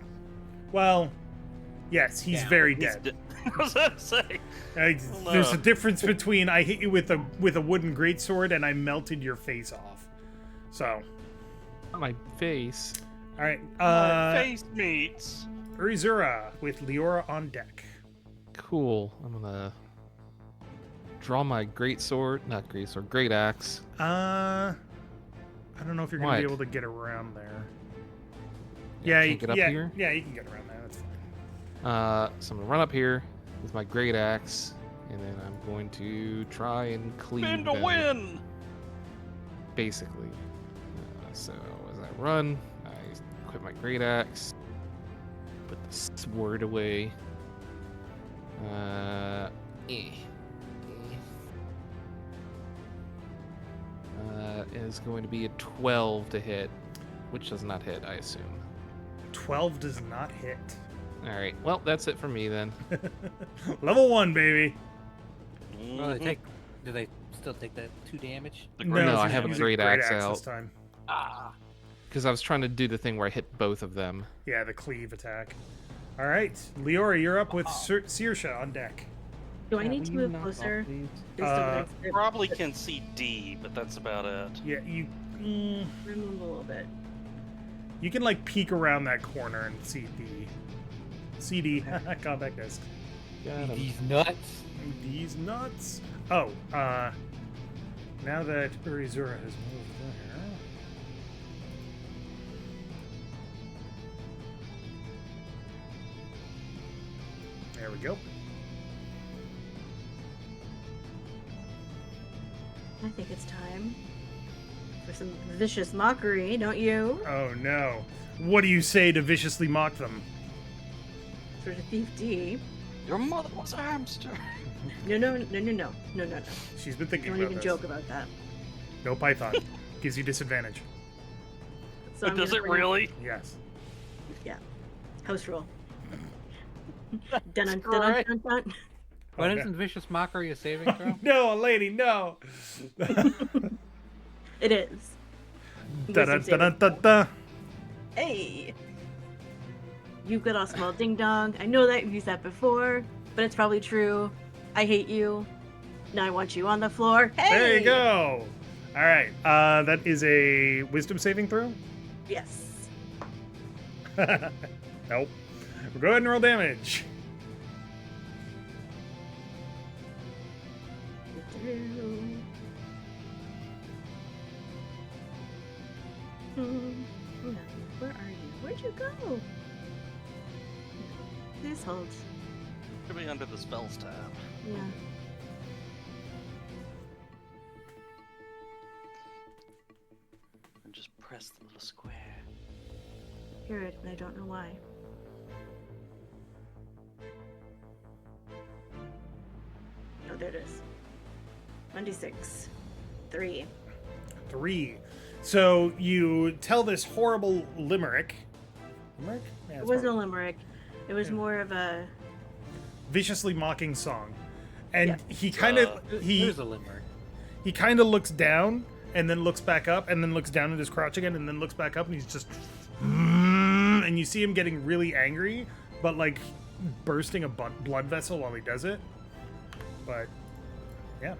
Well, yes, he's Yeah, very He's dead. de- I was gonna say. There's a difference between I hit you with a wooden greatsword and I melted your face off. So, My face. all right. My face meats. Urizura with Leorah on deck. Cool. I'm gonna draw my great axe. I don't know if you're gonna be What? able to get around there. Yeah, Yeah, can't get up here? Yeah, you can get around there. That's fine. So I'm gonna run up here with my great axe, and then I'm going to try and cleave Spin to them, win. basically. So as I run, I equip my great axe, put the sword away. Is going to be a 12 to hit, which does not hit, I assume. 12 does not hit. All right. Well, that's it for me then. Level 1, baby. Well, do they still take that 2 damage? The No, great I she's have a using great axe this out. time. Ah. Because I was trying to do the thing where I hit both of them. Yeah, the cleave attack. All right, Leorah, you're up with Saoirse on deck. do I need to move closer? Just to like, Probably can see D, but that's about it. Yeah, you move a little bit. you can like peek around that corner and see the CD combat disc. Got him. These nuts. These nuts. Oh, now that Urizura has moved there. There we go. I think it's time for some vicious mockery, don't you? Oh no. What do you say to viciously mock them? for the Thief D. Your mother was a hamster. No. She's been thinking Don't about even this. joke about that. No Python. Gives you disadvantage. So I'm Does gonna it bring- really? Yes. Yeah. House rule. Dun dun great. dun dun. What Okay. isn't Vicious Mockery a saving throw? No, lady, no. It is. Dun, Wisdom dun, saving dun, throw. dun, dun. Hey. You've got a small ding dong. I know that you've used that before, but it's probably true. I hate you. Now I want you on the floor. Hey. There you go. All right. That is a wisdom saving throw. Yes. Nope. We'll go ahead and roll damage. Where are you? Where'd you go? Please hold. Should be under the spells tab. Yeah. And just press the little square. Hear it, but I don't know why. Oh, there it is. 1d6. 3. 3. So you tell this horrible limerick. Limerick? Yeah, It it's wasn't a horrible. limerick. It was Yeah. more of a. Viciously mocking song. And Yeah. he kind of Here's a limerick. he kind of looks down and then looks back up and then looks down at his crouch again and then looks back up and he's just and you see him getting really angry but like bursting a blood vessel while he does it. But yeah.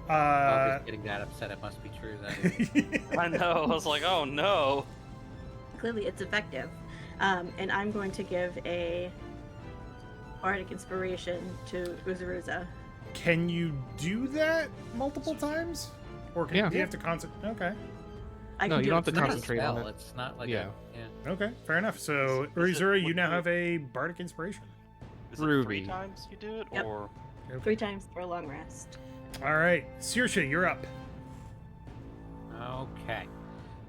If he's getting that upset, it must be true then. I know. I was like, oh no. Clearly, it's effective. And I'm going to give a bardic inspiration to Urizura. Can you do that multiple times? Or can Yeah. do you have to concentrate? Okay. I No, can you do don't it have to It's not a concentrate on spell, it. It's not like Yeah. Okay, fair enough. So, Is it- Urizura, you would now you- have a bardic inspiration. Is it Ruby. 3 times you do it, Yep. or 3 times for a long rest. All right, Saoirse, you're up. Okay.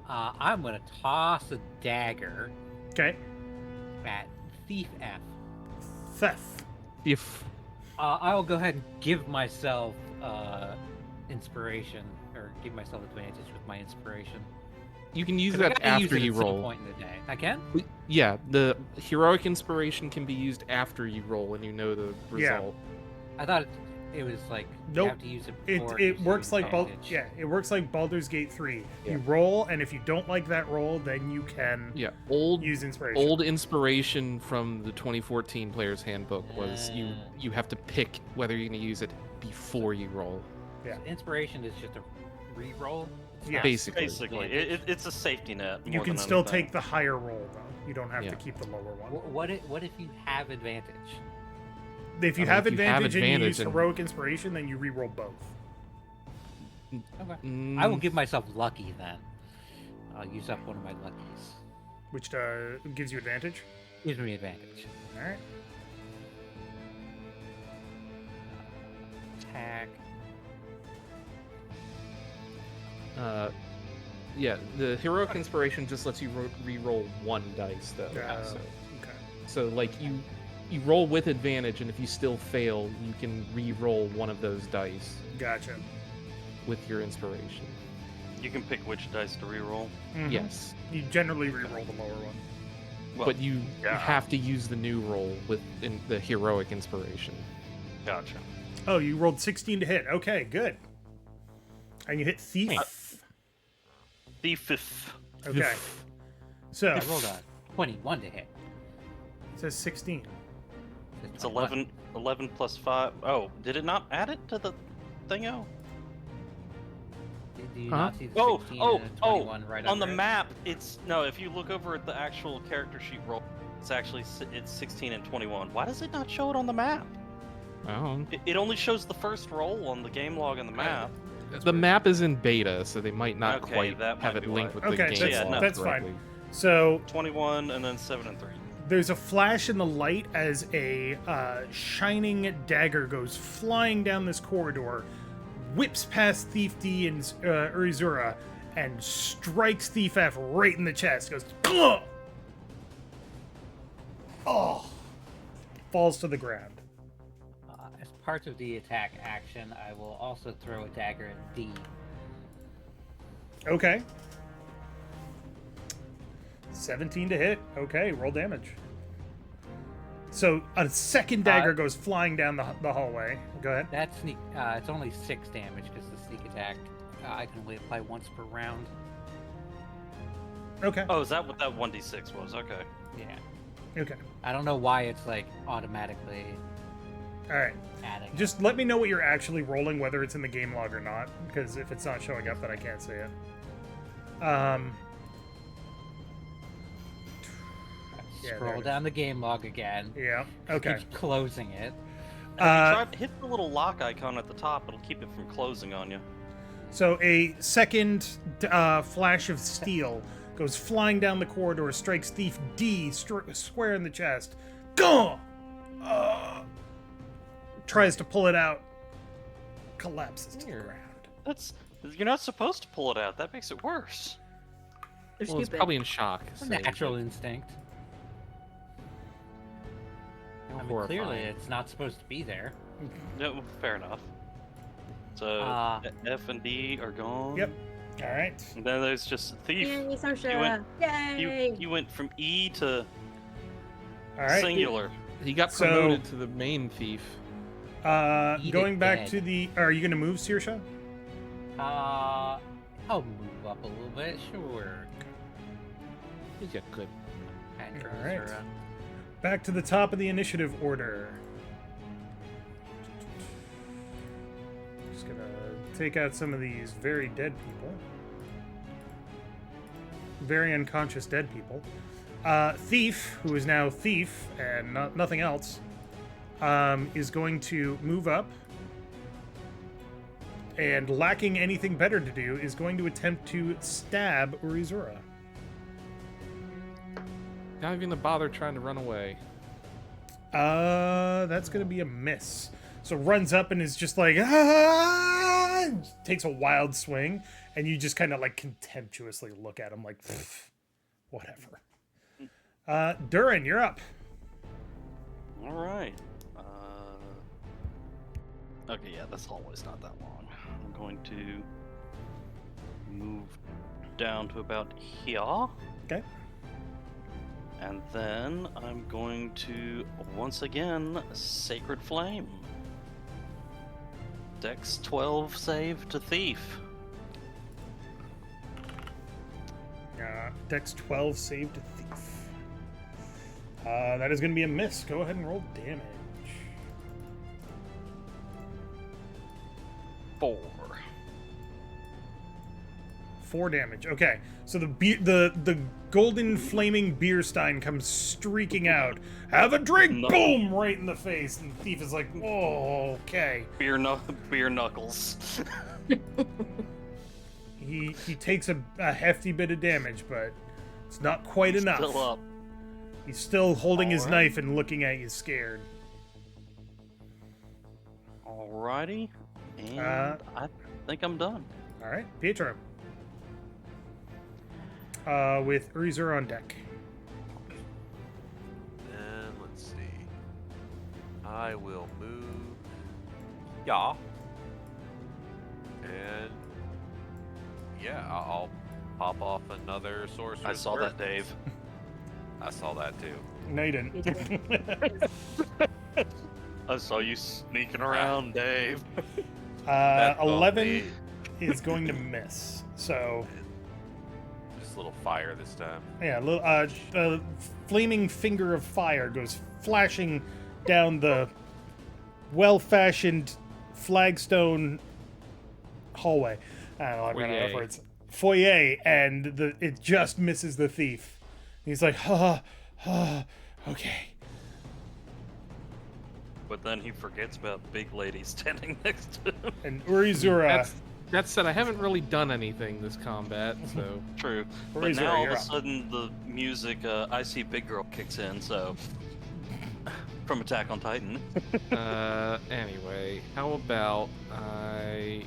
I'm gonna toss a dagger Okay. at Thief F. Theft. If I will go ahead and give myself inspiration, or give myself advantage with my inspiration. you can use 'Cause I that gotta use after it you at some roll. point in the day. I can? Yeah, the heroic inspiration can be used after you roll and you know the Yeah. result. I thought it was like Nope. you have to use it before. It you works use like advantage. it works like Baldur's Gate 3. Yeah. You roll, and if you don't like that roll, then you can Yeah, old use inspiration. old inspiration from the 2014 Player's Handbook was you have to pick whether you're going to use it before you roll. Yeah. Inspiration is just a re-roll. It's Yeah. not Basically. basically, it's a safety net. You more can than still anything. take the higher roll though. You don't have Yeah. to keep the lower one. What if you have advantage? If you I mean, have if you have advantage and you advantage use and- heroic inspiration, then you re-roll both. Okay. Mm, I will give myself lucky then. I'll use up one of my luckies. Which gives you advantage. Gives me advantage. All right. Attack. Yeah, the heroic inspiration just lets you re-roll one dice though. Yeah. So, Okay. so like you roll with advantage, and if you still fail, you can re-roll one of those dice Gotcha. with your inspiration. You can pick which dice to reroll. Mhm. Yes, You generally re-roll the lower one. Well, but you yeah. have to use the new roll with the heroic inspiration. Gotcha. Oh, you rolled 16 to hit. Okay, good. And you hit thief. The fifth. Okay. So I rolled a 21 to hit. it says 16. It's 11 plus 5. Oh, did it not add it to the thingo? Do you Huh? not see the Oh, 16 oh, and a oh! 21 right On the under it? map, it's no. If you look over at the actual character sheet roll, it's actually it's 16 and 21. Why does it not show it on the map? Oh, It only shows the first roll on the game log on the map. the map is in beta, so they might not Okay, quite that have might it be linked why. with the Okay, game that's- log that's fine. correctly. So 21 and then 7 and 3. there's a flash in the light as a shining dagger goes flying down this corridor, whips past Thief D and Urizura, and strikes Thief F right in the chest. Goes, ugh! Oh, falls to the ground. As part of the attack action, I will also throw a dagger at D. Okay. 17 to hit. Okay, roll damage. So a second dagger goes flying down the hallway. Go ahead. That sneak, it's only 6 damage because the sneak attack I can only apply once per round. Okay. Oh, is that what that 1d6 was? Okay. Yeah. Okay. I don't know why it's like automatically All right. adding. Just let me know what you're actually rolling, whether it's in the game log or not, because if it's not showing up, then I can't see it. Yeah, Scroll there it down the game log again. Yeah. Okay. Keep closing it. Hit the little lock icon at the top. It'll keep it from closing on you. So a second flash of steel goes flying down the corridor, strikes Thief D square in the chest. Gah! Tries to pull it out, collapses to the Here. ground. You're not supposed to pull it out. That makes it worse. They're Well, it's stupid. probably in shock. It's a so- natural instinct. How I mean, horrifying. clearly it's not supposed to be there. No, fair enough. So F and D are gone. Yep. All right. And then there's just Thief. Yay, Saoirse! You went- Yay! You went from E to All right. singular. He got So- promoted to the main thief. Eat Going it back dead. to the. Are you going to move, Saoirse? I'll move up a little bit, sure. He's got good. And All right. Urizura. Back to the top of the initiative order. Just gonna take out some of these very dead people. Very unconscious dead people. Thief, who is now Thief and nothing else, is going to move up. And lacking anything better to do, is going to attempt to stab Urizura. Not even to bother trying to run away. That's gonna be a miss. So runs up and is just like, ah! And takes a wild swing, and you just kind of like contemptuously look at him like, "Pfft, whatever. Durin, you're up. All right. Okay, yeah, this hallway's not that long. I'm going to move down to about here. Okay. And then I'm going to, once again, Sacred Flame. Dex 12 save to Thief. Dex 12 save to Thief. That is going to be a miss. Go ahead and roll damage. 4. 4 damage. Okay, so the golden flaming beer stein comes streaking out. Have a drink! No. Boom! Right in the face. And the thief is like, oh, okay. Beer knuckles. He takes a hefty bit of damage, but it's not quite enough. Still up. He's still holding his Alright. knife and looking at you scared. Alrighty. And I think I'm done. All right, Pietro. With Urizura on deck. And let's see. I will move. Yeah. And yeah, I'll pop off another sorcerer's I saw Curse. that, Dave. I saw that too. No, you didn't. I saw you sneaking around, Dave. That's all 11 me. is going to miss. So, Just a little fire this time. yeah, a flaming finger of fire goes flashing down the well-fashioned flagstone hallway. I don't know, I'm running out of Foyer. words. Foyer, and it just misses the thief. He's like, okay. But then he forgets about the big lady standing next to him. And Urizura, That said, I haven't really done anything this combat, so True. But Urizura, now all of you're a up. sudden the music, I See Big Girl kicks in, so. From Attack on Titan. anyway, how about I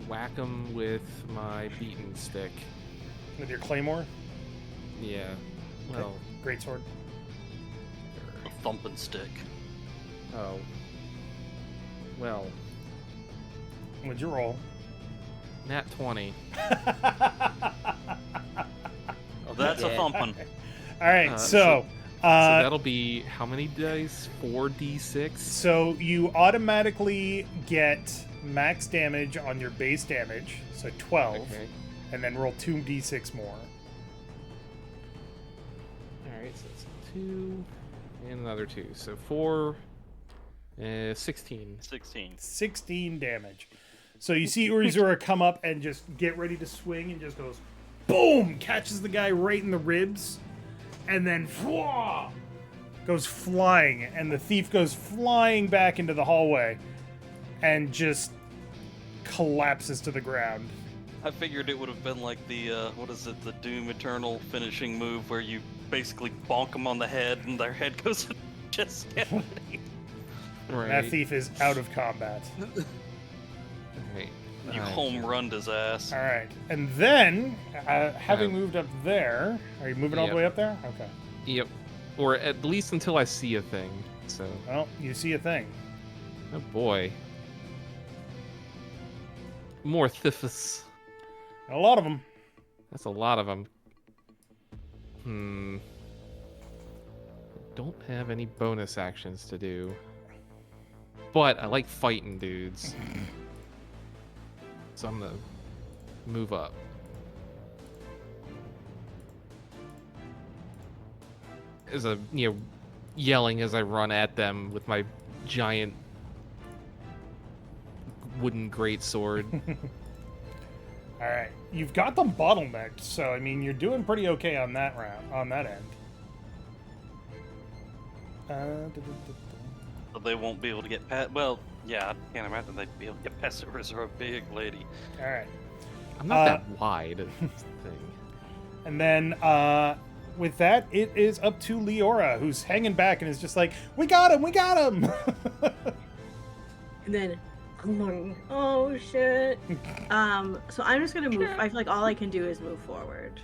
whack him with my beaten stick? with your claymore, Yeah. Well, greatsword. A thumping stick. Oh. Well, What'd you roll? nat 20. Oh, that's a Yeah. thumping. All right, So so that'll be how many dice? 4d6? so you automatically get max damage on your base damage, so 12, Okay. and then roll 2d6 more. Alright, so it's 2 and another 2. So 4, 16. 16. 16 damage. So you see Urizura come up and just get ready to swing and just goes boom, catches the guy right in the ribs, and then goes flying, and the thief goes flying back into the hallway and just collapses to the ground. I figured it would have been like the, what is it, the Doom Eternal finishing move where you basically bonk them on the head and their head goes just Right. That thief is out of combat. Right. You Alright, home so- runned his ass. All right, and then having moved up there, are you moving all the Yep. way up there? Okay. Yep. Or at least until I see a thing. So, Well, you see a thing. oh boy. More thiffus. A lot of them. That's a lot of them. Don't have any bonus actions to do. But I like fighting dudes. So I'm gonna move up. As a, yelling as I run at them with my giant wooden greatsword. All right, you've got them bottlenecked, so I mean you're doing pretty okay on that round, on that end. But they won't be able to get past. Well, yeah, I can't imagine they'd be able to get past it because they're a big lady. All right, I'm not that wide. That's the thing. and then with that, it is up to Leorah, who's hanging back and is just like, "We got him! We got him!" And then, oh shit. So I'm just gonna move. I feel like all I can do is move forward.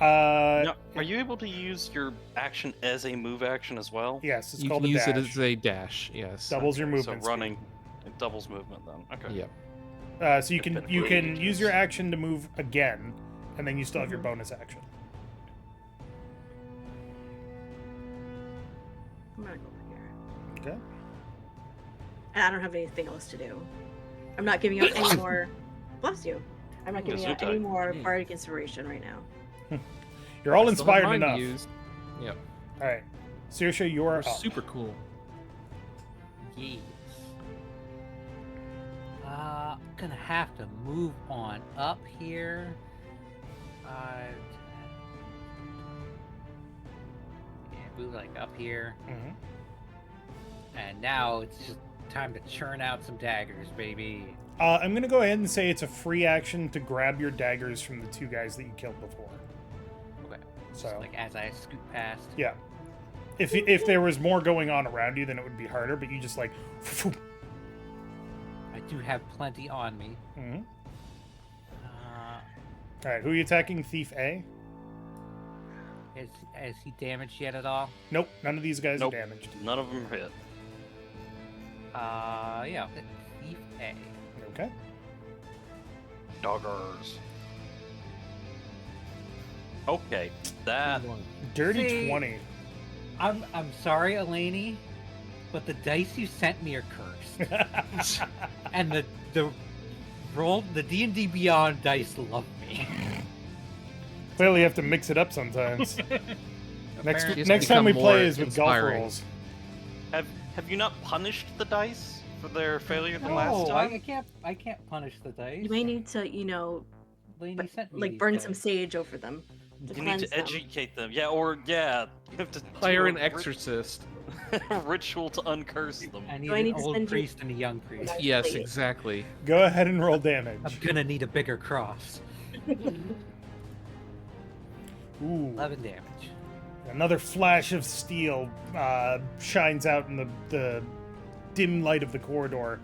Now, are you able to use your action as a move action as well? Yes, it's You called can a use dash. it as a dash, yes. Doubles your So movement. running, it doubles movement then. Okay. Yep. So you can use your action to move again, and then you still have your bonus action. I'm gonna go over here. Okay. And I don't have anything else to do. I'm not giving out any more. Bless you. I'm not giving out any Gesundheit. more bardic inspiration right now. You're all Still have inspired mine enough. used. Yep. All right, Saoirse, you are They're up. super cool. Yes. Gonna have to move on up here. Yeah, move like up here. Mhm. And now it's just time to churn out some daggers, baby. I'm gonna go ahead and say it's a free action to grab your daggers from the two guys that you killed before. Okay. So Just like as I scoot past. yeah, if there was more going on around you, then it would be harder. But you just like, I do have plenty on me. Mhm. Uh, All right, who are you attacking? Thief A? is he damaged yet at all? Nope, none of these guys Nope. are damaged. None of them hit. Yeah, Thief A. Okay. Doggers. Okay, that. Dirty See- 20. I'm sorry, Elene, but the dice you sent me are cursed. And the roll the D&D Beyond dice love me. Clearly, you have to mix it up sometimes. next Apparently- next time we become play more is with golf inspiring. rolls. Have you not punished the dice for their failure the No, last time? I can't punish the dice. You may need to, Elene sent me like these burn dice. some sage over them. To You need to cleanse them. educate them. Yeah, or yeah, you have to Hire do an a exorcist. ritual to uncurse them. I need Do I an need to old send you- priest and a young priest. Yes, Wait. exactly. Go ahead and roll damage. I'm gonna need a bigger cross. Ooh. 11 damage. Another flash of steel shines out in the dim light of the corridor,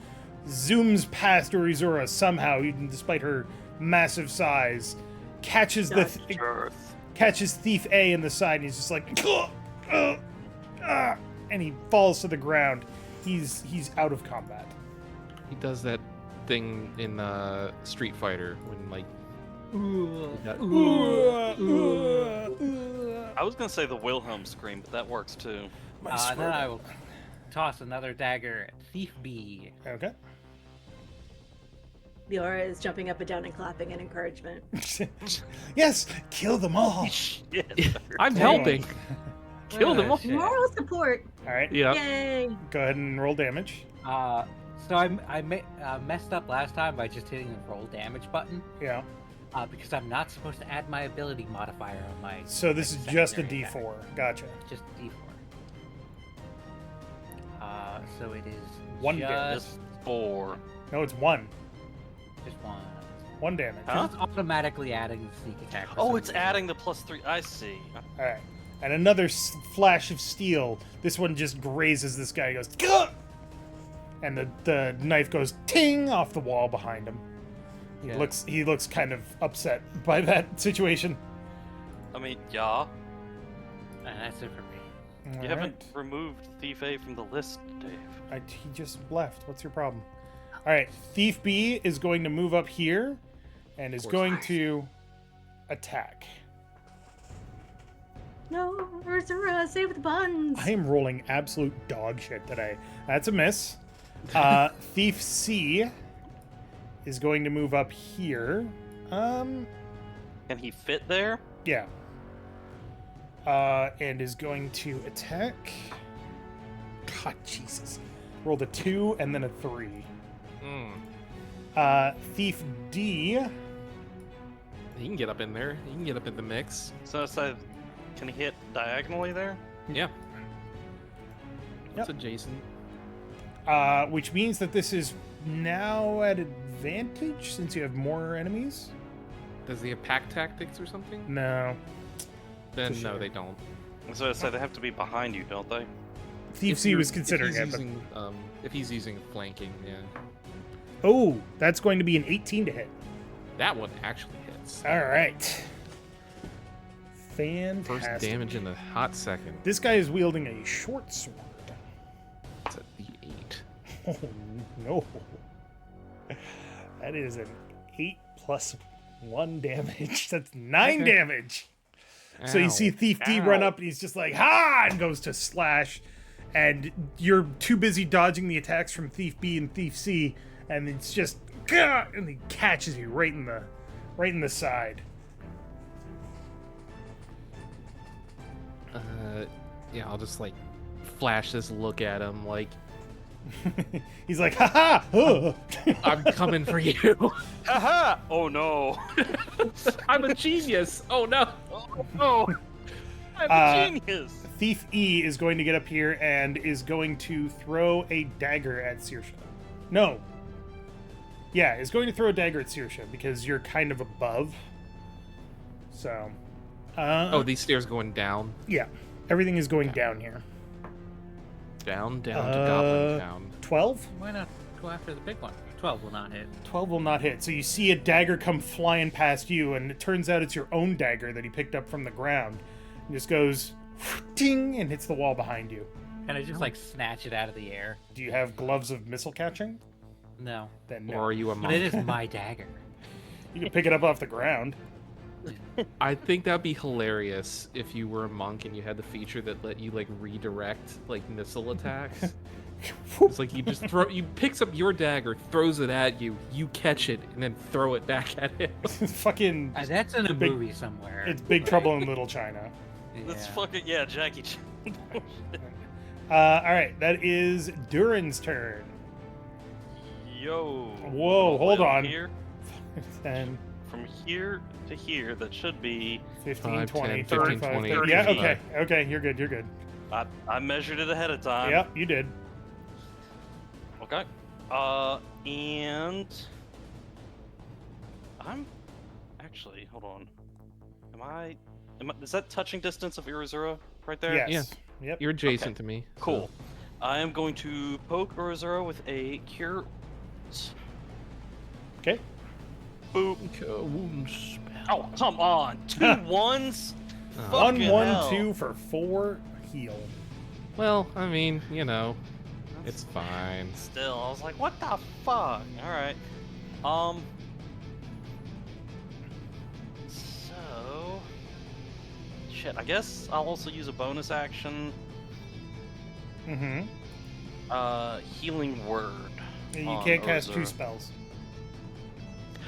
zooms past Urizura somehow, even despite her massive size, catches catches Thief A in the side, and he's just like, and he falls to the ground. he's out of combat. He does that thing in Street Fighter when like. I was gonna say the Wilhelm scream, but that works too. Then I will toss another dagger at Thief B. Okay. Leorah is jumping up and down and clapping in encouragement. Yes, kill them all. Shit. I'm helping. Kill them all. Shit. Moral support! All right. Yeah. Yay! Go ahead and roll damage. So I messed up last time by just hitting the roll damage button. Yeah. Because I'm not supposed to add my ability modifier on my. So this is my just a secondary D4. attack. Gotcha. Just D4. So it is One just, damage. Just 4. No, it's 1. just one. 1 damage. Huh? It's automatically adding the sneak attack. for Oh, some it's reason. adding the +3. I see. All right. And another flash of steel. This one just grazes this guy. He goes, "Gah!" And the knife goes ting off the wall behind him. Yeah. He looks kind of upset by that situation. I mean, yeah. And that's it for me. All You right. haven't removed Thief A from the list, Dave. He just left. What's your problem? All right. Thief B is going to move up here and is going to attack. No, Urizura, save the buns! I am rolling absolute dog shit today. That's a miss. Thief C is going to move up here. Can he fit there? Yeah. And is going to attack. God, Jesus. Rolled a 2 and then a 3. Thief D. He can get up in there. He can get up in the mix. So it's like, can he hit diagonally there? Yeah. That's adjacent. Which means that this is now at advantage since you have more enemies? Does he have pack tactics or something? No. Then For no, sure. they don't. So it's like they have to be behind you, don't they? Thief If C you're- was considering if it, he's but... using, if he's using flanking, yeah. Oh, that's going to be an 18 to hit. That one actually hits. All right. Fantastic. First damage in a hot second. This guy is wielding a short sword. It's a D8. Oh, no. That is an 8 plus 1 damage. That's 9 Okay. damage. So you Ow. see Thief D run up and he's just like, ha! And goes to slash. And you're too busy dodging the attacks from Thief B and Thief C. And it's just, gah! And he catches you right in the side. Yeah, I'll just like flash this look at him like, He's like, ha ha! Ugh." I'm coming for you. Haha! Oh no! I'm a genius. Oh no. Oh no! I'm a genius! Thief E is going to get up here and is going to throw a dagger at Saoirse. No. Yeah, is going to throw a dagger at Saoirse because you're kind of above. So. Oh, these stairs going down, Yeah. Everything is going down here. down to Goblin Town. 12? Why not go after the big one? 12 will not hit. 12 will not hit. So you see a dagger come flying past you, and it turns out it's your own dagger that he picked up from the ground. And just goes ding and hits the wall behind you. And I just like snatch it out of the air. Do you have gloves of missile catching? No. Then no. Or are you a But monk? it is my dagger. You can pick it up off the ground. I think that'd be hilarious if you were a monk and you had the feature that let you like redirect like missile attacks. It's like you just picks up your dagger, throws it at you, you catch it, and then throw it back at him. Fucking. That's in a Big- movie somewhere. It's Big Trouble in Little China. That's Yeah. fucking yeah, Jackie Chan. All right, that is Durin's turn. Yo. Whoa, hold Well, on. Here, 10, from here to here, that should be. 15, 5, 20, 10, 35, 15, 20, 30. Yeah, 35. okay. Okay, you're good, you're good. I measured it ahead of time. Yep, you did. Okay. And I'm actually hold on. Am I? Is that touching distance of Urizura right there? Yes. Yep. You're adjacent to me. so- Cool. I am going to poke Urizura with a cure. Okay. Boop. Wound spell. Oh, come on. 2 ones? Oh. Fucking 1, 1, hell. 2 for 4 heal. Well, I mean, you know, It's fine. Still, I was like, what the fuck? Alright. So... Shit, I guess I'll also use a bonus action. Mm-hmm. Healing Word. You on can't cast 2 Urizura. spells.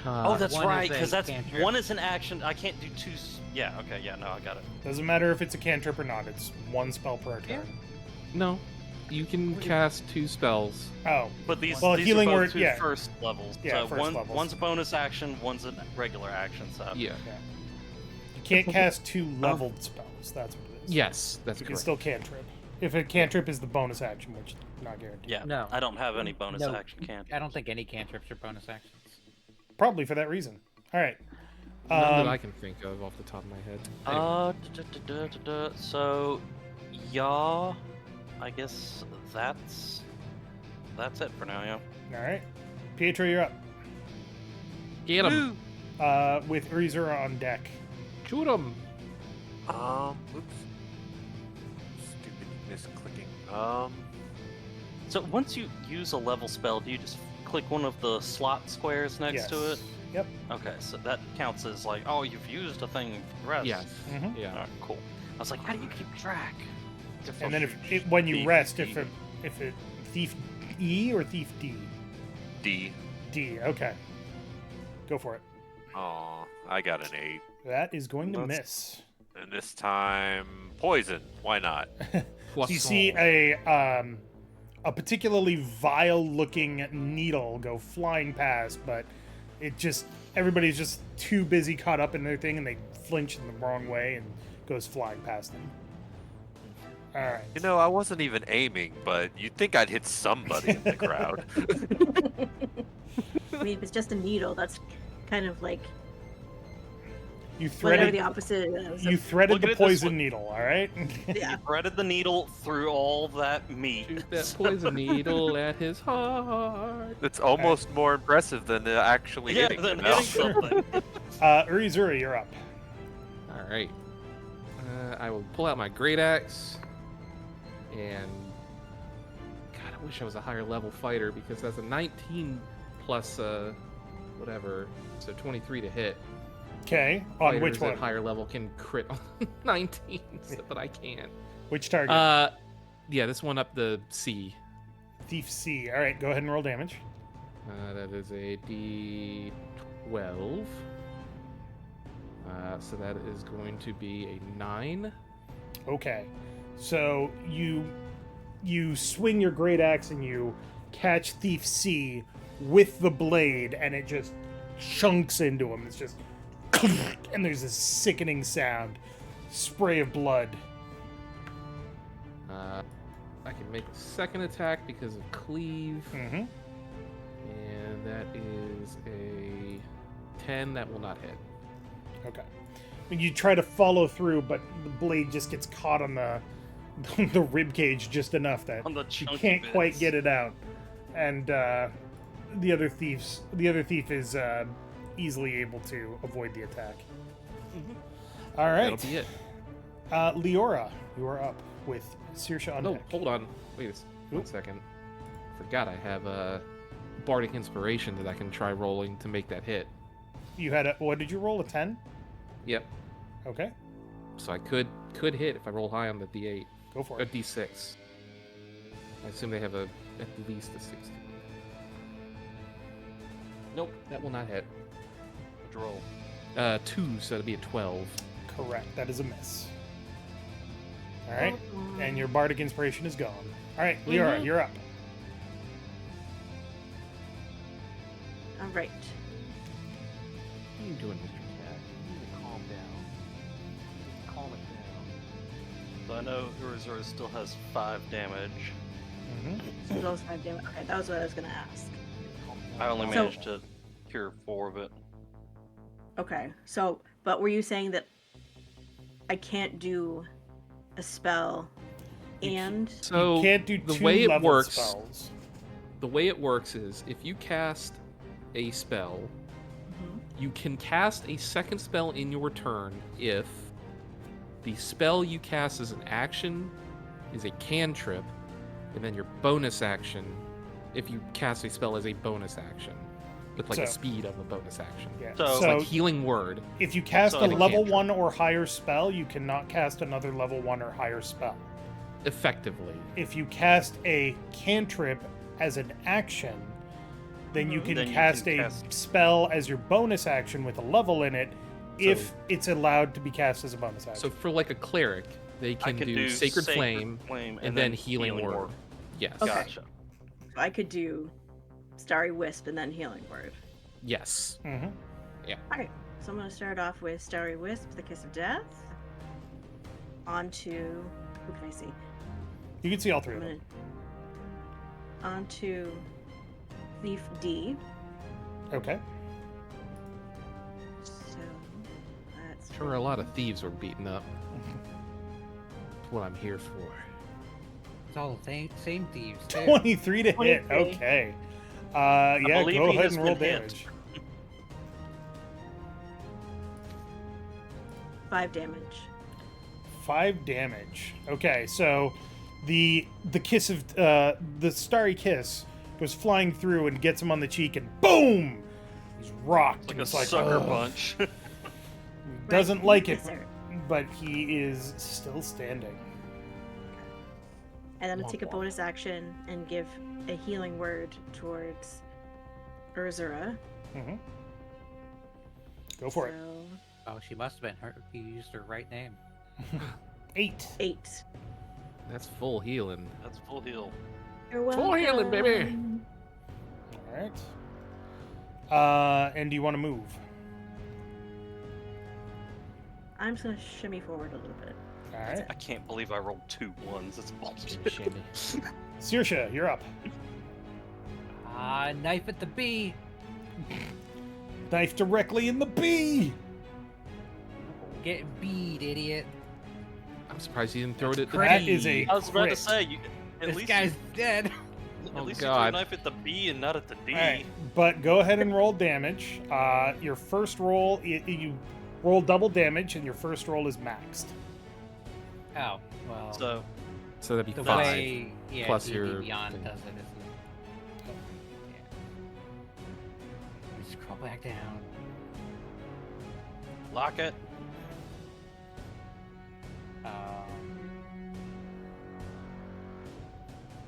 Oh, that's One is right, a because that's cantrip. one is an action. I can't do 2. Yeah, okay, yeah, no, I got it. Doesn't matter if it's a cantrip or not. It's 1 spell per Yeah. turn. No, you can cast 2 spells. Oh, But these, Well, these Healing are both Word, 2 yeah. first levels. Yeah, so first levels. one's a bonus action, one's a regular action. So Yeah. you can't cast 2 leveled spells. That's what it is. Yes, that's You can correct. still cantrip. If a cantrip is the bonus action, which not guaranteed. yeah, No. I don't have any bonus No, action cantrips. I don't think any cantrips are bonus actions. Probably for that reason. All right. None that Um, I can think of off the top of my head. So, yeah, I guess that's it for now. Yeah. all right. Pietro, you're up. Get him! With Urizura on deck. Shoot him! Oops. Stupid misclicking. So once you use a level spell, do you just click one of the slot squares next to Yes. it? Yep. Okay, so that counts as like, oh, you've used a thing for the rest. Yes. Mhm. Yeah. Alright, cool. I was like, how do you keep track? And then when you Thief rest, D. if it thief E or thief D? D. D. Okay. Go for it. Aw, I got an 8. That is going to That's- miss. And this time, poison. Why not? Plus You see a particularly vile-looking needle go flying past, but it just everybody's just too busy caught up in their thing, and they flinch in the wrong way and goes flying past them. All right. You know, I wasn't even aiming, but you'd think I'd hit somebody in the crowd. I mean, if it's just a needle, that's kind of like You whatever threaded the opposite is. you threaded Look the at it this poison way. needle. All right. Yeah. Threaded the needle through all that meat. Shoot that poison needle at his heart. It's almost more impressive than actually Yeah, hitting. then you know? hitting something. Urizura, you're up. All right. I will pull out my great axe, and God, I wish I was a higher level fighter because that's a 19 plus whatever, so 23 to hit. Okay. On Fighters which one? at higher level can crit on 19, but I can't. Which target? Yeah, this one up the C. Thief C. All right. Go ahead and roll damage. That is a D12. So that is going to be a 9. Okay. So you swing your great axe and you catch Thief C with the blade, and it just chunks into him. It's just and there's this sickening sound, spray of blood. I can make a second attack because of cleave, Mm-hmm. and that is a 10. That will not hit. Okay. You try to follow through, but the blade just gets caught on the the rib cage just enough that On the you chunky can't quite bits. get it out. And the other thief is easily able to avoid the attack. All right, That'll be it. Leorah, you are up with Saoirse on No, deck. hold on. Wait one second. Forgot I have a bardic inspiration that I can try rolling to make that hit. You had what did you roll, a 10? Yep. Okay, So I could hit if I roll high on the D8. go for A it. D6. I assume they have at least a 16. Nope, that will not hit. Roll. 2, so that'd be a 12. Correct, that is a miss. All right, and your bardic inspiration is gone. All right, Leorah, Mhm. you're up. All right. What are you doing, Mr. Cat? You need to calm down. Just calm it down. So I know Urizura still has 5 damage. Mm-hmm. So those 5 damage. Okay, that was what I was gonna ask. I only So- managed to cure 4 of it. Okay, so but were you saying that I can't do a spell and So You can't do the two way it level works, spells. the way it works is if you cast a spell, Mhm. you can cast a second spell in your turn if the spell you cast as an action is a cantrip and then your bonus action, if you cast a spell as a bonus action, with like a So- speed of a bonus action. Yeah. So- It's So like healing word. if you cast So a like a level cantrip. 1 or higher spell, you cannot cast another level 1 or higher spell. Effectively. If you cast a cantrip as an action, then you Mhm. can Then you cast can a cast- spell as your bonus action with a level in it if So- it's allowed to be cast as a bonus action. So for like a cleric, they I can can do Sacred Flame and then Healing Word. Yes. Okay. Gotcha. I could do Starry Wisp and then Healing Word. Yes. Mhm. Alright, so I'm going to start off with Starry Wisp, the Kiss of Death. Onto. Who can I see? You can see all three I'm of them. gonna. Onto Thief D. Okay. So. That's. Sure, a lot of thieves were beaten up. That's what I'm here for. It's all the same thieves. too. 23 to hit. 23. Okay. Yeah, believe go he ahead has and roll been hit. damage. 5 damage. 5 damage. Okay, so the kiss of the starry kiss goes flying through and gets him on the cheek, and boom, he's rocked. Like and a it's like, sucker "Ugh." punch. He doesn't like it, Yes, sir. but he is still standing. And I'm gonna take a Womp womp. bonus action and give a healing word towards Urizura. hmm Go for it. So, Oh, she must have been her. You used her right name. 8. 8. That's full healing. That's full heal. You're Full healing, baby. welcome. All right. And do you want to move? I'm just gonna shimmy forward a little bit. All right. I can't believe I rolled 2 1s. That's bullshit. Shimmy. Saoirse, you're up. Knife at the bee. Knife directly in the bee. Get beat, idiot. I'm surprised you didn't throw it at the That bee. is a I was about to crit. say, at This least guy's dead. Oh, at least you threw God. a knife at the B and not at the D. All right, but go ahead and roll damage. Your first roll, you roll double damage, and your first roll is maxed. Oh, well. So So that'd be the 5. way plus D&D your Beyond thing. does it, isn't it? Yeah. We scroll back down. lock it. Um,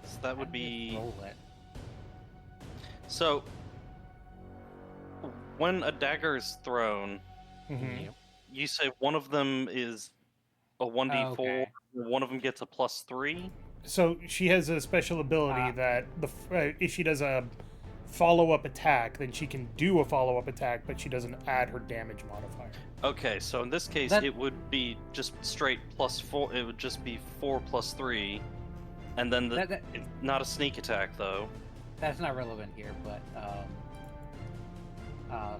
So that would be roll it. so. When a dagger is thrown, Mhm. you say one of them is a 1d4, Okay. one of them gets a +3. So she has a special ability Ah. that if she does a follow-up attack, then she can do a follow-up attack, but she doesn't add her damage modifier. Okay, so in this case, That- it would be just straight +4. It would just be 4 + 3, and then it's not a sneak attack though. That's not relevant here, but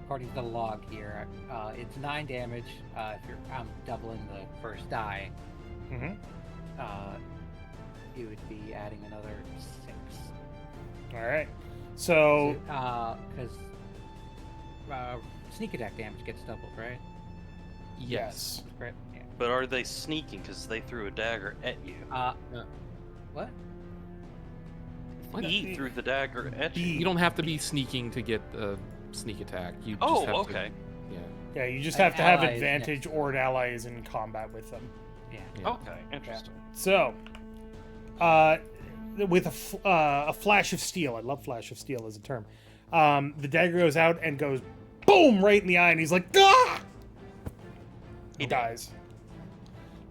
according to the log here, it's 9 damage. If I'm doubling the first die, Mm-hmm. it would be adding another 6. All right. So Because sneak attack damage gets doubled, right? Yes. Right. Yeah. But are they sneaking because they threw a dagger at you? What? What? He threw the dagger at you. You don't have to be sneaking to get a sneak attack. You just Oh, have okay. To, yeah. yeah, you just An have to have ally is advantage, next. or an ally is in combat with them. Yeah. Yeah. Okay, interesting. So, with a flash of steel, I love flash of steel as a term. The dagger goes out and goes boom right in the eye, and he's like, ah! He dies.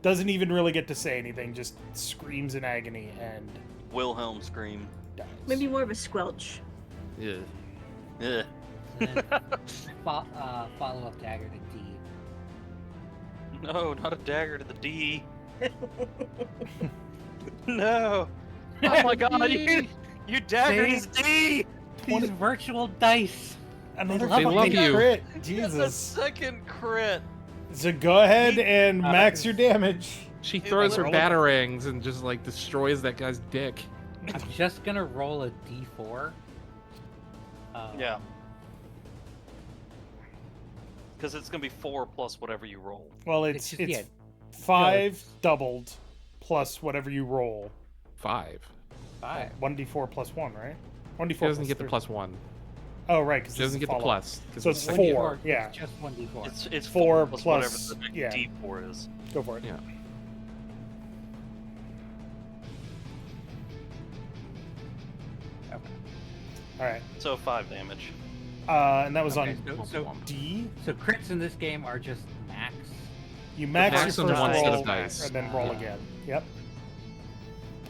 Doesn't even really get to say anything, just screams in agony and Wilhelm scream. dies. Maybe more of a squelch. Yeah. Yeah. And then follow up dagger to D. No, not a dagger to the D. No. Oh my God! You daggered See? his D. These virtual dice. Another They love fucking you. crit. That's a Jesus. second crit. So go ahead and Uh, max your damage. She throws her literally- batarangs and just like destroys that guy's dick. I'm just gonna roll a D4. Yeah. Because it's gonna be 4 plus whatever you roll. Well, It's it's just- yeah. 5 doubled plus whatever you roll. 5. 5. 1d4 plus 1, right? 1d4 He doesn't plus get the 3. plus 1. Oh, right, because He doesn't get the plus. 'cause So it's the 4. 1d4, Yeah. It's just 1d4. It's 4 plus plus- whatever the yeah. D4 is. Go for it. Yeah. Okay. All right. So 5 damage. And that was Okay, on so D. So crits in this game are just max. You max your max first on one set roll of dice. and then roll Yeah. again. Yep.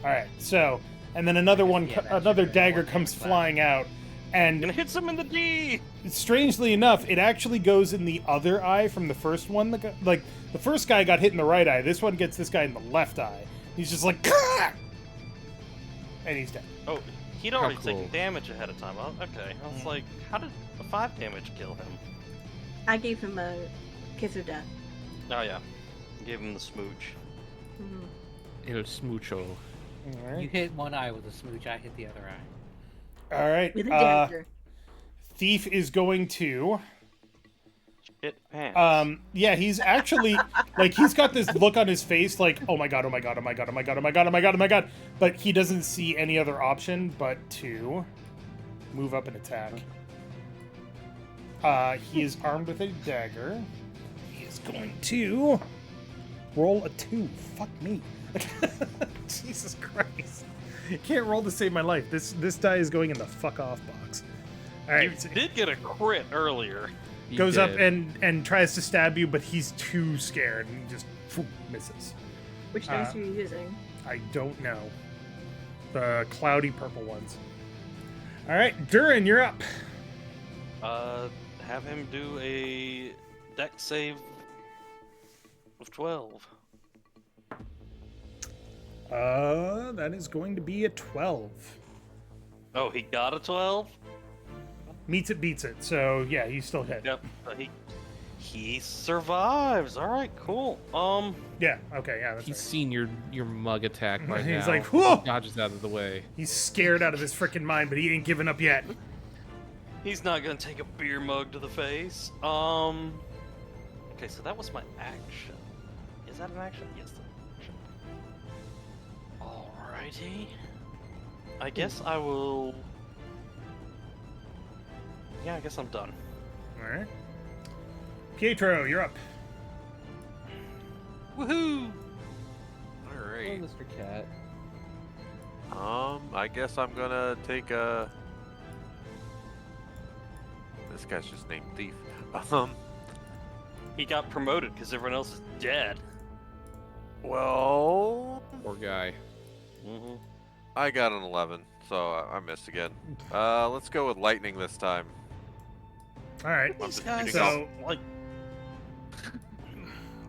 All right. So, and then another one, Yeah, that another should be dagger more comes damage flying out, And and it hits him in the D! strangely enough, it actually goes in the other eye from the first one. Like the first guy got hit in the right eye. This one gets this guy in the left eye. He's just like, "Gah!" And he's dead. Oh, he'd already cool. taken damage ahead of time. Oh, okay. I was like, how did a 5 damage kill him? I gave him a kiss of death. Oh, yeah. Gave him the smooch. Mhm. El Smucho. All You right. hit one eye with a smooch, I hit the other eye. All right. With a dagger. Thief is going to. Shit pants. Yeah, he's actually like he's got this look on his face like, oh my god, oh my god, oh my god, oh my god, oh my god, oh my god, oh my god. But he doesn't see any other option but to move up and attack. He is armed with a dagger. He is going to roll a 2. Fuck me. Jesus Christ. Can't roll to save my life. This die is going in the fuck off box. All right. You did get a crit earlier. He Goes up did. and tries to stab you, but he's too scared and just misses. Which dice are you using? I don't know. The cloudy purple ones. All right, Durin, you're up. Have him do a deck save of 12. That is going to be a 12. Oh, he got a 12? Meets it, beats it. So yeah, he's still hit. Yep. He survives. All right, cool. Yeah. Okay. Yeah. That's He's right. seen your mug attack by now. He's like, whoa! Dodges out of the way. He's scared out of his freaking mind, but he ain't giving up yet. He's not gonna take a beer mug to the face. Okay, so that was my action. Is that an action? Yes, that's an action. Alrighty. I guess I will. Yeah, I guess I'm done. All right. Pietro, you're up. Woohoo! Alright. Mr. Cat. I guess I'm gonna take a. This guy's just named Thief. He got promoted because everyone else is dead. Well, Poor guy. Mm-hmm. I got an 11, so I missed again. Let's go with lightning this time. All right. I'm These just guys, shooting So- like,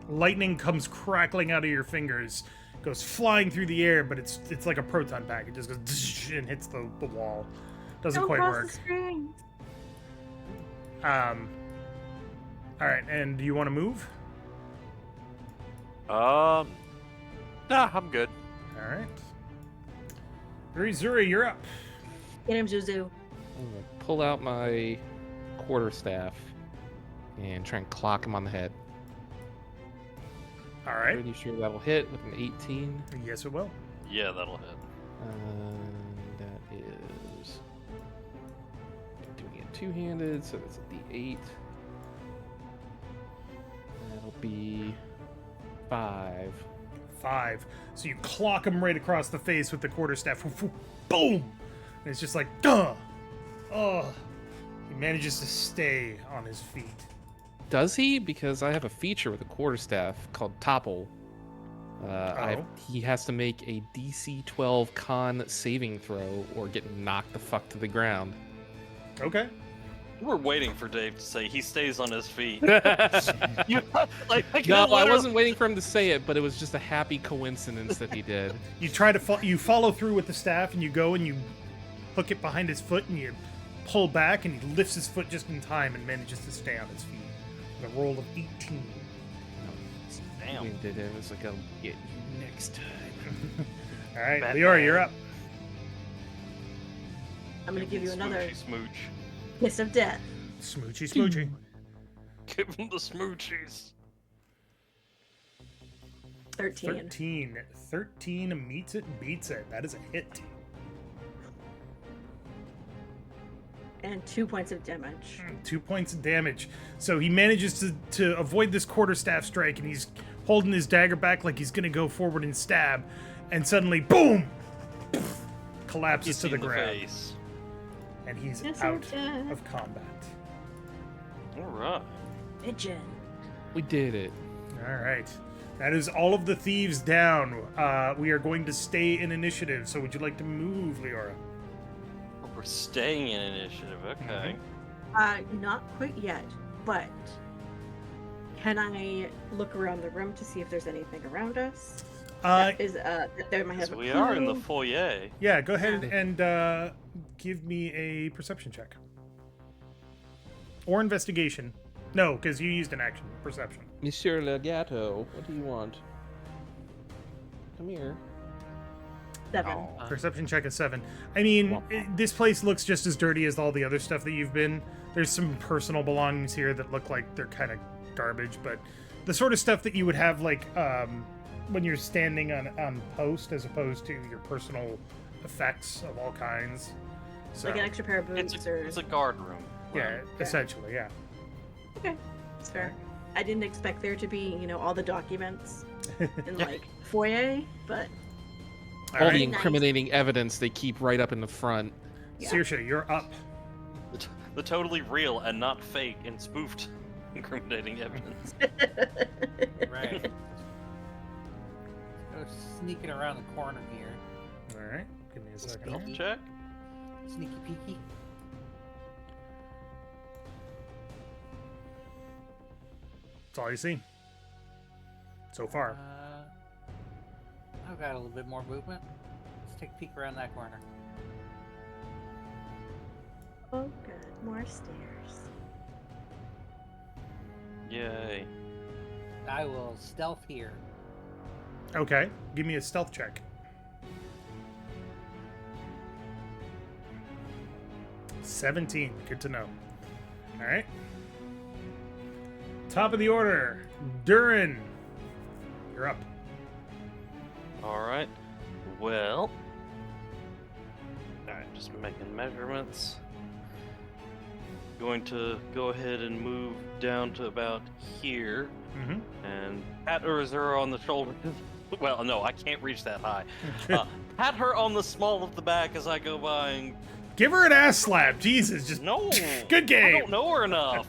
Lightning comes crackling out of your fingers, goes flying through the air, but it's like a proton pack. It just goes and hits the wall. Doesn't Don't quite cross work. the screen. All right, and do you want to move? Nah, I'm good. All right. Urizura, you're up. Get him, Zuzu. I'm gonna pull out my quarterstaff and try and clock him on the head. All right. Pretty sure that'll hit with an 18. Yes, it will. yeah, that'll hit. That is doing it two-handed, so that's a D8. That'll be 5. 5. So you clock him right across the face with the quarterstaff. Boom! And it's just like, duh! Oh. He manages to stay on his feet. Does he? Because I have a feature with a quarterstaff called Topple. He has to make a DC 12 con saving throw or get knocked the fuck to the ground. Okay. We're waiting for Dave to say he stays on his feet. No, You, like, I literally- wasn't waiting for him to say it, but it was just a happy coincidence that he did. You try to you follow through with the staff, and you go and you hook it behind his foot, and you pull back, and he lifts his foot just in time and manages to stay on his feet. With a roll of 18. Damn. We did it. It was like, I'll get you next time. All right, Batman. Leorah, you're up. I'm gonna give you another Smoochy smooch. kiss of death. Smoochy, smoochy. Give him the smoochies. 13. 13 meets it, beats it. That is a hit. And 2 points of damage. 2 points of damage. So he manages to avoid this quarterstaff strike, and he's holding his dagger back like he's going to go forward and stab. And suddenly, boom! Collapses to the ground. Face. And he's Yes, out I'm dead. of combat. All right. Pigeon. We did it. All right. That is all of the thieves down. We are going to stay in initiative. So would you like to move, Leorah? Oh, we're staying in initiative. Okay. Not quite yet, but can I look around the room to see if there's anything around us? That there might have So a we are in the clue? foyer. Yeah, go ahead and give me a perception check. Or investigation. No, because you used an action. Perception. Monsieur Legato, what do you want? Come here. 7. Perception check is 7. I mean, this place looks just as dirty as all the other stuff that you've been. There's some personal belongings here that look like they're kind of garbage, but the sort of stuff that you would have, like, when you're standing on post, as opposed to your personal effects of all kinds. So, Like an extra pair of boots It's a guard room. yeah, essentially, yeah. Okay, that's fair. I didn't expect there to be, all the documents in like foyer, but All All right. the incriminating evidence they keep right up in the front. yeah. Saoirse, you're up. The totally real and not fake and spoofed incriminating evidence. Right. Go sneaking around the corner here. All right, give me a second. Stealth here. check. Sneaky peeky. That's all you see. So far. I've got a little bit more movement. Let's take a peek around that corner. Oh, good. More stairs. Yay. I will stealth here. Okay, give me a stealth check. 17. Good to know. All right. Top of the order, Durin. You're up. Alright. Well. Alright, just making measurements. Going to go ahead and move down to about here Mm-hmm. and pat Urizura on the shoulder. Well, no, I can't reach that high. Pat her on the small of the back as I go by and Give her an ass slap. Jesus, just no. Good game. I don't know her enough.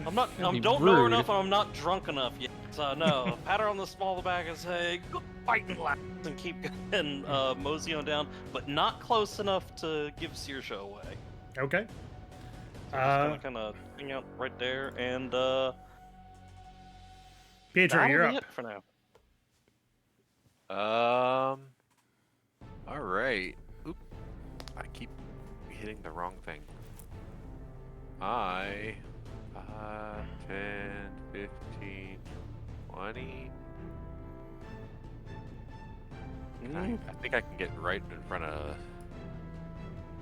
I'm not. I be don't know her rude. enough, and I'm not drunk enough yet. So no. Pat her on the small of the back and say, "Go fighting lads," and keep and mosey on down, but not close enough to give Saoirse away. Okay. So just kind of hang out right there, and Pietro, that'll you're be up. it for now. All right. Oop. I keep hitting the wrong thing. 10, 15, 20. I think I can get right in front of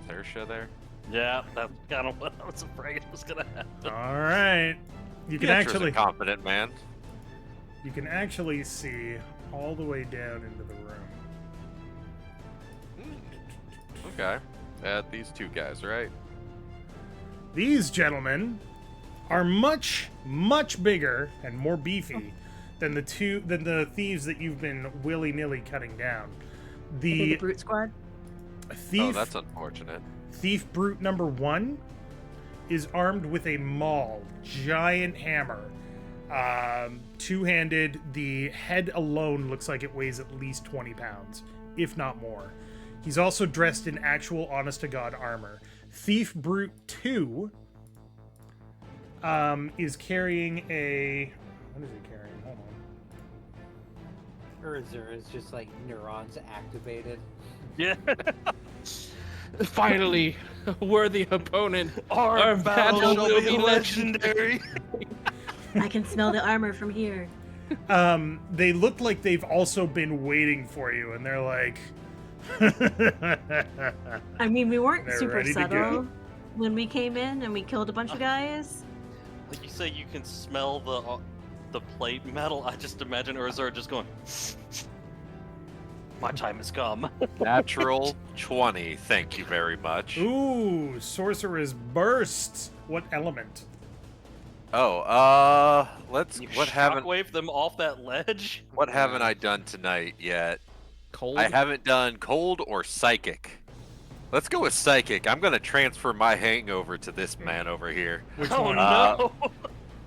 Saoirse there. Yeah, that's kind of what I was afraid was gonna happen. All right. You can Pietro's actually a confident man. see all the way down into the room. Okay. These two guys, right? These gentlemen are much, much bigger and more beefy than the thieves that you've been willy-nilly cutting down. The brute squad. Thief, Oh, that's unfortunate. thief brute number 1 is armed with a maul, giant hammer, two-handed. The head alone looks like it weighs at least 20 pounds, if not more. He's also dressed in actual honest-to-God armor. Thief Brute 2 is carrying a... What is he carrying? Hold on. Urizura is just like neurons activated. Yeah. Finally, a worthy opponent. Our battle battle will be legendary. I can smell the armor from here. They look like they've also been waiting for you, and they're like... I mean, we weren't They're super ready to go. subtle when we came in and we killed a bunch of guys. Like you say, you can smell the plate metal. I just imagine Urizura just going. My time has come. Natural 20. Thank you very much. Ooh, sorcerer's burst. What element? Oh, let's. You What haven't shockwave them off that ledge? What haven't I done tonight yet? Cold. I haven't done cold or psychic. Let's go with psychic. I'm gonna transfer my hangover to this man over here. Which Oh one? no!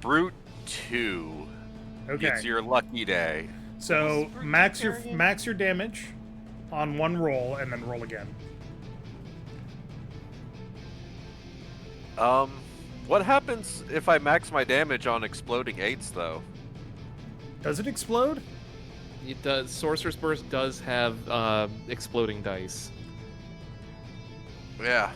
Brute 2. Okay. It's your lucky day. So max your damage on one roll and then roll again. What happens if I max my damage on exploding 8s though? Does it explode? It does. Sorcerer's Burst does have exploding dice. Yeah.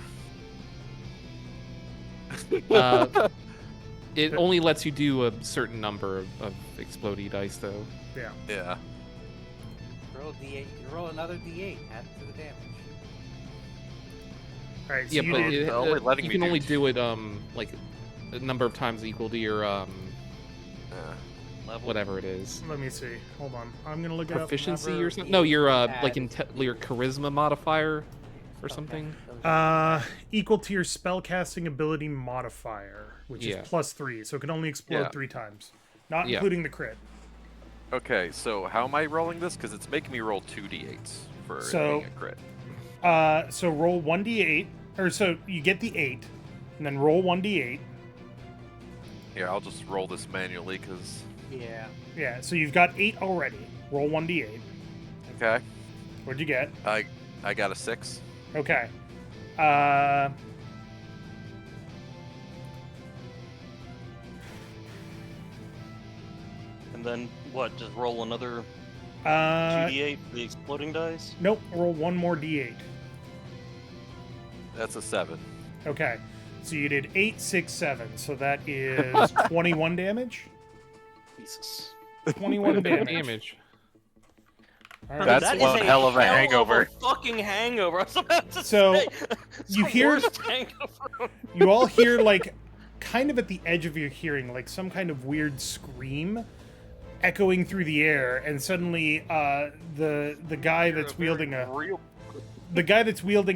It only lets you do a certain number of explodey dice, though. Yeah. Yeah. Roll D8. You roll another D8. Add to the damage. All right. So Yeah, you but did. it, only letting you me can do only two. do it like a number of times equal to your Level. whatever it is. Let me see. Hold on. I'm gonna look it up. Proficiency Never or something? No, your like add- your charisma modifier or Okay. something. Equal to your spellcasting ability modifier, which Yeah. is +3, so it can only explode Yeah. 3 times, not Yeah. including the crit. Okay, so how am I rolling this? Because it's making me roll 2d8s for it So- being a crit. So roll 1d8, or so you get the 8, and then roll 1d8. Yeah, I'll just roll this manually because. Yeah. Yeah, so you've got 8 already. Roll 1d8. Okay. What'd you get? I got a 6. Okay. And then what? Just roll another Uh, 2d8 for the exploding dice? nope. Roll one more d8. That's a 7. Okay. So you did 8, 6, 7. So that is 21 damage. Jesus. 21 damage. Damage. All right. That's That is one hell of a hangover. fucking hangover. I was about to So, say. It's you the hear- worst hangover. You all hear, like, kind of at the edge of your hearing, like some kind of weird scream echoing through the air, and suddenly the guy that's wielding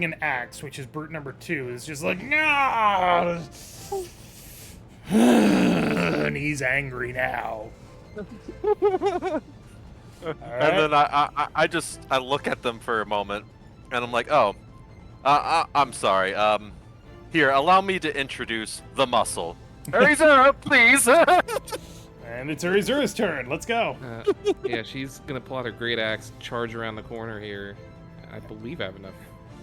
an axe, which is brute number 2, is just like, no, and he's angry now. And then I look at them for a moment, and I'm like, oh, I'm sorry. Here, allow me to introduce the muscle. Urizura, please. And it's Urizura's turn. Let's go. Yeah, she's gonna pull out her great axe, charge around the corner here. I believe I have enough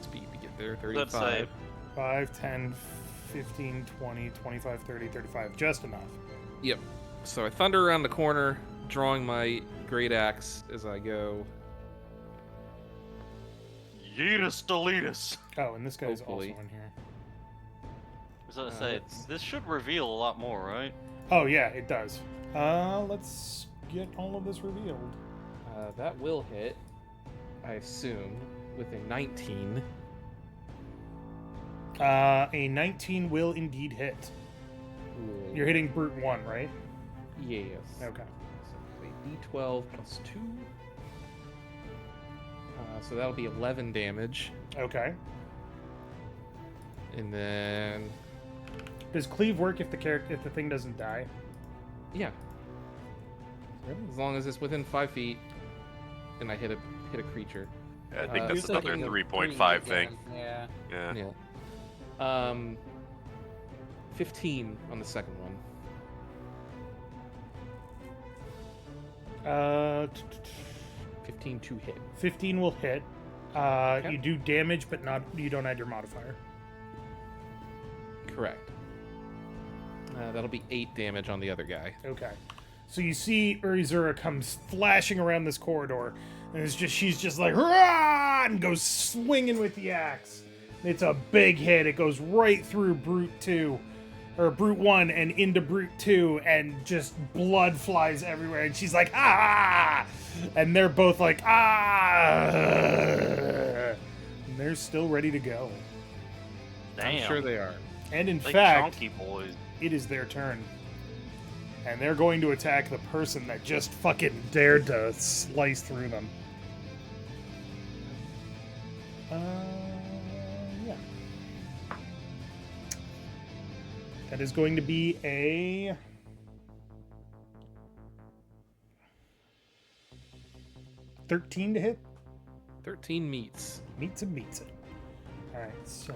speed to get there. 35. Let's say 5, 10, 15, 20, 25, 30, 35. Just enough. Yep. So I thunder around the corner, drawing my great axe as I go. Yeetus deletus. Oh, and this guy's Hopefully. also in here. I was gonna say, Let's- this should reveal a lot more, right? Oh, yeah, it does. Let's get all of this revealed. That will hit, I assume, with a 19. A 19 will indeed hit. Ooh. You're hitting brute 1, right? Yes. Okay. So a d12 plus 2. So that'll be 11 damage. Okay. And then, Does cleave work if the thing doesn't die? yeah. As long as it's within 5 feet, and I hit a creature. I think Uh, that's it's another like 3.5 thing. Yeah. Yeah. Yeah. 15 on the second one. 15 to hit. 15 will hit. Okay. You do damage, but you don't add your modifier. Correct. That'll be 8 damage on the other guy. Okay. So you see Urizura comes flashing around this corridor, and she's just like, hurrah, and goes swinging with the axe. It's a big hit. It goes right through Brute 2, or Brute 1, and into Brute 2, and just blood flies everywhere. And she's like, ah! And they're both like, ah! And they're still ready to go. Damn. I'm sure they are. And in Like fact, chonky boys. it is their turn. And they're going to attack the person that just fucking dared to slice through them. Yeah. That is going to be a 13 to hit. 13 meets. Meets it. All right, so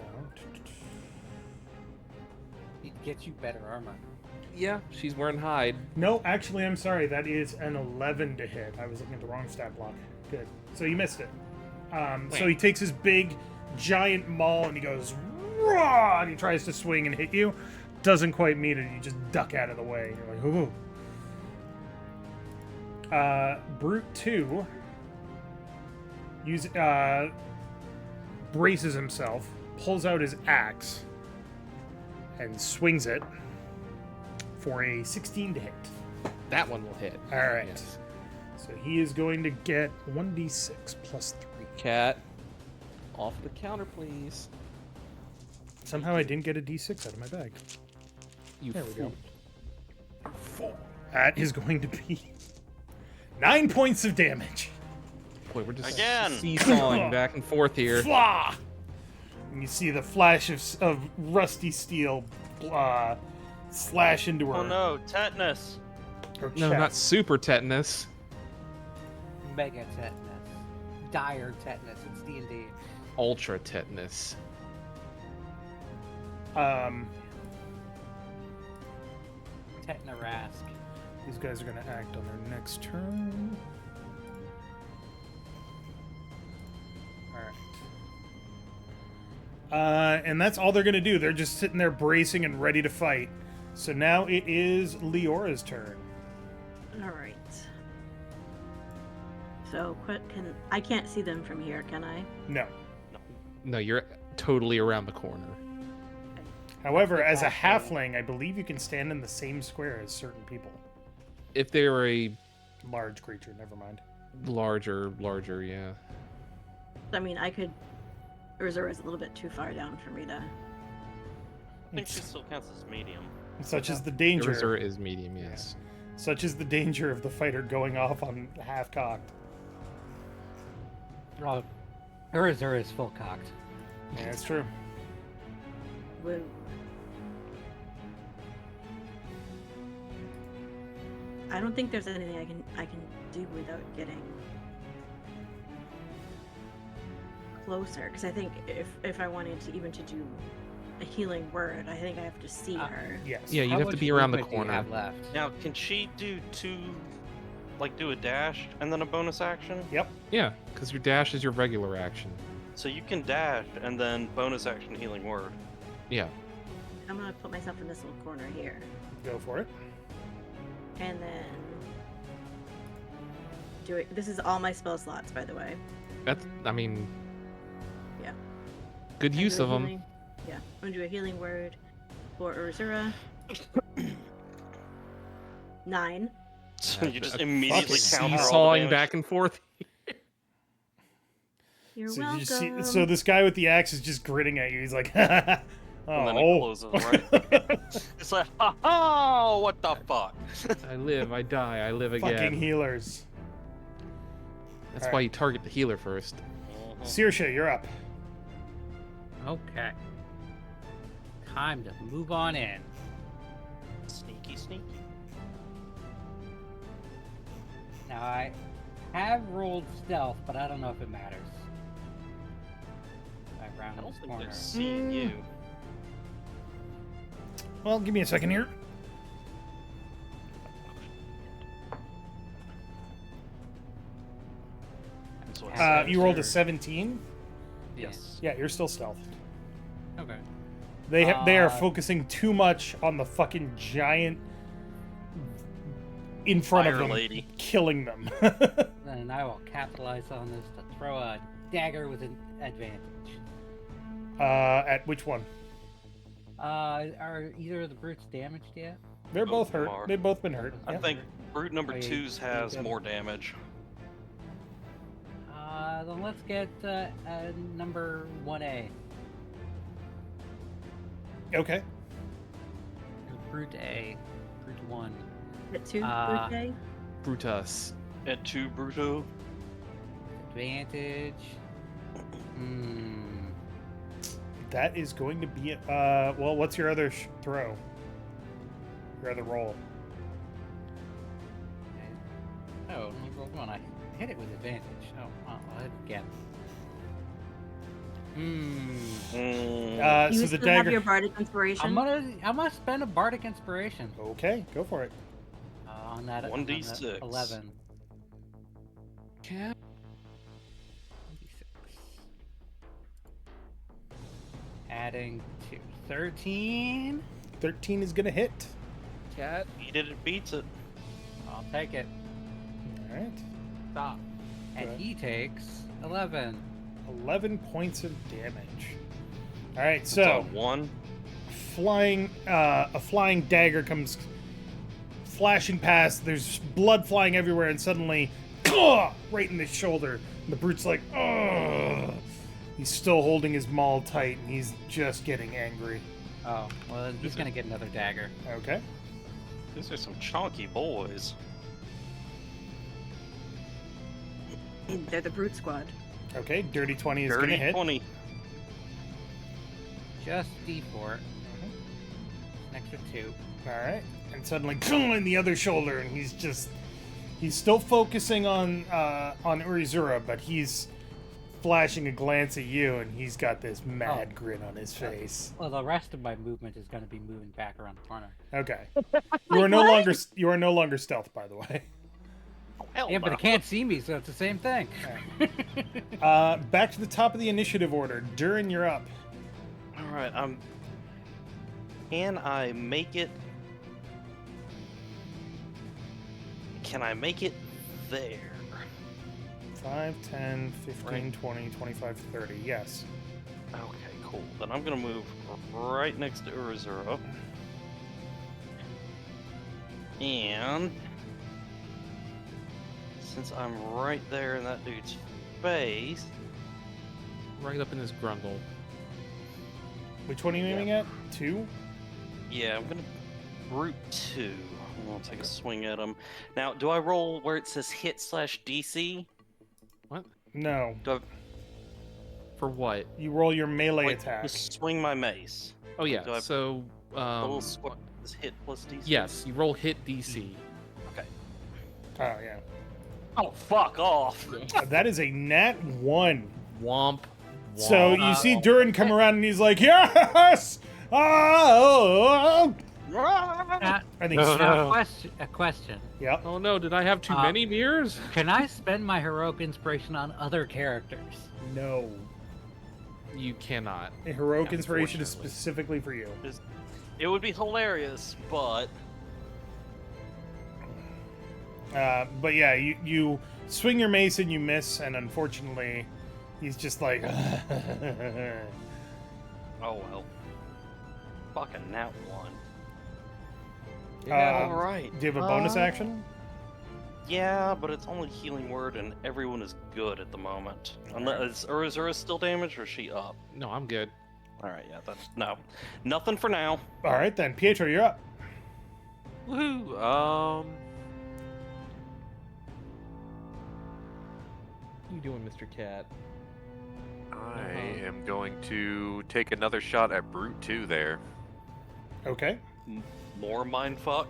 He'd get you better armor. Yeah, she's wearing hide. no, actually, I'm sorry. That is an 11 to hit. I was looking at the wrong stat block. Good. So you missed it. So he takes his big, giant maul and he goes, raw, and he tries to swing and hit you. Doesn't quite meet it. You just duck out of the way. You're like, ooh. Brute 2 braces himself, pulls out his axe, and swings it for a 16 to hit. That one will hit. All right. Yes. So he is going to get 1d6 plus 3. Cat, off the counter, please. Somehow I didn't get a d6 out of my bag. You There we go. fool. That is going to be 9 points of damage. Boy, we're just Again. seesawing back and forth here. Flah! And you see the flash of rusty steel slash into her. Oh no, tetanus. her No, not chest. super tetanus. Mega tetanus. Dire tetanus. It's D&D. Ultra tetanus. Tetnarask. These guys are going to act on their next turn. Alright. And that's all they're going to do. They're just sitting there bracing and ready to fight. So now it is Leorah's turn. All right. So, I can't see them from here, can I? No. No, you're totally around the corner. However, as a Exactly. halfling, I believe you can stand in the same square as certain people. If they were a Large creature, never mind. larger, yeah. I mean, I could. Urizura is a little bit too far down for me to. I think she still counts as medium. Such is the danger. Urizura is medium, yes. Such is the danger of the fighter going off on half-cocked. Oh, Urizura is full cocked. Yeah, that's true. Woo. I don't think there's anything I can do without getting closer, because I think if I wanted to even to do a healing word, I think I have to see her. Yes. Yeah, you'd How have to much be around the movement do you corner. have left? Now, can she do do a dash and then a bonus action? Yep. Yeah, because your dash is your regular action. So you can dash and then bonus action healing word. Yeah. I'm gonna put myself in this little corner here, Go for it. and then do it. This is all my spell slots, by the way. That's, I mean, Yeah. good I use do a of them. healing- Yeah, I'm gonna do a healing word for Urizura. 9. So you just immediately fucking counter all the Seesawing damage. back and forth. You're So welcome. you see, so this guy with the axe is just grinning at you. He's like, And then it oh. closes, right? It's like, oh, what the fuck? I live, I die, I live again. Fucking healers. That's Alright. why you target the healer first. Saoirse, you're up. Okay. Time to move on in. Sneaky, sneaky. Now I have rolled stealth, but I don't know if it matters. I round I don't this think corner. they're seeing you. Well, give me a second here. That's what it says. You rolled a There. 17. Yes. Yeah, you're still stealth. Okay. They are focusing too much on the fucking giant in front Fire of them, lady. killing them. Then I will capitalize on this to throw a dagger with an advantage. At which one? Are either of the brutes damaged yet? They're Both both hurt. are. They've both been hurt. I Yeah. think brute number Oh, yeah, 2's you has got it. more damage. Then let's get number 1A. Okay. Brute A. Brute 1. At 2, Uh, Brutus. At 2, Bruto. Advantage. That is going to be well, what's your other throw? Your other roll? Oh, let me roll one. I hit it with advantage. Oh, well, I'll hit it again. You So the still have dagger. your bardic inspiration. I'm gonna spend a bardic inspiration Okay, go for it. on that. 1d6. 11. Cat. 1d6. Adding to 13. 13 is gonna hit. Cat. Beat it beats it. I'll take it. All right. Stop. And Okay. he takes 11. 11 points of damage. All right, It's so on 1. a flying dagger comes flashing past. There's blood flying everywhere, and suddenly, right in the shoulder. And the brute's like, ugh. He's still holding his maul tight, and he's just getting angry. Oh, well, then he's gonna get another dagger. Okay. These are some chonky boys. They're the brute squad. Okay, dirty 20 is Dirty gonna hit. 20. Just D4. An extra 2. All right, and suddenly, in the other shoulder, and he's still focusing on Urizura, but he's flashing a glance at you, and he's got this mad grin on his face. Well, the rest of my movement is gonna be moving back around the corner. Okay, you are no longer stealth, by the way. Hell Yeah, but no. it can't see me, so it's the same thing. Back to the top of the initiative order. Durin, you're up. All right, Can I make it? Can I make it there? 5, 10, 15, Right. 20, 25, 30. Yes. Okay, cool. Then I'm gonna move right next to Urizura. And since I'm right there in that dude's face, Right up in his grundle. Which one are you aiming at? 2? yeah, I'm gonna root 2. I'll take a swing at him. Now, do I roll where it says hit/DC? What? No. Do I For what? You roll your melee like, attack. just swing my mace? Oh yeah. Do I- So The little squad is hit plus DC. yes, you roll hit DC. Okay. Oh, yeah. Oh, fuck off! That is a nat 1. Womp. So womp. you see Durin come around and he's like, yes! Oh! Now, I think No, so. no. a question. Yep. Oh no, did I have too many mirrors? Can I spend my heroic inspiration on other characters? No. You cannot. A heroic inspiration is Unfortunately. specifically for you. It would be hilarious, but But yeah, you swing your mace and you miss, and unfortunately, he's just like, oh well. Fucking nat 1. Yeah, Alright. do you have a bonus action? Yeah, but it's only healing word and everyone is good at the moment. Unless, is Urizura still damaged or is she up? No, I'm good. Alright, yeah, that's no. Nothing for now. All right then, Pietro, you're up. Woohoo! What are you doing, Mr. Cat? I am going to take another shot at Brute 2 there. Okay. More mindfuck.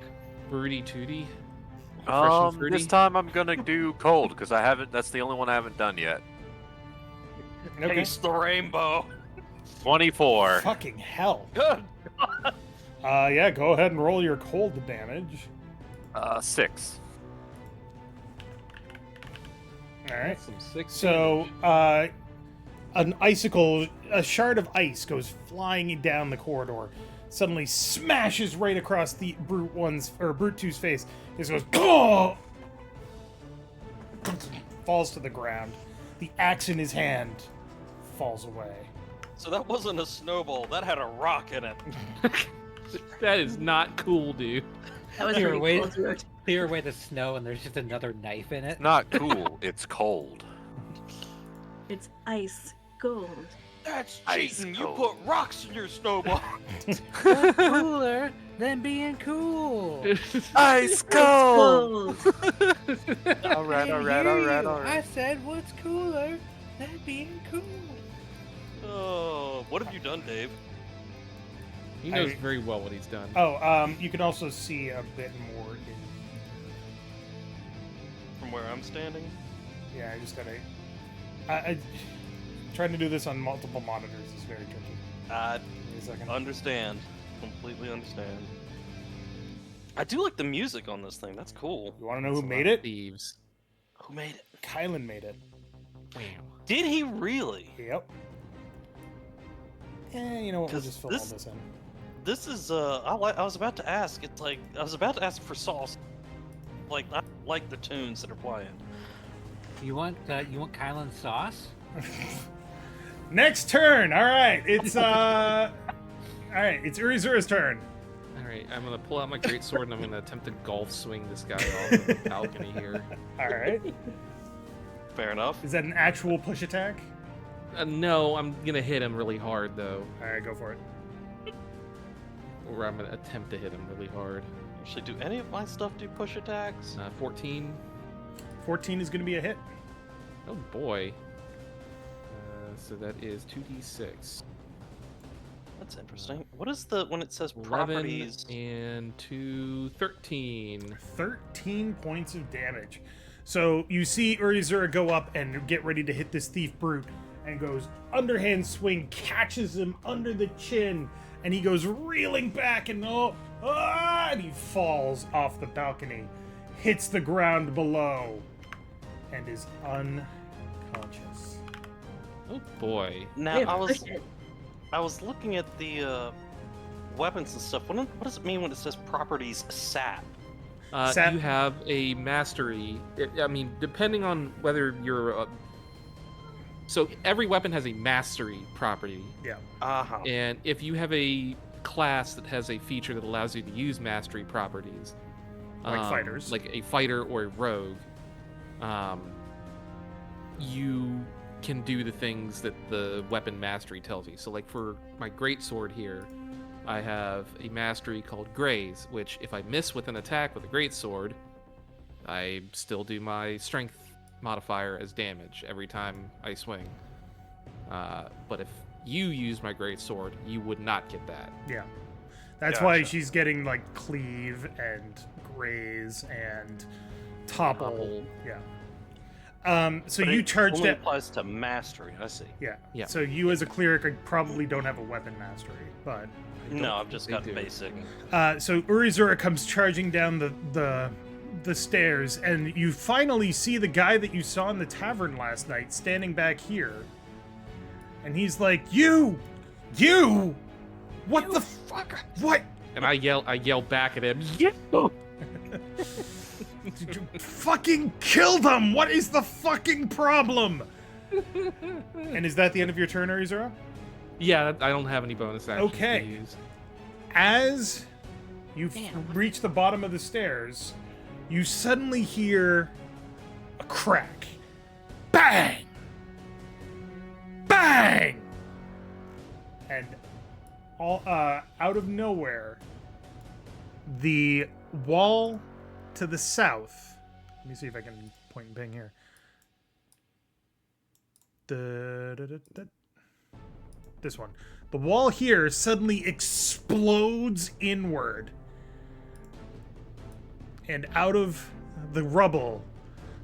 Broody Tooty? Fresh and fruity? This time I'm gonna do cold because I haven't. That's the only one I haven't done yet. Okay. Taste the rainbow. 24. Fucking hell. Good. Yeah, go ahead and roll your cold damage. 6. All right. That's some sick So, damage. an icicle, a shard of ice goes flying down the corridor, suddenly smashes right across the Brute 2's face. It goes, oh! Falls to the ground. The axe in his hand falls away. So that wasn't a snowball, that had a rock in it. That is not cool, dude. That was Here, pretty wait. cool, dude. Clear away the snow, and there's just another knife in it. Not cool. It's cold. It's ice gold. That's Ice cheating. You cold. put rocks in your snowball. What's cooler than being cool? Ice Gold. All right, I all right, hear all right, you. all I right. said, what's cooler than being cool? Oh, what have you done, Dave? He knows very well what he's done. Oh, you can also see a bit more in... From where I'm standing? Yeah, I just gotta... Trying to do this on multiple monitors is very tricky. I Wait a second. understand. Completely understand. I do like the music on this thing. That's cool. You want to know who It's a made lot of it? Thieves. Who made it? Kylan made it. Wow. Did he really? Yep. You know what? We'll 'Cause just fill all this- this in. This is I was about to ask. It's like I was about to ask for sauce. Like I like the tunes that are playing. You want Kylan's sauce? Next turn. All right. It's all right. It's Urizura's turn. Alright, I'm gonna pull out my greatsword and I'm gonna attempt to golf swing this guy off the balcony here. All right. Fair enough. Is that an actual push attack? No, I'm gonna hit him really hard though. All right, go for it. Or I'm gonna attempt to hit him really hard. Actually, do any of my stuff do push attacks? 14. 14 is going to be a hit. Oh boy. So that is 2d6. That's interesting. What is the when it says 11 properties? and 2, 13. 13 points of damage. So you see Urizura go up and get ready to hit this thief brute, and goes underhand swing, catches him under the chin, and he goes reeling back and and he falls off the balcony, hits the ground below, and is unconscious. Oh boy. Now Hey, I was push it. looking at the weapons and stuff. What does it mean when it says properties sap? Sap- You have a mastery. I mean, depending on whether you're. So every weapon has a mastery property, Yeah. Uh-huh. and if you have a class that has a feature that allows you to use mastery properties, Like fighters. like a fighter or a rogue, you can do the things that the weapon mastery tells you. So, like for my greatsword here, I have a mastery called Graze, which if I miss with an attack with a greatsword, I still do my strength modifier as damage every time I swing. But if you use my greatsword, you would not get that. Yeah. That's why Gotcha. she's getting like cleave and graze and topple. Topple. Yeah. So But you it charged only it. applies to mastery. I see. Yeah. Yeah. So you as a cleric probably don't have a weapon mastery, but No, I've just they got do. basic. so Urizura comes charging down the stairs, and you finally see the guy that you saw in the tavern last night standing back here, and he's like, "You, what the fuck? What? And I yell back at him. Did you fucking kill them? What is the fucking problem?" And is that the end of your turn, Urizura? Yeah, I don't have any bonus actions Okay. to use. As you Damn. reach the bottom of the stairs, you suddenly hear a crack. Bang! Bang! And all out of nowhere, the wall to the south. Let me see if I can point and ping here. This one. The wall here suddenly explodes inward. And out of the rubble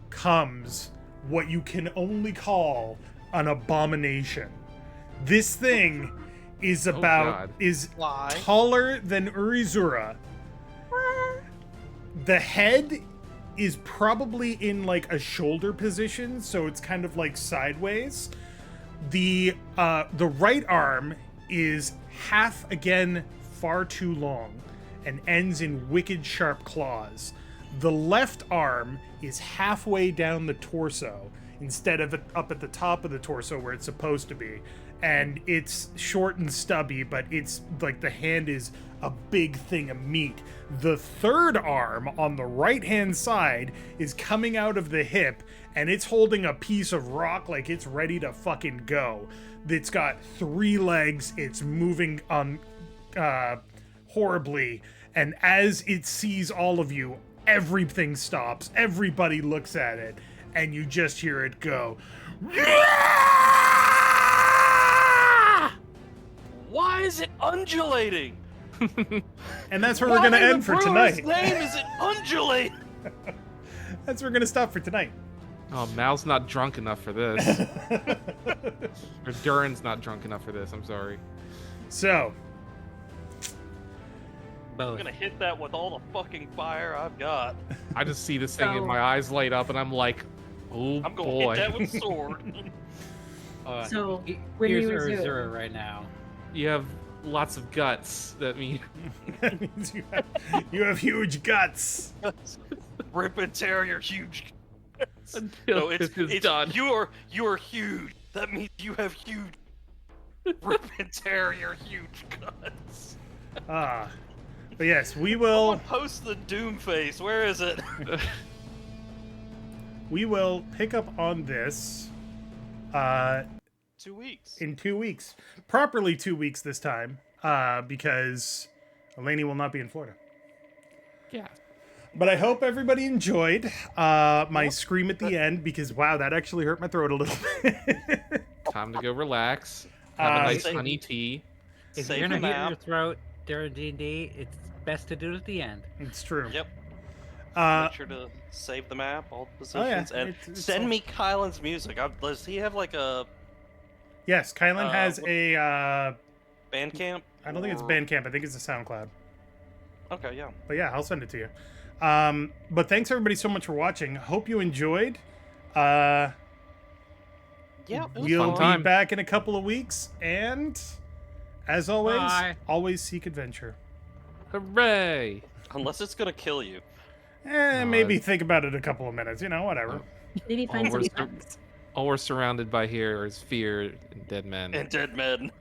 comes what you can only call an abomination. This thing is God. Why? taller than Urizura. The head is probably in like a shoulder position, so it's kind of like sideways. The right arm is half again far too long and ends in wicked sharp claws. The left arm is halfway down the torso instead of up at the top of the torso where it's supposed to be. And it's short and stubby, but it's like the hand is a big thing of meat. The third arm on the right-hand side is coming out of the hip, and it's holding a piece of rock like it's ready to fucking go. It's got 3 legs. It's moving on horribly, and as it sees all of you, everything stops. Everybody looks at it, and you just hear it go. is it undulating? And that's where we're gonna end for tonight. His name is it undulating? That's where we're gonna stop for tonight. Oh, Mal's not drunk enough for this. Or Durin's not drunk enough for this. I'm sorry. So, I'm Both. gonna hit that with all the fucking fire I've got. I just see this thing and So- my eyes light up, and I'm like, oh I'm gonna boy. hit that with sword. So, he- when here's you resume- Urizura right now. You have lots of guts. That mean that means you have huge guts. Rip and tear your huge. until No, it's done. you are huge. That means you have huge. Rip and tear your huge guts. Ah, but yes, we I will. want to post the doom face. Where is it? We will pick up on this 2 weeks. in 2 weeks, properly 2 weeks this time, because Eleni will not be in Florida. Yeah. But I hope everybody enjoyed my scream at the end, because wow, that actually hurt my throat a little bit. Time to go relax. Have a nice Save- honey tea. If Save you're the gonna hit your map. throat during D&D, it's best to do it at the end. It's true. Yep. Uh, Make sure to save the map, all the Oh, yeah, positions, and it's send all- me Kylan's music. Does he have like a yes, Kylan has what- a. Bandcamp? I don't think it's or- Bandcamp. I think it's a SoundCloud. Okay, yeah. But yeah, I'll send it to you. But thanks everybody so much for watching. Hope you enjoyed. Yeah, it was We'll fun be time. back in a couple of weeks, and as always, Bye. always seek adventure. Hooray! Unless it's gonna kill you. No, Maybe I- think about it a couple of minutes. You know, whatever. Did he find Oh, some we're friends? All we're surrounded by here is fear and dead men. And dead men.